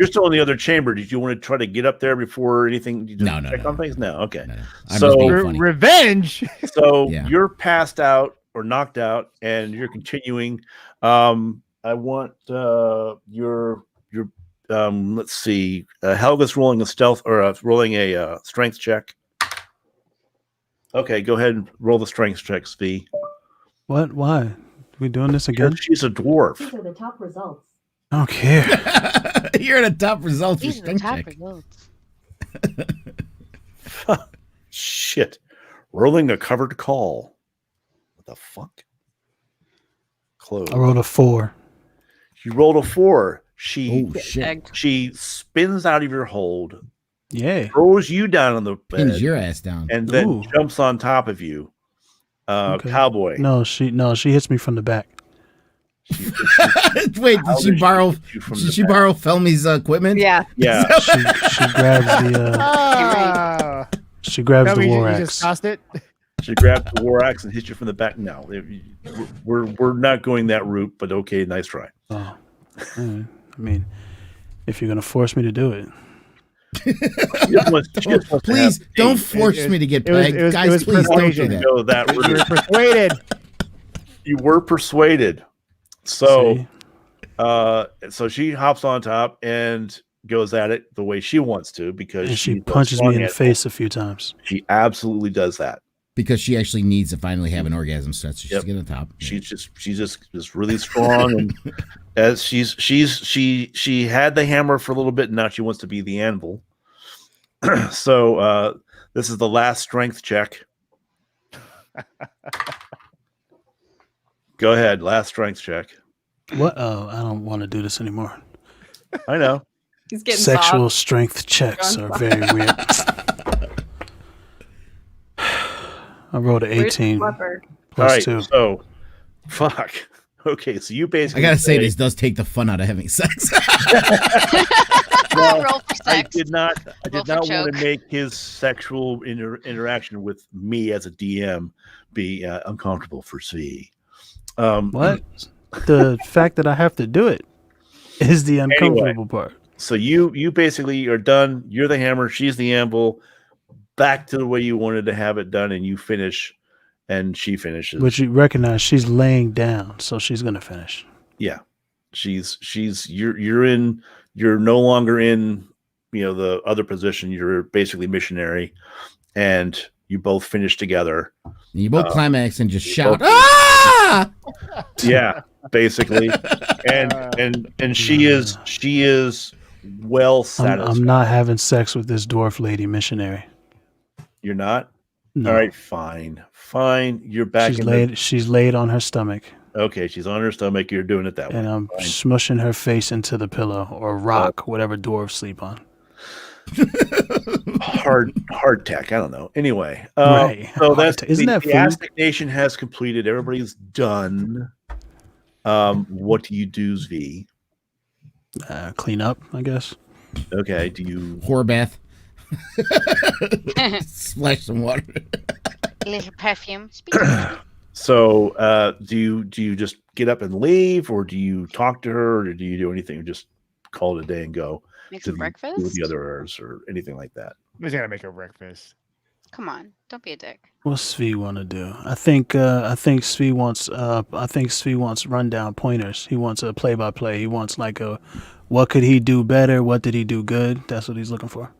still in the other chamber. Did you want to try to get up there before anything? No. On things? No. Okay. No. So revenge. So you're passed out or knocked out, and you're continuing. I want your let's see. Helga's rolling a stealth or rolling a strength check. Okay, go ahead and roll the strength check, V. What? Why? Are we doing this again? She's a dwarf. These are the top results. I don't care. You're the top results. These are the top results. Shit. Rolling a covered call. What the fuck? Close. I rolled a 4. You rolled a 4. She spins out of your hold. Yeah. Throws you down on the bed. Pins your ass down. And then jumps on top of you. Cowboy. No, she hits me from the back. Wait, did she borrow Felmy's equipment? Yeah. She grabs the she grabs the war axe. You just tossed it? She grabbed the war axe and hit you from the back. No, we're not going that route, but okay, nice try. Oh, I mean, if you're gonna force me to do it, please don't force me to get pegged, guys. Please don't do that. Go that route. You were persuaded. You were persuaded. So, so she hops on top and goes at it the way she wants to because she punches me in the face a few times. She absolutely does that because she actually needs to finally have an orgasm set. So she's getting on top. She's just really strong, and as she had the hammer for a little bit, and now she wants to be the anvil. So this is the last strength check. Go ahead, last strength check. What? Oh, I don't want to do this anymore. I know. He's getting sexual strength checks are very weird. I rolled an 18 plus 2. So, fuck. Okay, so you basically. I gotta say, this does take the fun out of having sex. Roll for sex. I did not want to make his sexual interaction with me as a DM be uncomfortable for Svi. What? The fact that I have to do it is the uncomfortable part. So you basically are done. You're the hammer. She's the anvil. Back to the way you wanted to have it done, and you finish, and she finishes. But you recognize she's laying down, so she's gonna finish. Yeah, you're no longer in the other position. You're basically missionary, and you both finish together. You both climax and just shout, "Ah!" Yeah, basically, and she is well satisfied. I'm not having sex with this dwarf lady missionary. You're not? No. All right, fine. You're back. She's laid on her stomach. Okay, she's on her stomach. You're doing it that way. And I'm smushing her face into the pillow or rock, whatever dwarves sleep on. hard tech. I don't know. Anyway, right. So isn't that the Aztec Nation has completed. Everybody's done. What do you do, Zvi? Clean up, I guess. Okay. Do you whore bath? Splash some water. A little perfume. So, do you just get up and leave, or do you talk to her, or do you do anything? Or just call it a day and go? Make some breakfast with the others, or anything like that. Who's gonna make her breakfast? Come on, don't be a dick. What's Svi want to do? I think Svi wants rundown pointers. He wants a play-by-play. He wants like a what could he do better? What did he do good? That's what he's looking for.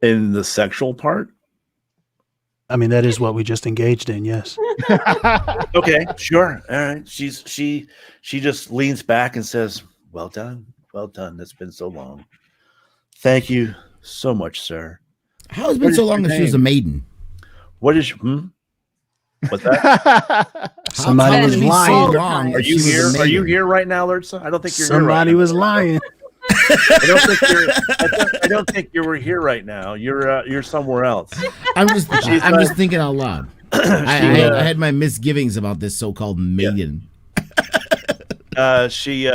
In the sexual part? I mean, that is what we just engaged in. Yes. Okay, sure. All right. She just leans back and says, "Well done. Well done. It's been so long. Thank you so much, sir." How has it been so long that she was a maiden? What is What's that? Somebody was lying. Are you here? Are you here right now, Lurtza? I don't think you're here. Somebody was lying. I don't think you were here right now. You're somewhere else. I'm just thinking out loud. I had my misgivings about this so-called maiden. She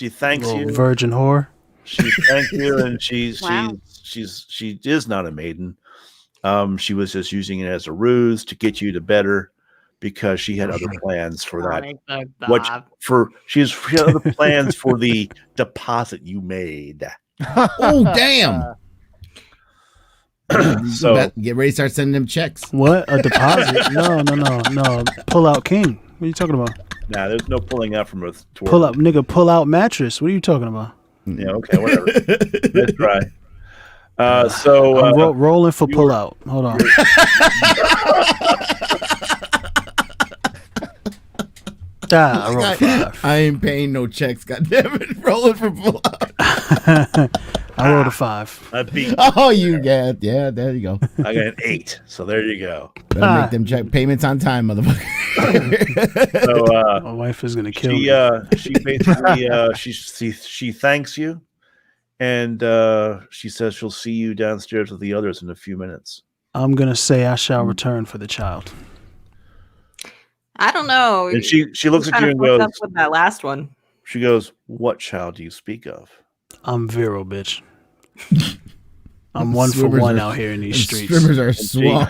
thanks you. Virgin whore. She thanks you, and she is not a maiden. She was just using it as a ruse to get you to bed her because she had other plans for that. She had other plans for the deposit you made. Oh damn! So get ready to start sending them checks. What? A deposit? No. Pull out king. What are you talking about? Nah, there's no pulling out from a tour. Pull out mattress. What are you talking about? Yeah, okay, whatever. Let's try. So I'm rolling for pull out. Hold on. I rolled 5. I ain't paying no checks. Goddamn it! Rolling for pull out. I rolled a 5. I beat. Oh, you got there you go. I got an 8. So there you go. Better make them check payments on time, motherfucker. So my wife is gonna kill me. She basically she thanks you, and she says she'll see you downstairs with the others in a few minutes. I'm gonna say I shall return for the child. I don't know. And she looks at you and goes, with that last one. She goes, "What child do you speak of?" I'm Vero, bitch. I'm 1 for 1 out here in these streets. Swimmers are strong.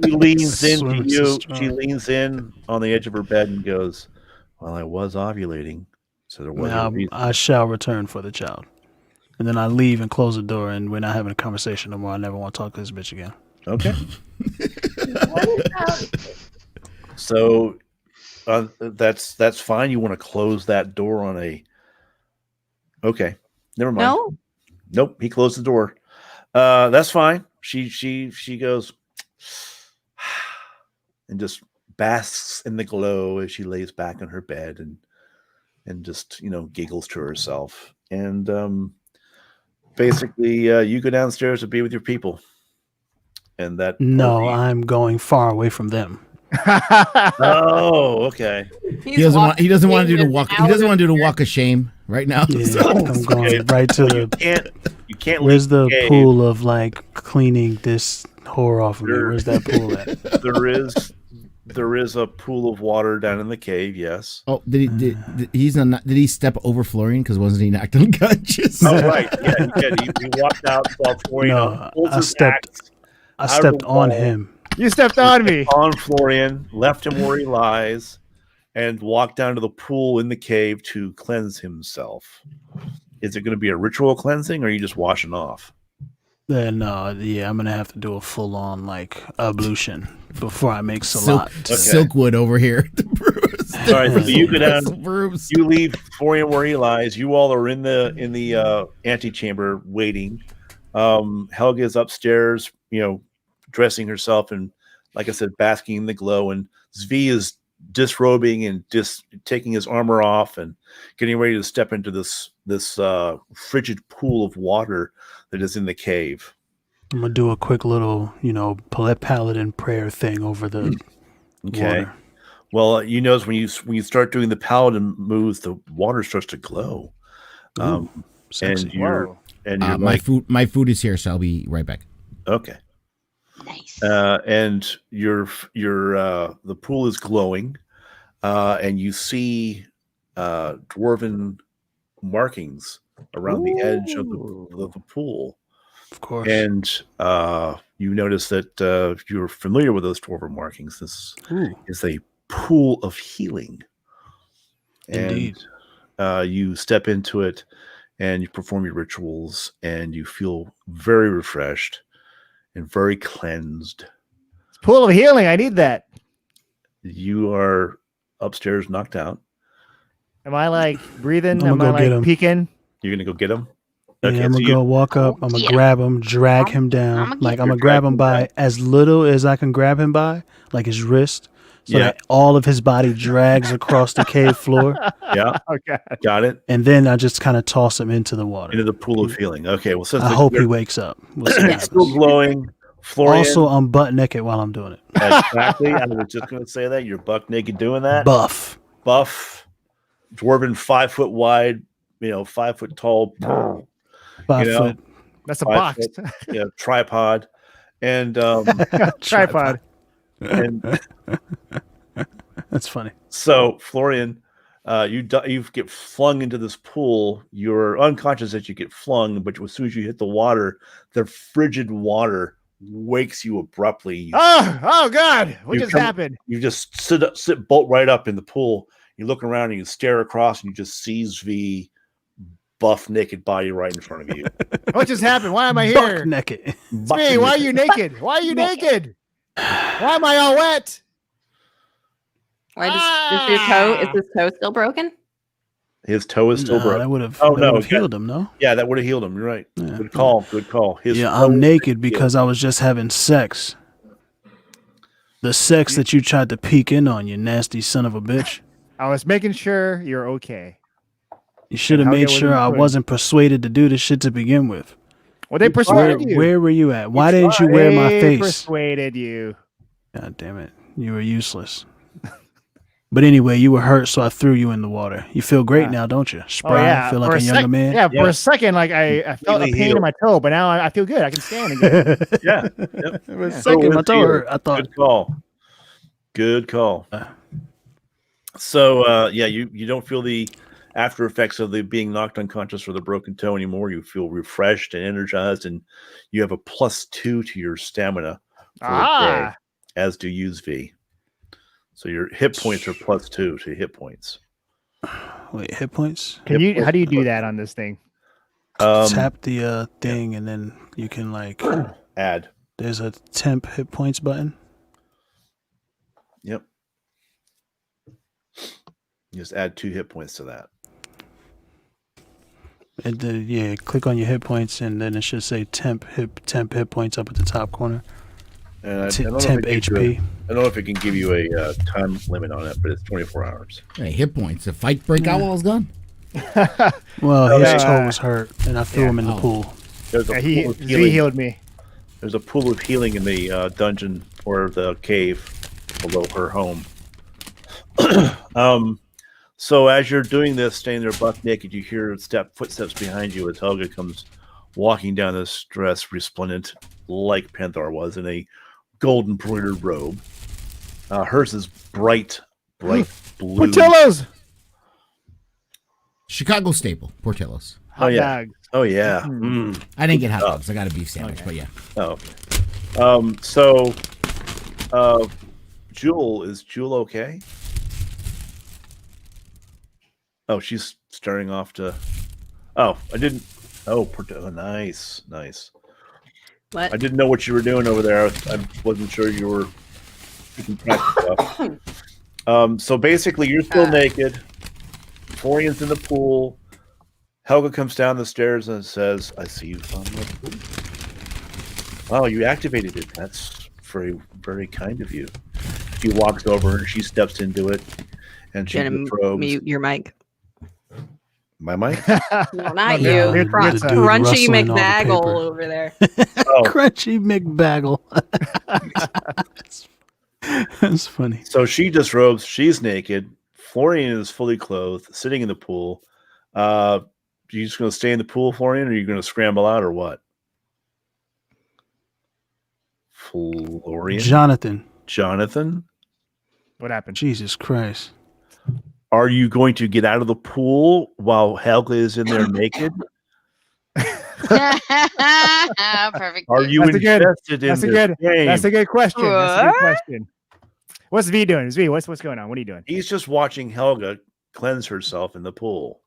She leans into you. She leans in on the edge of her bed and goes, "Well, I was ovulating, so there was a reason." I shall return for the child. And then I leave and close the door, and we're not having a conversation no more. I never want to talk to this bitch again. Okay. So that's fine. You want to close that door on a... Okay, never mind. No? Nope, he closed the door. That's fine. She goes and just basks in the glow as she lays back in her bed and just giggles to herself. And basically, you go downstairs to be with your people. And that I'm going far away from them. Oh, okay. He doesn't want to do the walk. He doesn't want to do the walk of shame right now. Yeah, I'm going right to you can't. Where's the pool of cleaning this whore off of me? Where's that pool at? There is a pool of water down in the cave. Yes. Oh, did he step over Florian because wasn't he knocked unconscious? Oh right, yeah, he did. He walked out while Florian I stepped on him. You stepped on me. On Florian, left him where he lies, and walked down to the pool in the cave to cleanse himself. Is it going to be a ritual cleansing, or are you just washing off? Then, I'm going to have to do a full-on, ablution before I make salat. Silkwood over here. All right, so you go down, you leave Florian where he lies. You all are in the antechamber waiting. Helga is upstairs, dressing herself and, like I said, basking in the glow, and Zvi is disrobing and taking his armor off and getting ready to step into this frigid pool of water that is in the cave. I'm gonna do a quick little, paladin prayer thing over the water. Well, when you start doing the paladin moves, the water starts to glow. Sexy. My food is here, so I'll be right back. Okay. Nice. And the pool is glowing, and you see dwarven markings around the edge of the pool. Of course. And you notice that you're familiar with those dwarven markings. This is a pool of healing. Indeed. And you step into it, and you perform your rituals, and you feel very refreshed and very cleansed. Pool of healing. I need that. You are upstairs, knocked out. Am I breathing? Am I peeking? You're gonna go get him. Okay, yeah, I'm gonna go walk up. I'm gonna grab him, drag him down. I'm gonna grab him by as little as I can grab him by, his wrist, so that all of his body drags across the cave floor. Yeah. Okay. Got it. And then I just kind of toss him into the water. Into the pool of healing. Okay. Well, since I hope he wakes up. It's still glowing. Florian, also, I'm butt naked while I'm doing it. Exactly. I was just going to say that. You're buck naked doing that. Buff. Dwarven 5 foot wide, 5 foot tall. 5 foot. That's a box. Tripod. And tripod. And that's funny. So Florian, You get flung into this pool. You're unconscious as you get flung, but as soon as you hit the water, the frigid water wakes you abruptly. Oh God! What just happened? You just sit bolt right up in the pool. You look around and you stare across, and you just see Zvi buff naked body right in front of you. What just happened? Why am I here? Buck naked. Zvi, why are you naked? Why are you naked? Why am I all wet? Why does your toe? Is his toe still broken? His toe is still broken. That would have. Healed him. No. Yeah, that would have healed him. You're right. Yeah. Good call. Good call. I'm naked because I was just having sex. The sex that you tried to peek in on, you nasty son of a bitch. I was making sure you're okay. You should have made sure I wasn't persuaded to do this shit to begin with. Well, they persuaded you. Where were you at? Why didn't you wear my face? They persuaded you. God damn it. You were useless. But anyway, you were hurt, so I threw you in the water. You feel great now, don't you? Spry, feel like a younger man? Yeah, for a second, like I felt a pain in my toe, but now I feel good. I can stand again. Yeah. For a second, my toe hurt. I thought. Good call. So, you don't feel the after effects of the being knocked unconscious or the broken toe anymore. You feel refreshed and energized, and you have a +2 to your stamina for a day, as do Zvi. So your hit points are +2 to hit points. Wait, hit points? How do you do that on this thing? Tap the thing, and then you can like add. There's a temp hit points button. Yep. You just add 2 hit points to that. And then, click on your hit points, and then it should say temp hit points up at the top corner. And temp HP. I don't know if it can give you a time limit on it, but it's 24 hours. Hey, hit points. If fight break out while it's done. Well, his toe was hurt, and I threw him in the pool. He healed me. There's a pool of healing in the dungeon or the cave below her home. So as you're doing this, staying there buck naked, you hear footsteps behind you as Helga comes walking down this dress, resplendent like Penthar was in a gold embroidered robe. Hers is bright blue. Portillo's! Chicago staple, Portillo's. Hot dogs. Oh yeah. I didn't get hot dogs. I got a beef sandwich, but yeah. So Jewel, is Jewel okay? Oh, she's staring off to. Oh, I didn't. Oh, nice. What? I didn't know what you were doing over there. I wasn't sure you were keeping track of stuff. So basically, you're still naked. Florian's in the pool. Helga comes down the stairs and says, "I see you found the pool. Oh, you activated it. That's very, very kind of you." She walks over and she steps into it, and she mute your mic. My mic? No, not you. Crunchy McBaggle over there. Crunchy McBaggle. That's funny. So she disrobes. She's naked. Florian is fully clothed, sitting in the pool. You just going to stay in the pool, Florian, or are you going to scramble out, or what? Florian? Jonathan? What happened? Jesus Christ. Are you going to get out of the pool while Helga is in there naked? Perfect. Are you invested in this game? That's a good question. What's V doing? V, what's going on? What are you doing? He's just watching Helga cleanse herself in the pool.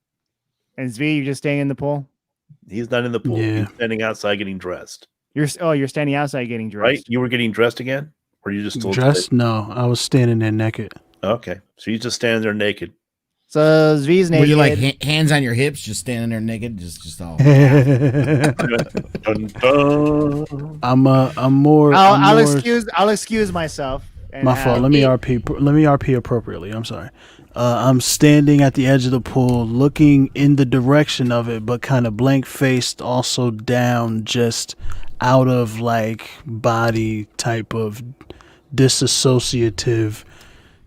And Zvi, you're just staying in the pool? He's not in the pool. Yeah. He's standing outside getting dressed. You're standing outside getting dressed. Right? You were getting dressed again? Or you just still dressed? No, I was standing there naked. Okay. So you're just standing there naked. So Zvi's naked. Were you like hands on your hips, just standing there naked? Just all. I'm more. I'll excuse myself. My fault. Let me RP appropriately. I'm sorry. I'm standing at the edge of the pool, looking in the direction of it, but kind of blank faced, also down, just out of like body type of disassociative.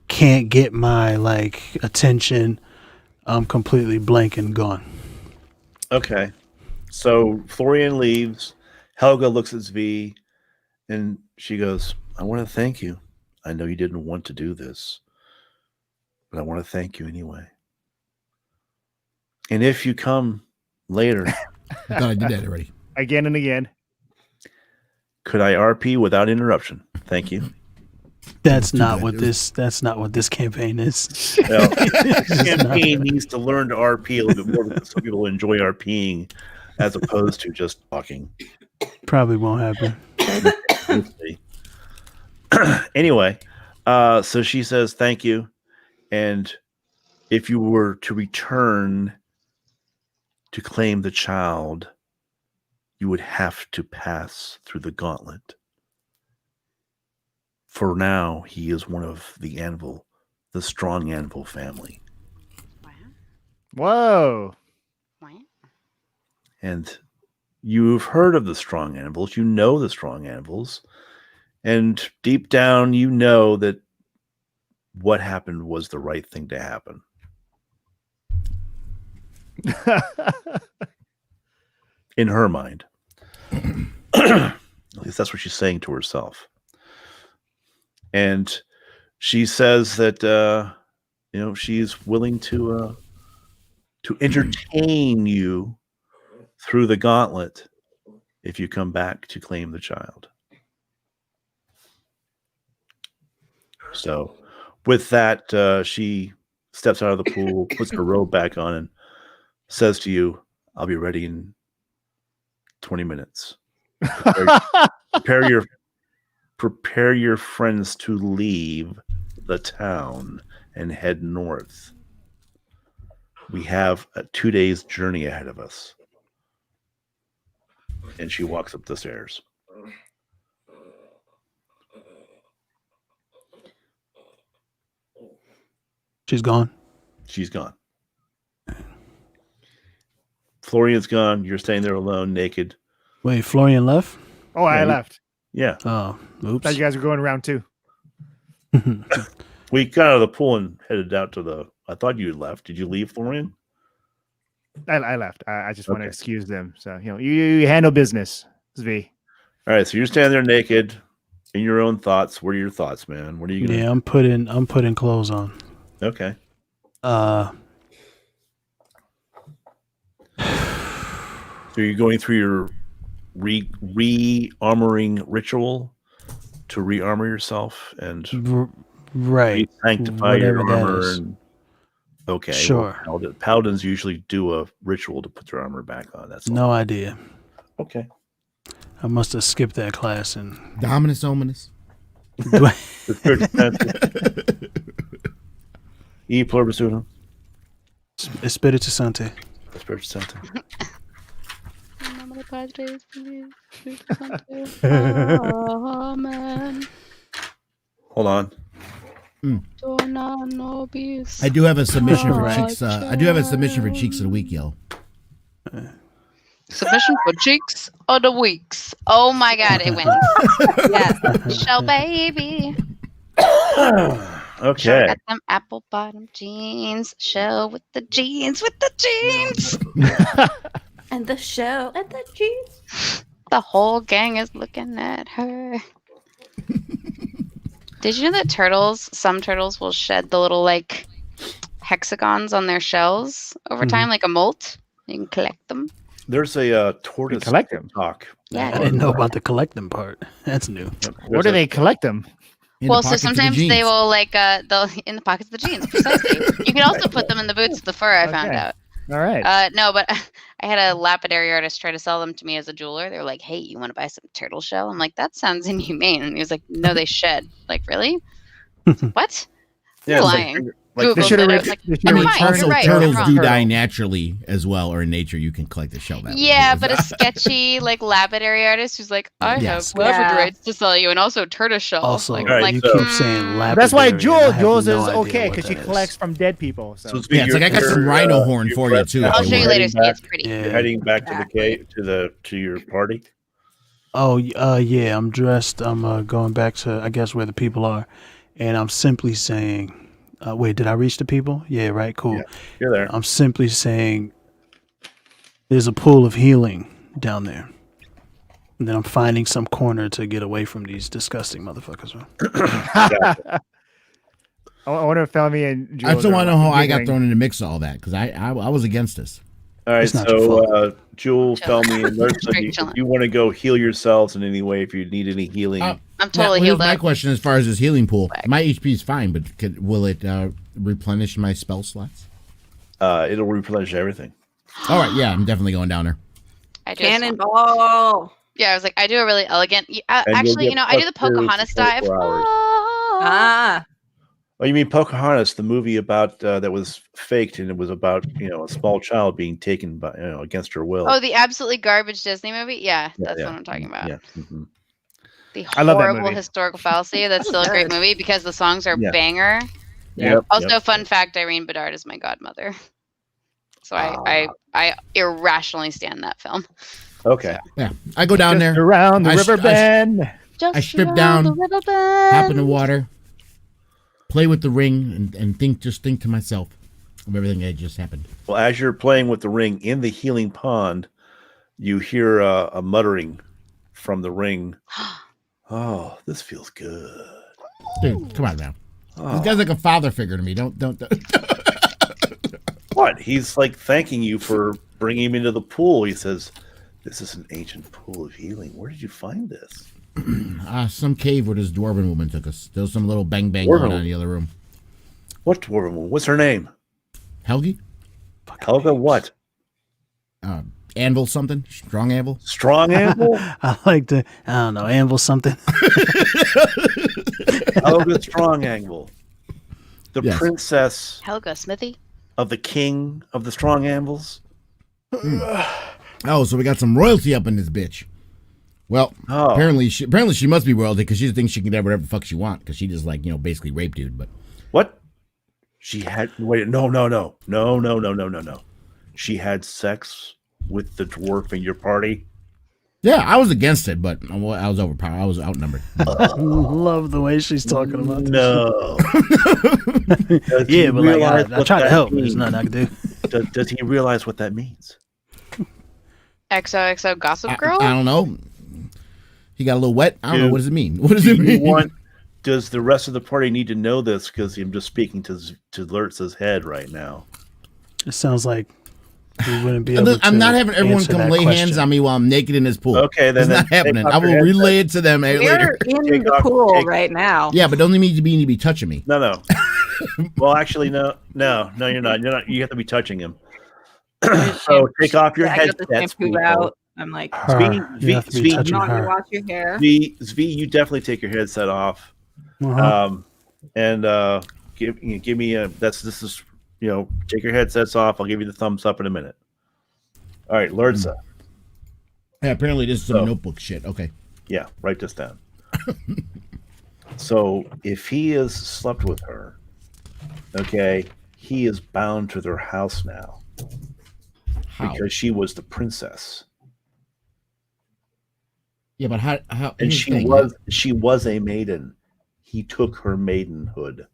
Can't get my like attention. I'm completely blank and gone. Okay. So Florian leaves. Helga looks at Zvi and she goes, "I want to thank you. I know you didn't want to do this, but I want to thank you anyway." And if you come later, I thought I did that already. Again and again. Could I RP without interruption? Thank you. That's not what this campaign is. Well, the campaign needs to learn to RP a little bit more because some people enjoy RPing as opposed to just talking. Probably won't happen. Anyway, so she says thank you, and if you were to return to claim the child, you would have to pass through the gauntlet. For now, he is one of the strong Anvil family. Whoa. And you've heard of the strong Anvils. You know the strong Anvils. And deep down, you know that what happened was the right thing to happen. In her mind. At least that's what she's saying to herself. And she says that she's willing to entertain you through the gauntlet if you come back to claim the child. So with that, she steps out of the pool, puts her robe back on, and says to you, I'll be ready in 20 minutes. Prepare your friends to leave the town and head north. We have a 2 days journey ahead of us. And she walks up the stairs. She's gone. She's gone. Florian's gone. You're staying there alone, naked. Wait, Florian left? Oh, I left. Yeah. Oh, oops. Thought you guys were going around too. We got out of the pool and headed out to the... I thought you had left. Did you leave, Florian? I left. I just want to excuse them. So, you handle business, V. All right, so you're standing there naked in your own thoughts. What are your thoughts, man? What are you going to I'm putting clothes on. Okay. So you're going through your re-armoring ritual to re-armor yourself and sanctify your armor. Okay. Sure. Well, paladins usually do a ritual to put their armor back on. That's no idea. Okay. I must have skipped that class and Dominus Ominous. E pluribus unum. Espiritu Sante. Espiritu Sante. Amen. Hold on. I do have a submission for Cheeks. I do have a submission for Cheeks of the Week, Yello. Submission for Cheeks of the Weeks. Oh my God, it wins. Yes. Shell baby. Okay. Shell got them apple bottom jeans. Shell with the jeans. And the shell and the jeans. The whole gang is looking at her. Did you know that some turtles will shed the little hexagons on their shells over time, like a molt? You can collect them. There's a tortoise collect them. talk. Yeah. I didn't know about the collect them part. That's new. Where do they collect them? Well, so sometimes they will they'll in the pockets of the jeans. Precisely. You can also put them in the boots of the fur. I found out. All right. No, but I had a lapidary artist try to sell them to me as a jeweler. They were like, "Hey, you want to buy some turtle shell?" I'm like, "That sounds inhumane." And he was like, "No, they shed." Like, really? What? Yeah, lying. They should have turtles do die naturally as well, or in nature. You can collect the shell that way. Yeah, but a sketchy lapidary artist who's like, I have labradorites to sell you, and also tortoiseshell. Also, you keep saying lapidary. That's why Jules is okay because she collects from dead people. So yeah, it's like I got some rhino horn for you too. I'll show you later. See, it's pretty. You're heading back to the cave to your party. Oh, yeah. I'm dressed. I'm going back to I guess where the people are, and I'm simply saying. Wait, did I reach the people? Yeah, right, cool. Yeah, you're there. I'm simply saying there's a pool of healing down there. And then I'm finding some corner to get away from these disgusting motherfuckers. I wonder if Felmy and Jules I still want to know how I got thrown in the mix of all that because I was against this. All right, so Jewel, Felmy, and Lursa, if you want to go heal yourselves in any way, if you need any healing. I'm totally healed up. My question as far as this healing pool. My HP is fine, but will it replenish my spell slots? It'll replenish everything. All right, yeah, I'm definitely going down there. Cannonball. Yeah, I was like, I do a really elegant. Actually, I do the Pocahontas dive. Ah. Oh, you mean Pocahontas, the movie about that was faked, and it was about a small child being taken by against her will. Oh, the absolutely garbage Disney movie. Yeah, that's what I'm talking about. Yeah. Mm-hmm. The horrible historical fallacy. That's still a great movie because the songs are banger. Yeah. Also, fun fact: Irene Bedard is my godmother. So I irrationally stand that film. Okay. So. Yeah, I go down there around the river bend. I strip down, hop in the water, play with the ring, and think to myself of everything that just happened. Well, as you're playing with the ring in the healing pond, you hear a muttering from the ring. Oh, this feels good. Dude, come on now. This guy's like a father figure to me. Don't. What? He's like thanking you for bringing him into the pool. He says, "This is an ancient pool of healing. Where did you find this?" Some cave where this dwarven woman took us. There was some little bang going on in the other room. What dwarven woman? What's her name? Helgi? Helga what? Anvil something? Strong Anvil? Strong Anvil? I like to, I don't know, Anvil something. Helga Strong Anvil. The princess. Helga Smithy? Of the king of the Strong Anvils. Oh, so we got some royalty up in this bitch. Well, apparently she must be royalty because she thinks she can do whatever the fuck she wants because she just basically raped dude. But what? She had no. She had sex with the dwarf in your party. Yeah, I was against it, but I was overpowered. I was outnumbered. Love the way she's talking about this. No. Yeah, but I try to help. There's nothing I can do. Does he realize what that means? XOXO Gossip Girl? I don't know. He got a little wet. I don't know. What does it mean? What does it mean? Does the rest of the party need to know this? Because I'm just speaking to Lurtz's head right now. It sounds like we wouldn't be able to. I'm not having everyone come lay hands on me while I'm naked in this pool. Okay, then it's not happening. I will relay it to them later. We're in the pool right now. Yeah, but don't need to be touching me. No. Well, actually, no, you're not. You have to be touching him. So take off your headset. I'm like, Zvi, wash your hair. Zvi, you definitely take your headset off. And give me a. This is take your headsets off. I'll give you the thumbs up in a minute. All right, Lurza. Yeah, apparently this is some notebook shit. Okay. Yeah, write this down. So if he has slept with her, okay, he is bound to their house now. How? Because she was the princess. Yeah, but how? And she was a maiden. He took her maidenhood.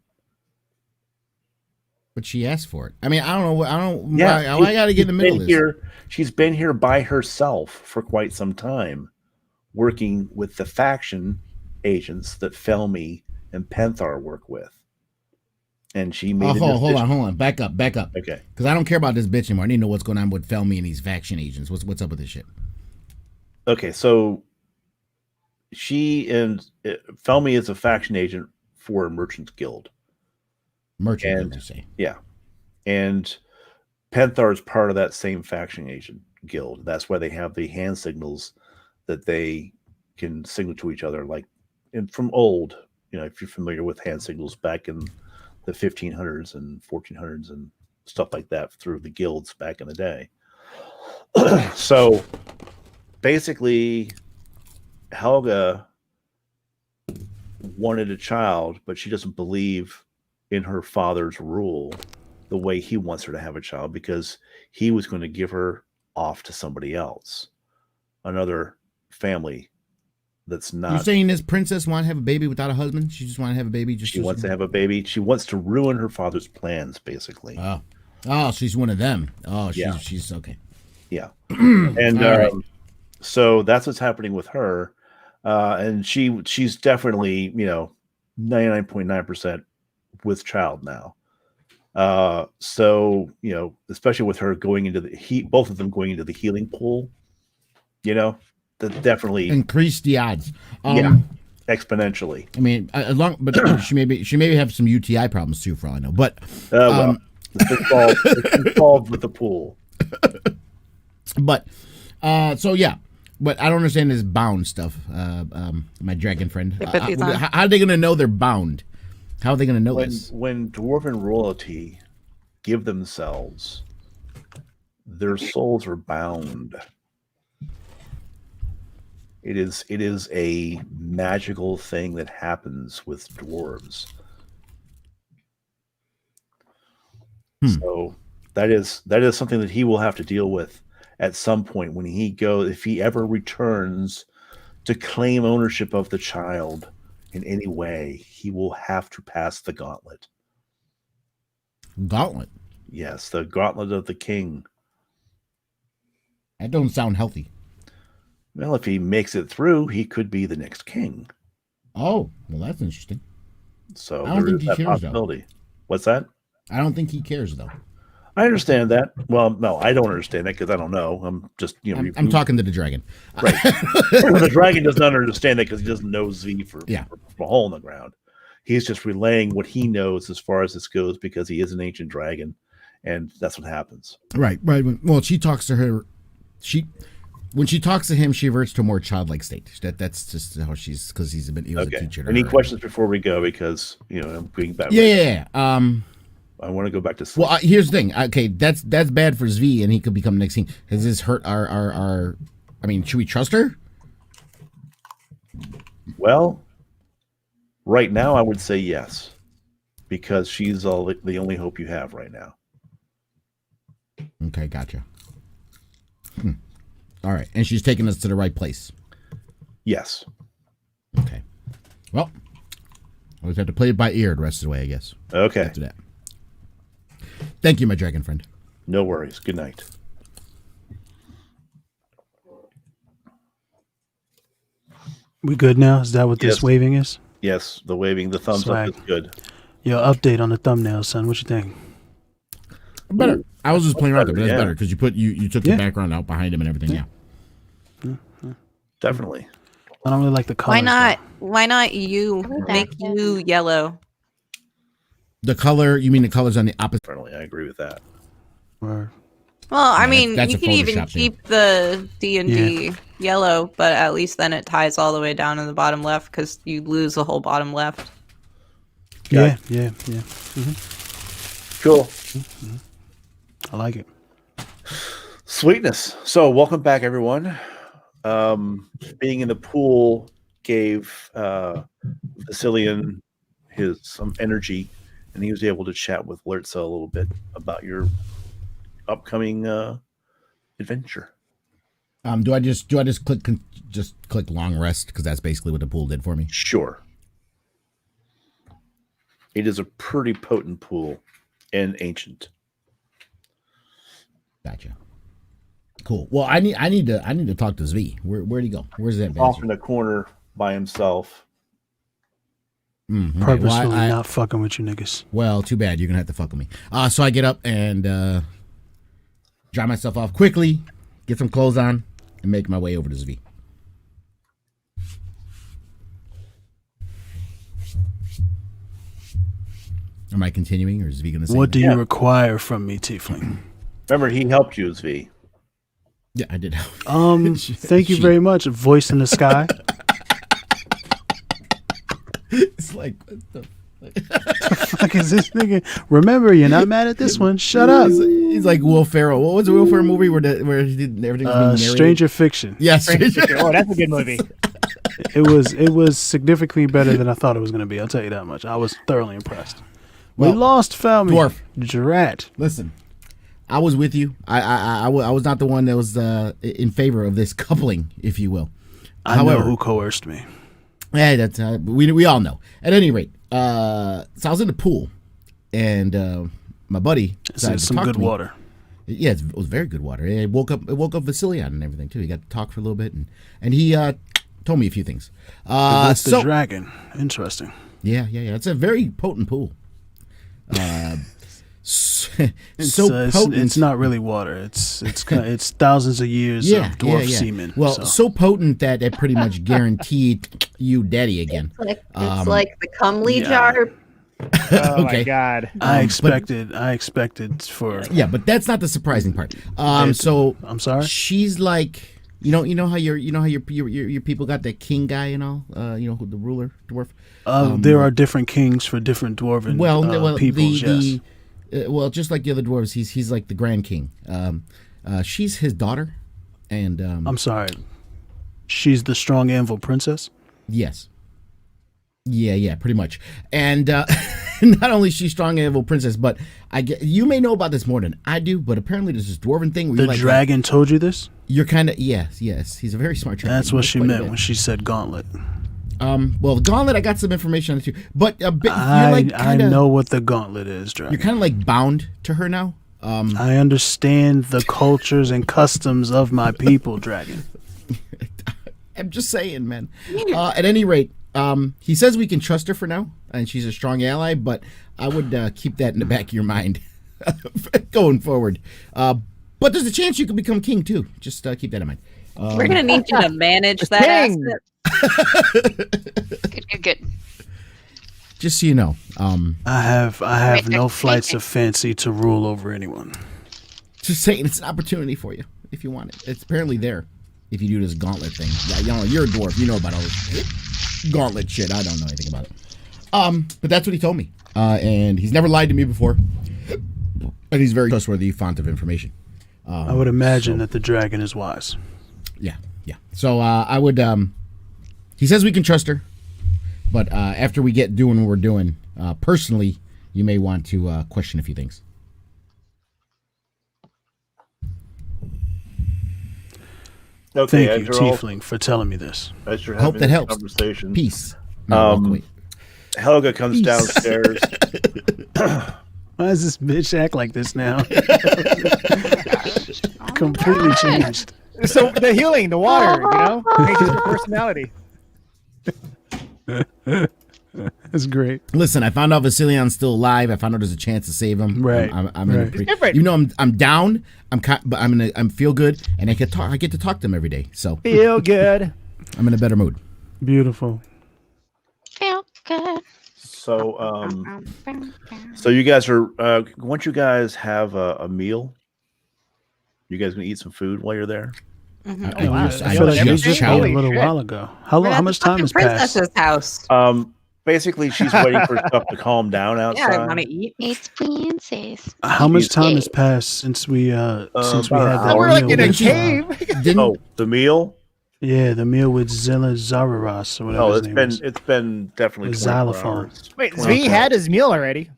But she asked for it. I mean, I don't know. Yeah, why I got to get in the middle of this? She's been here by herself for quite some time, working with the faction agents that Felmy and Penthar work with. And she made hold on. Back up. Okay. Because I don't care about this bitch anymore. I need to know what's going on with Felmy and these faction agents. What's up with this shit? Okay, so Felmy is a faction agent for a merchant's guild. Guild, you say? Yeah. And Penthar is part of that same faction agent guild. That's why they have the hand signals that they can signal to each other, like from old, if you're familiar with hand signals back in the 1500s and 1400s and stuff like that through the guilds back in the day. So basically, Helga wanted a child, but she doesn't believe in her father's rule the way he wants her to have a child because he was going to give her off to somebody else, another family that's not. You're saying this princess want to have a baby without a husband? She just want to have a baby. She wants to have a baby. She wants to ruin her father's plans, basically. Oh, she's one of them. Oh, she's okay. Yeah, and so that's what's happening with her, and she's definitely 99.9% with child now. So, especially with her going into both of them going into the healing pool, that definitely increase the odds. Exponentially. I mean, but she maybe have some UTI problems too, for all I know. But it's involved with the pool. But so yeah. But I don't understand this bound stuff, my dragon friend. How are they going to know they're bound? How are they going to know this? When dwarven royalty give themselves, their souls are bound. It is a magical thing that happens with dwarves. So that is something that he will have to deal with at some point when he goes, if he ever returns to claim ownership of the child in any way, he will have to pass the gauntlet. Gauntlet? Yes, the gauntlet of the king. That don't sound healthy. Well, if he makes it through, he could be the next king. Oh, well, that's interesting. So I don't think he cares, though. What's that? I don't think he cares, though. I understand that. Well, no, I don't understand that because I don't know. I'm just, I'm talking to the dragon. Right. The dragon does not understand that because he doesn't know Z for a hole in the ground. He's just relaying what he knows as far as this goes because he is an ancient dragon, and that's what happens. Right. Well, she talks to her. When she talks to him, she reverts to a more childlike state. That's just how she's, because he was a teacher. Any questions before we go? Because I'm going back. Yeah. I want to go back to sleep. Well, here's the thing. Okay, that's bad for Zvi, and he could become next king. Has this hurt our? I mean, should we trust her? Well, right now I would say yes, because she's the only hope you have right now. Okay, gotcha. All right, and she's taking us to the right place. Yes. Okay. Well, we'll just have to play it by ear the rest of the way, I guess. Okay. After that. Thank you, my dragon friend. No worries. Good night. We good now? Is that what this waving is? Yes, the waving, the thumbs up is good. Yo, update on the thumbnail, son. What you think? Better. I was just playing around there, but that's better because you took the background out behind him and everything. Yeah. Definitely. I don't really like the colors. Why not you make you yellow? The color, you mean the colors on the opposite? I agree with that. Or, well, I mean, that's you can even keep the D&D yellow, but at least then it ties all the way down to the bottom left because you lose the whole bottom left. Yeah. Mm-hmm. Cool. Mm-hmm. I like it. Sweetness. So, welcome back, everyone. Being in the pool gave Vasilian some energy, and he was able to chat with Lertza a little bit about your upcoming adventure. Do I just click long rest because that's basically what the pool did for me? Sure. It is a pretty potent pool and ancient. Gotcha. Cool. Well, I need to talk to Zvi. Where'd he go? Where's that? Off in the corner by himself. Mm-hmm. Purposefully not fucking with you niggas. Well, too bad. You're gonna have to fuck with me. So I get up and dry myself off quickly, get some clothes on, and make my way over to Zvi. Am I continuing, or is Zvi gonna say? What do you require from me, Tiefling? Remember, he helped you, Zvi. Yeah, I did. Thank you very much. Voice in the sky. It's like, what the fuck is this nigga? Remember, you're not mad at this one. Shut up. He's like Will Ferrell. What was the Will Ferrell movie where he did everything was being narrated? Stranger Fiction. Yes. Oh, that's a good movie. It was significantly better than I thought it was going to be. I'll tell you that much. I was thoroughly impressed. We lost family. Dwarf. Drat. Listen, I was with you. I was not the one that was in favor of this coupling, if you will. However, know who coerced me. Yeah, that's we all know. At any rate, so I was in the pool, and my buddy decided to talk good to me. Water. Yeah, it was very good water. It woke up Vasilian and everything too. He got to talk for a little bit, and he told me a few things. That's the dragon. Interesting. Yeah. It's a very potent pool. It's not really water. It's thousands of years of dwarf semen. Well, so potent that it pretty much guaranteed you daddy again. It's like the comely jar. Oh my God! I expected for but that's not the surprising part. So I'm sorry. She's like, you know how your people got that king guy and all. The ruler dwarf. There are different kings for different dwarven peoples. Yes. Well, just like the other dwarves, he's like the Grand King. She's his daughter, and I'm sorry, she's the strong anvil princess. Yes. Yeah, pretty much. And not only is she strong anvil princess, but you may know about this more than I do. But apparently, there's this dwarven thing. Where the dragon told you this. You're kind of yes. He's a very smart dragon. That's what she meant when she said gauntlet. Well, the gauntlet, I got some information on it too. But you're I know what the gauntlet is, dragon. You're kind of like bound to her now. I understand the cultures and customs of my people, dragon. I'm just saying, man. At any rate, he says we can trust her for now, and she's a strong ally. But I would keep that in the back of your mind going forward. But there's a chance you could become king too. Just keep that in mind. We're gonna need you to manage that asset. Good. Just so you know, I have no flights of fancy to rule over anyone. Just saying, it's an opportunity for you if you want it. It's apparently there if you do this gauntlet thing. Yeah, you're a dwarf. You know about all this gauntlet shit. I don't know anything about it. But that's what he told me, and he's never lied to me before, and he's very trustworthy font of information. I would imagine that the dragon is wise. Yeah. So I would. He says we can trust her, but after we get doing what we're doing, personally, you may want to question a few things. Okay, thank you, Tiefling, for telling me this. As you're hope that helps. Conversation. Peace. Helga comes downstairs. Why does this bitch act like this now? Completely changed. So the healing, the water, changes her personality. That's great. Listen, I found out Vasilion's still alive. I found out there's a chance to save him. Right. I'm different. I'm down. But I'm feel good, and I get to talk to him every day. So feel good. I'm in a better mood. Beautiful. Feel good. So so you guys are once you guys have a meal, you guys gonna eat some food while you're there? Mm-hmm. I feel like we just ate a little while ago. How much time has passed? Princess's house. Basically, she's waiting for stuff to calm down outside. Yeah, I want to eat. It's princess. How much time has passed since we had that we're meal? like in a cave. The meal? Yeah, the meal with Zilla Zararas or whatever. It's been definitely xylophone. Wait, Zvi had his meal already.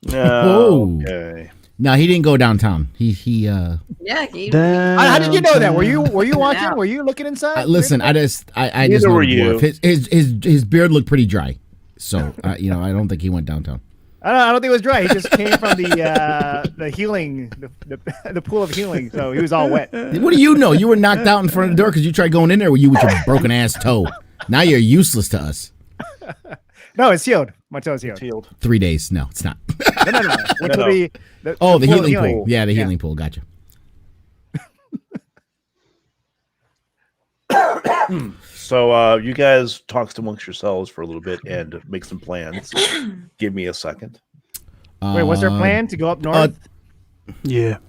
No. Okay. No, he didn't go downtown. He Yeah. How did you know that? Were you watching? Were you looking inside? Listen, I just know were you. His beard looked pretty dry, so I don't think he went downtown. I don't think it was dry. He just came from the healing, the pool of healing, so he was all wet. What do you know? You were knocked out in front of the door because you tried going in there with your broken ass toe. Now you're useless to us. No, it's healed. My toe is healed. 3 days. No, it's not. No. The healing pool. Yeah, the healing pool. Gotcha. So you guys talk amongst yourselves for a little bit and make some plans. Give me a second. Wait, what's our plan to go up north? Yeah.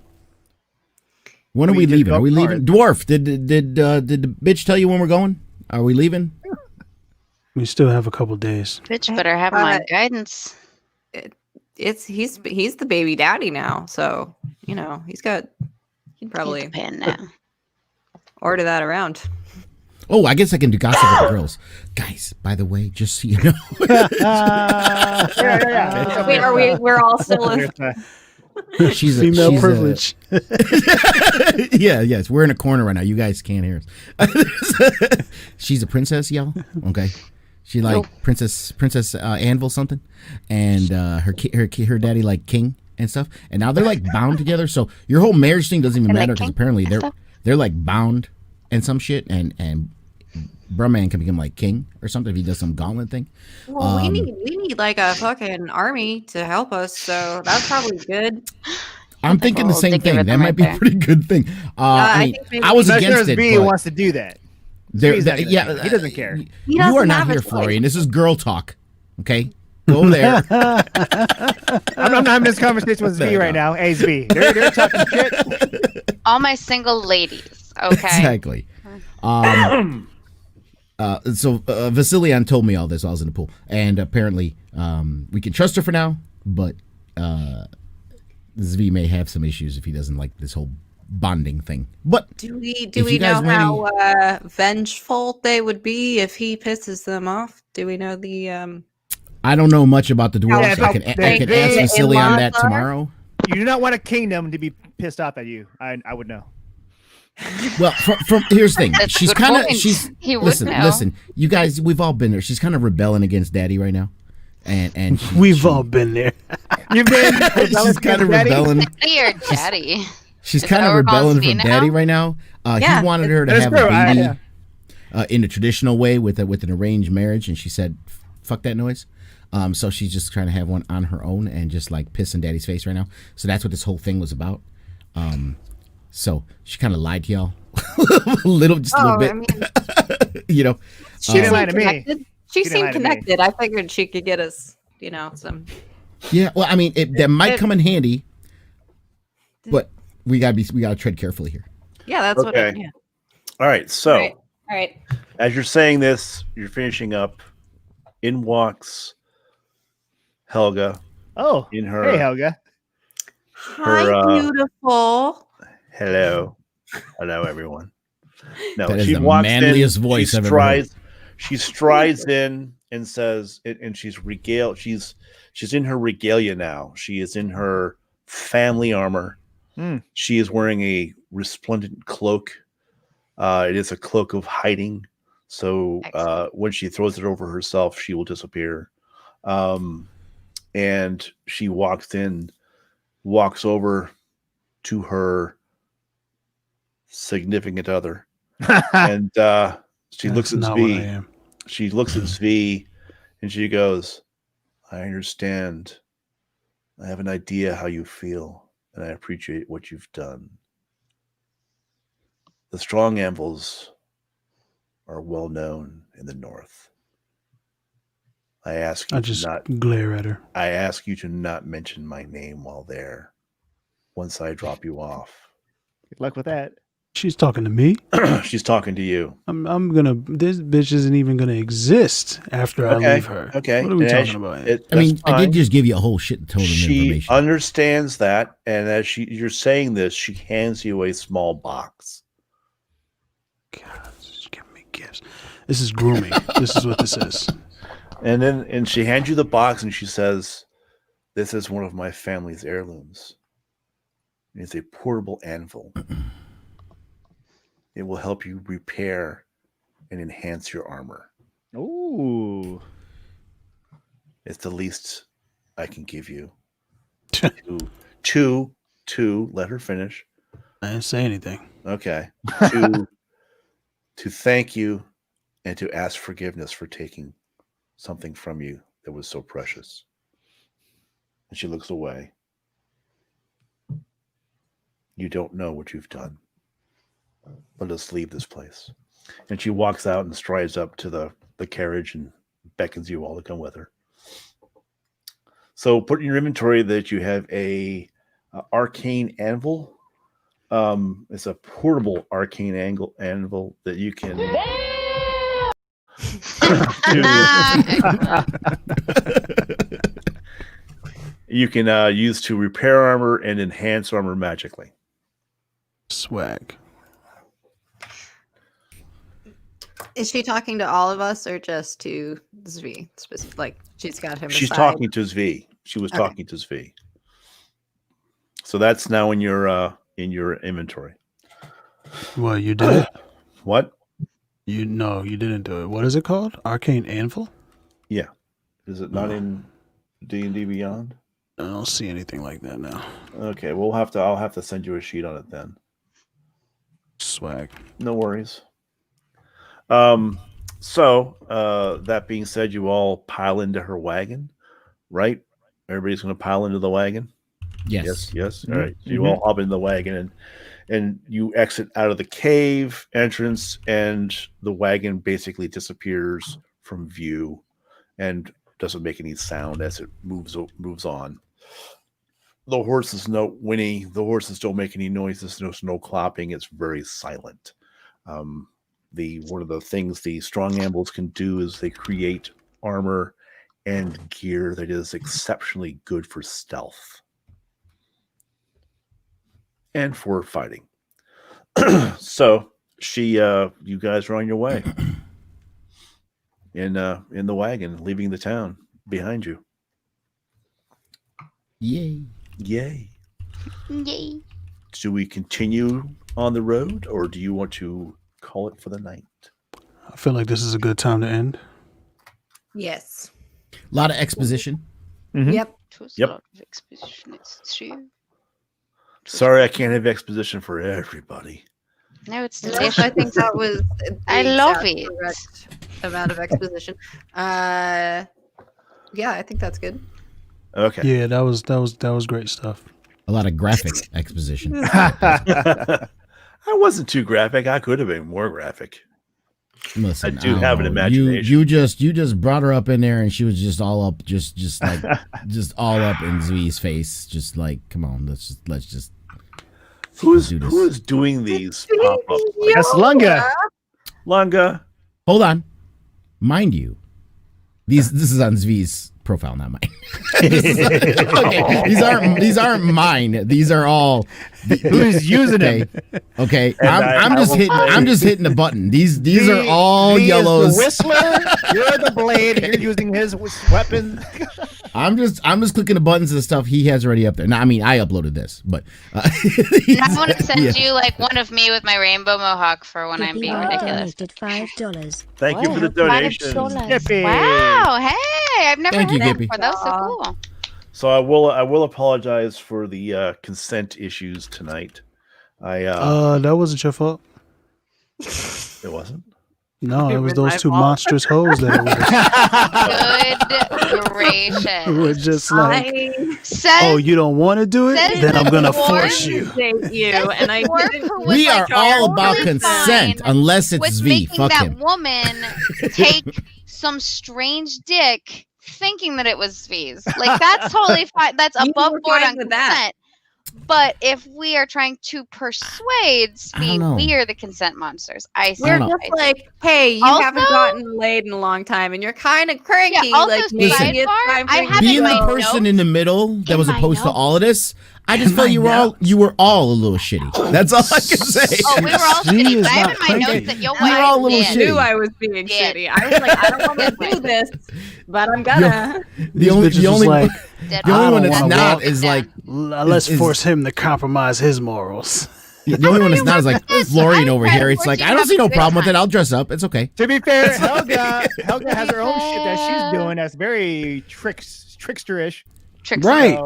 When are we leaving? Are we leaving? Dwarf, did the bitch tell you when we're going? Are we leaving? We still have a couple days. Bitch better have my guidance. He's the baby daddy now, so he'd probably pen now. Order that around. Oh, I guess I can do gossip with the girls. Guys, by the way, just so you know. Yeah. Wait, we're all still in. She's female privilege. Yes, we're in a corner right now. You guys can't hear us. She's a princess, y'all. Okay. She Princess Anvil something, and her daddy like king and stuff. And now they're like bound together. So your whole marriage thing doesn't even matter because apparently they're like bound and some shit. And Brumman can become like king or something if he does some gauntlet thing. Well, we need like a fucking army to help us, so that's probably good. I'm thinking the same thing. That might be a pretty good thing. I was against it. B wants to do that. He doesn't care. You are not here, Florian. This is girl talk. Okay, go over there. I'm not having this conversation with Z right now. Hey, Z, they're talking shit. All my single ladies. Okay. Exactly. So Vasilian told me all this while I was in the pool, and apparently we can trust her for now, but Zvi may have some issues if he doesn't like this whole bonding thing. But do we know how vengeful they would be if he pisses them off? Do we know the I don't know much about the dwarves. I can ask Vasily on that tomorrow. You do not want a kingdom to be pissed off at you. I would know. Well, from here's the thing. She's kind of listen. You guys, we've all been there. She's kind of rebelling against Daddy right now, and we've all been there. You've been. She's kind of rebelling. Daddy. She's kind of rebelling from Daddy right now. He wanted her to have a baby in the traditional way with an arranged marriage, and she said, "Fuck that noise." So she's just trying to have one on her own and just like piss in Daddy's face right now. So that's what this whole thing was about. So she kind of lied to y'all a little bit. I mean, she didn't lie to me. She seemed connected. I figured she could get us, some. Yeah, well, I mean, that might come in handy, but we gotta tread carefully here. Yeah, that's okay. Yeah. All right, so all right. As you're saying this, you're finishing up. In walks Helga. Oh, in her. Hey, Helga. Hi, beautiful. Hello, everyone. No, that is she the walks manliest in. Voice I've ever heard. She strides in and says, and she's regaled. She's in her regalia now. She is in her family armor. She is wearing a resplendent cloak. It is a cloak of hiding. So when she throws it over herself, she will disappear. And she walks over to her significant other, and she looks at Zvi. She looks at Zvi, and she goes, "I understand. I have an idea how you feel, and I appreciate what you've done. The strong anvils are well known in the north. I ask you to not glare at her. I ask you to not mention my name while there. Once I drop you off." Good luck with that. She's talking to me. She's talking to you. This bitch isn't even gonna exist after I leave her. Okay. What are we talking about? I did just give you a whole shit ton of information. She understands that, and as you're saying this, she hands you a small box. God, she's giving me gifts. This is grooming. This is what this is. And she hands you the box, and she says, "This is one of my family's heirlooms. It's a portable anvil. It will help you repair and enhance your armor." Ooh. It's the least I can give you. to let her finish. I didn't say anything. Okay. To thank you and to ask forgiveness for taking something from you that was so precious. And she looks away. You don't know what you've done. Let us leave this place. And she walks out and strides up to the carriage and beckons you all to come with her. So put in your inventory that you have a arcane anvil. It's a portable arcane anvil that you can use to repair armor and enhance armor magically. Swag. Is she talking to all of us or just to Zvi? Like she's got him. She's talking to Zvi. She was talking to Zvi. So that's now in your inventory. Well, you did it. What? You didn't do it. What is it called? Arcane Anvil? Yeah. Is it not in D&D Beyond? I don't see anything like that now. Okay, I'll have to send you a sheet on it then. Swag. No worries. So that being said, you all pile into her wagon, right? Everybody's going to pile into the wagon. Yes. Mm-hmm. All right. So you all hop in the wagon and you exit out of the cave entrance, and the wagon basically disappears from view and doesn't make any sound as it moves on. The horses don't whinny. The horses don't make any noises. There's no clopping. It's very silent. One of the things the strong animals can do is they create armor and gear that is exceptionally good for stealth and for fighting. So you guys are on your way in the wagon, leaving the town behind you. Yay. Do we continue on the road, or do you want to call it for the night? I feel like this is a good time to end. Yes. A lot of exposition. Mm-hmm. Yep. Yep. A lot of exposition. It's true. Sorry, I can't have exposition for everybody. No, it's delicious. I think that was. I love it. Correct amount of exposition. Yeah, I think that's good. Okay. Yeah, that was great stuff. A lot of graphic exposition. I wasn't too graphic. I could have been more graphic. Listen, I do have an imagination. You just brought her up in there, and she was just all up, just like, just all up in Zvi's face. Just like, come on, let's just. Who is doing these pop-ups? That's Lunga. Lunga. Hold on, mind you, this is on Zvi's profile, not mine. Okay, these aren't mine. These are all. Who's using it? Okay, I'm just hitting the button. These are all Yellows. The whistler, you're the blade. You're using his weapon. I'm just clicking the buttons and the stuff he has already up there. Now, I mean, I uploaded this, but I want to send you like one of me with my rainbow mohawk for when I'm being ridiculous. $5. Thank you for the donation. Wow! Hey, I've never heard that before. That was so cool. So I will apologize for the consent issues tonight. That wasn't your fault. It wasn't. No, it was those two monstrous hoes that Good gracious. were just like, Says, oh, you don't want to do it? Then I'm gonna force you. And I we are all about consent, unless it's with Zvi. making Fuck that him. woman take some strange dick, thinking that it was Zvi's. Like that's totally fine. That's above board on consent. But if we are trying to persuade Zvi, we are the consent monsters. We're just like, hey, you haven't gotten laid in a long time, and you're kind of cranky. Yeah, also, like, maybe it's time for being the person in the middle that was opposed to all of this, I just felt you were all a little shitty. That's all I can say. Oh, we were all shitty. But I have in my notes that your wife all a little did. shitty. knew I was being shitty. I was like, I don't want to do this, but I'm gonna. The only like, one that's not is like, let's force him to compromise his morals. The only one that's not is like Florian over here. It's like, I don't see no problem with it. I'll dress up. It's okay. To be fair, Helga has her own shit that she's doing that's very tricksterish. Right.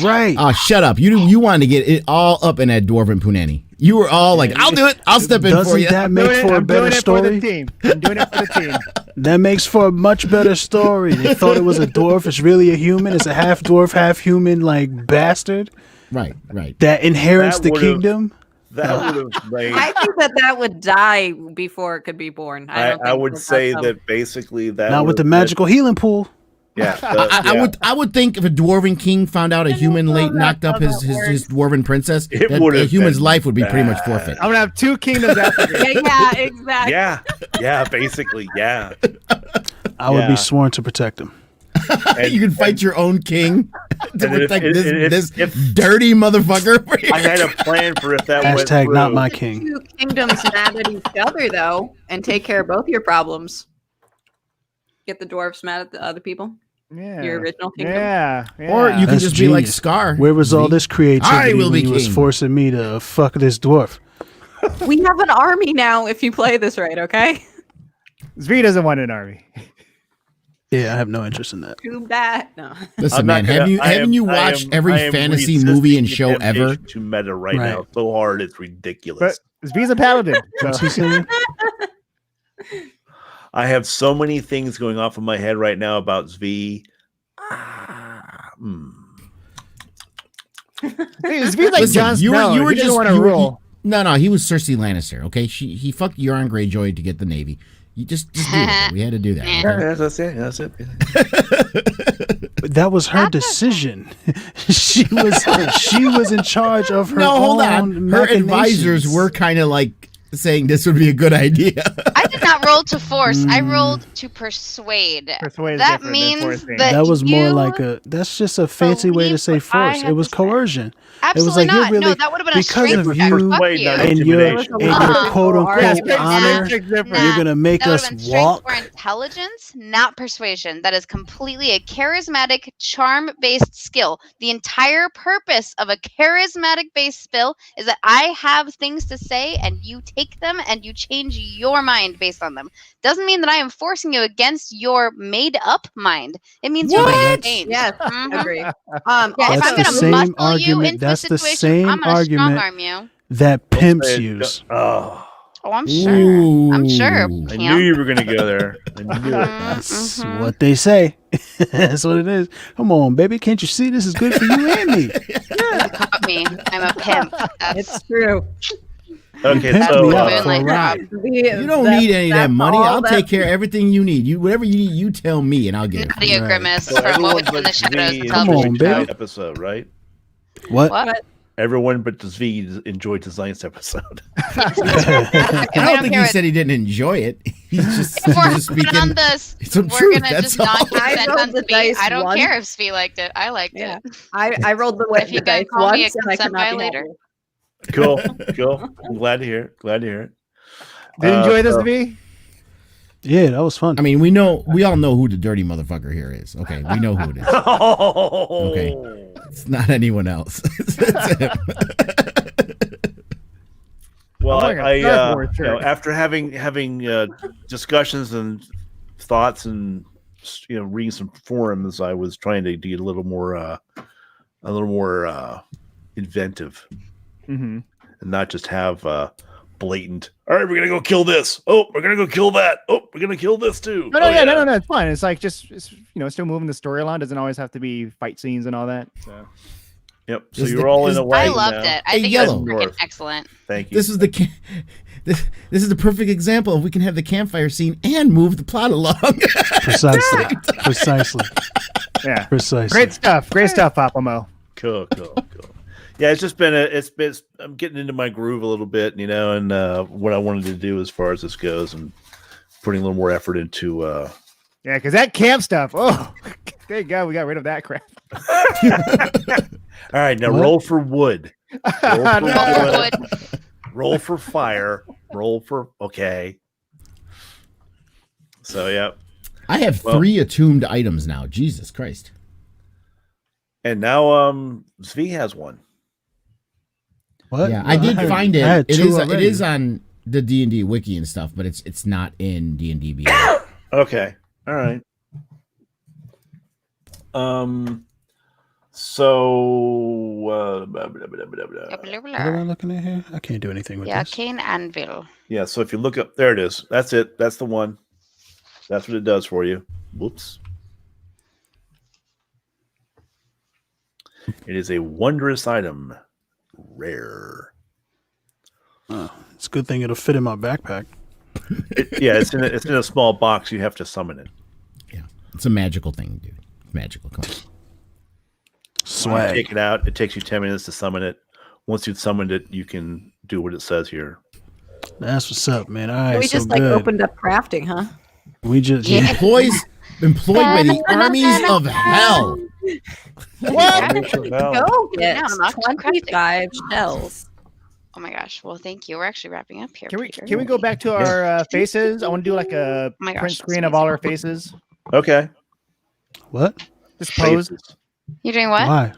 Right. Oh, shut up. You wanted to get it all up in that dwarven punani. You were all like, I'll do it. I'll step in for you. Doesn't that make for a better story? I'm doing it for the team. That makes for a much better story. They thought it was a dwarf. It's really a human. It's a half dwarf, half human, like bastard. Right. That inherits the kingdom. That would have made. I think that would die before it could be born. I would say that basically that. Not with the magical healing pool. Yeah, I would think if a dwarven king found out a human knocked up his dwarven princess, a human's life would be pretty much forfeit. I'm gonna have two kingdoms after this. Yeah, exactly. Yeah, basically, yeah. I would be sworn to protect him. You can fight your own king to protect this dirty motherfucker. I had a plan for if that went #, through. not my king. Two kingdoms mad at each other though, and take care of both your problems. Get the dwarves mad at the other people. Yeah. Your original kingdom. Yeah. Or you can just be like Scar. Where was all this creativity when he was forcing me to fuck this dwarf? We have an army now if you play this right, okay? Zvi doesn't want an army. Yeah, I have no interest in that. Too bad. No. Listen, man, haven't you watched every fantasy movie and show ever? To meta right now so hard it's ridiculous. But Zvi's a paladin. So. What's he saying? I have so many things going off in my head right now about Zvi. Zvi like Jon Snow. You were just want to rule. No, he was Cersei Lannister. Okay, he fucked Euron Greyjoy to get the Navy. You just do it. We had to do that. Okay? That's it. That was her decision. she was in charge of her. No, hold on. Her advisors were kind of like saying this would be a good idea. I did not roll to force. I rolled to persuade. That means that was more like that's just a fancy way to say force. It was coercion. Absolutely it was like, not. No, that would have been because a of you and your quote unquote honor. You're gonna make us walk. For intelligence, not persuasion. That is completely a charismatic, charm-based skill. The entire purpose of a charismatic-based skill is that I have things to say, and you take them and you change your mind based on them. Doesn't mean that I am forcing you against your made-up mind. It means you're going to change. Yes, agree. If I'm going to muscle you into a situation, I'm going to strong-arm you. That pimps use. Oh, I'm sure. I'm sure. I knew you were going to go there. I knew it. That's what they say. That's what it is. Come on, baby. Can't you see this is good for you and me? You caught me. I'm a pimp. It's true. Okay, so you don't need any of that money. I'll take care of everything you need. Whatever you need, you tell me, and I'll get it. Nadia Grimace from What Was in the Shadows. Come on, baby. Episode, right? What? Everyone but Zvi enjoyed the science episode. I don't think he said he didn't enjoy it. He's just speaking on this. We're gonna just not consent on Zvi. I don't care if Zvi liked it. I liked it. I rolled the way. If you can call me a consent violator. Cool. I'm glad to hear it. Did you enjoy this, Zvi? Yeah, that was fun. I mean, we all know who the dirty motherfucker here is. Okay, we know who it is. Okay, it's not anyone else. It's him. Well, after having discussions and thoughts and reading some forums, I was trying to get a little more inventive, and not just have blatant. All right, we're gonna go kill this. Oh, we're gonna go kill that. Oh, we're gonna kill this too. No, it's fine. It's like it's still moving the story along. Doesn't always have to be fight scenes and all that. So. Yep. So you're all in a way. I loved it. I think it was freaking excellent. Thank you. This is this is the perfect example of we can have the campfire scene and move the plot along. Precisely. Yeah. Precisely. Great stuff, Papamo. Cool. Yeah, it's just been I'm getting into my groove a little bit, and what I wanted to do as far as this goes, and putting a little more effort into. Yeah, because that camp stuff. Oh, thank God we got rid of that crap. All right, now roll for wood. Roll for fire. Roll for okay. So yeah, I have 3 attuned items now. Jesus Christ! And now Zvi has one. What? Yeah, I did find it. It is on the D&D wiki and stuff, but it's not in D&D Beyond. Okay. All right. So what am I looking at here? I can't do anything with this. Arcane Anvil. Yeah, so if you look up, there it is. That's it. That's the one. That's what it does for you. Whoops. It is a wondrous item. Rare. Oh, it's a good thing it'll fit in my backpack. It's in a small box. You have to summon it. Yeah, it's a magical thing, dude. It's magical. Come on. Swag. Take it out. It takes you 10 minutes to summon it. Once you've summoned it, you can do what it says here. That's what's up, man. All right, we just opened up crafting, huh? We just employed by the armies of hell. What? Go get 25 shells. Oh my gosh! Well, thank you. We're actually wrapping up here. Can we go back to our faces? I want to do like a print screen of all our faces. Okay. What? Just pose. You're doing what? Why?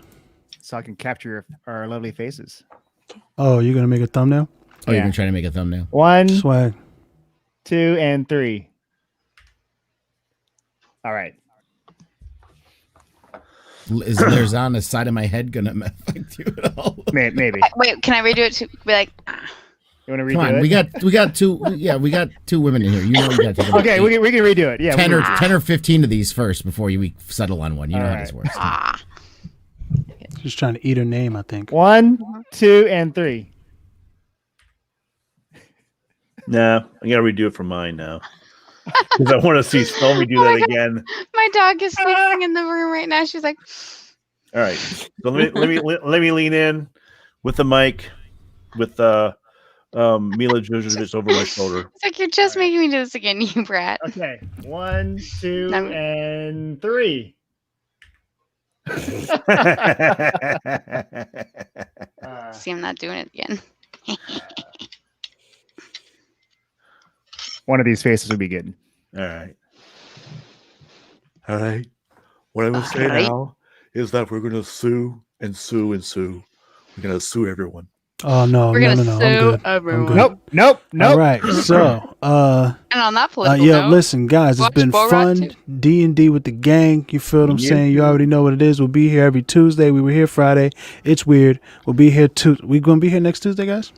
So I can capture our lovely faces. Oh, you're gonna make a thumbnail? Oh, you're gonna try to make a thumbnail. 1, swag, 2, and 3. All right. Is there's on the side of my head gonna affect you at all? Maybe. Wait, can I redo it to be like? You want to redo Come on, it? we got two. Yeah, we got two women in here. You know, we got to okay. We can redo it. Yeah, 10 or 15 of these first before we settle on one. You know how this works. She's trying to eat her name, I think. 1, 2, and 3. Nah, I gotta redo it for mine now. Because I want to see Stormy do that again. My dog is sleeping in the room right now. She's like, all right. So let me lean in with the mic with Mila Jovovich over my shoulder. It's like, you're just making me do this again, you brat. Okay. 1, 2, and 3. See, I'm not doing it again. One of these faces would be good. All right. What I will say now is that we're going to sue and sue and sue. We're going to sue everyone. Oh no! We're no! gonna sue everyone. Nope. All right. So, and on that political note, listen, guys, it's been fun. D&D with the gang. You feel what I'm saying? You already know what it is. We'll be here every Tuesday. We were here Friday. It's weird. We'll be here we gonna be here next Tuesday, guys?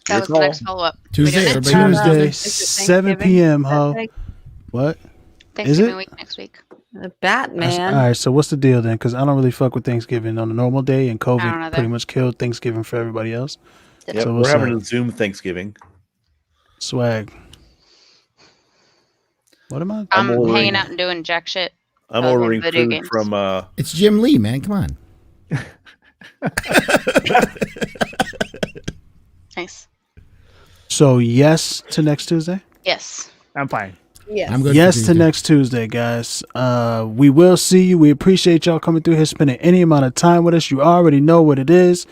That was the next follow-up. Tuesday, 7 p.m. Ho. What? Thanksgiving week next week. The Batman. All right, so what's the deal then? Because I don't really fuck with Thanksgiving on a normal day, and COVID pretty much killed Thanksgiving for everybody else. Yep, so we're having a Zoom Thanksgiving. Swag. What am I? I'm hanging out and doing jack shit. I'm ordering food from. It's Jim Lee, man. Come on. Nice. So yes to next Tuesday? Yes. I'm fine. Yes. I'm good. Yes to next Tuesday, guys. We will see you. We appreciate y'all coming through here, spending any amount of time with us. You already know what it is.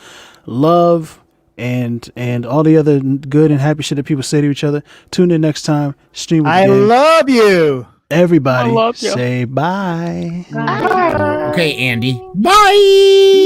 Love and all the other good and happy shit that people say to each other. Tune in next time. Stream with the gang. Love you. Everybody say bye. Bye. Okay, Andy. Bye.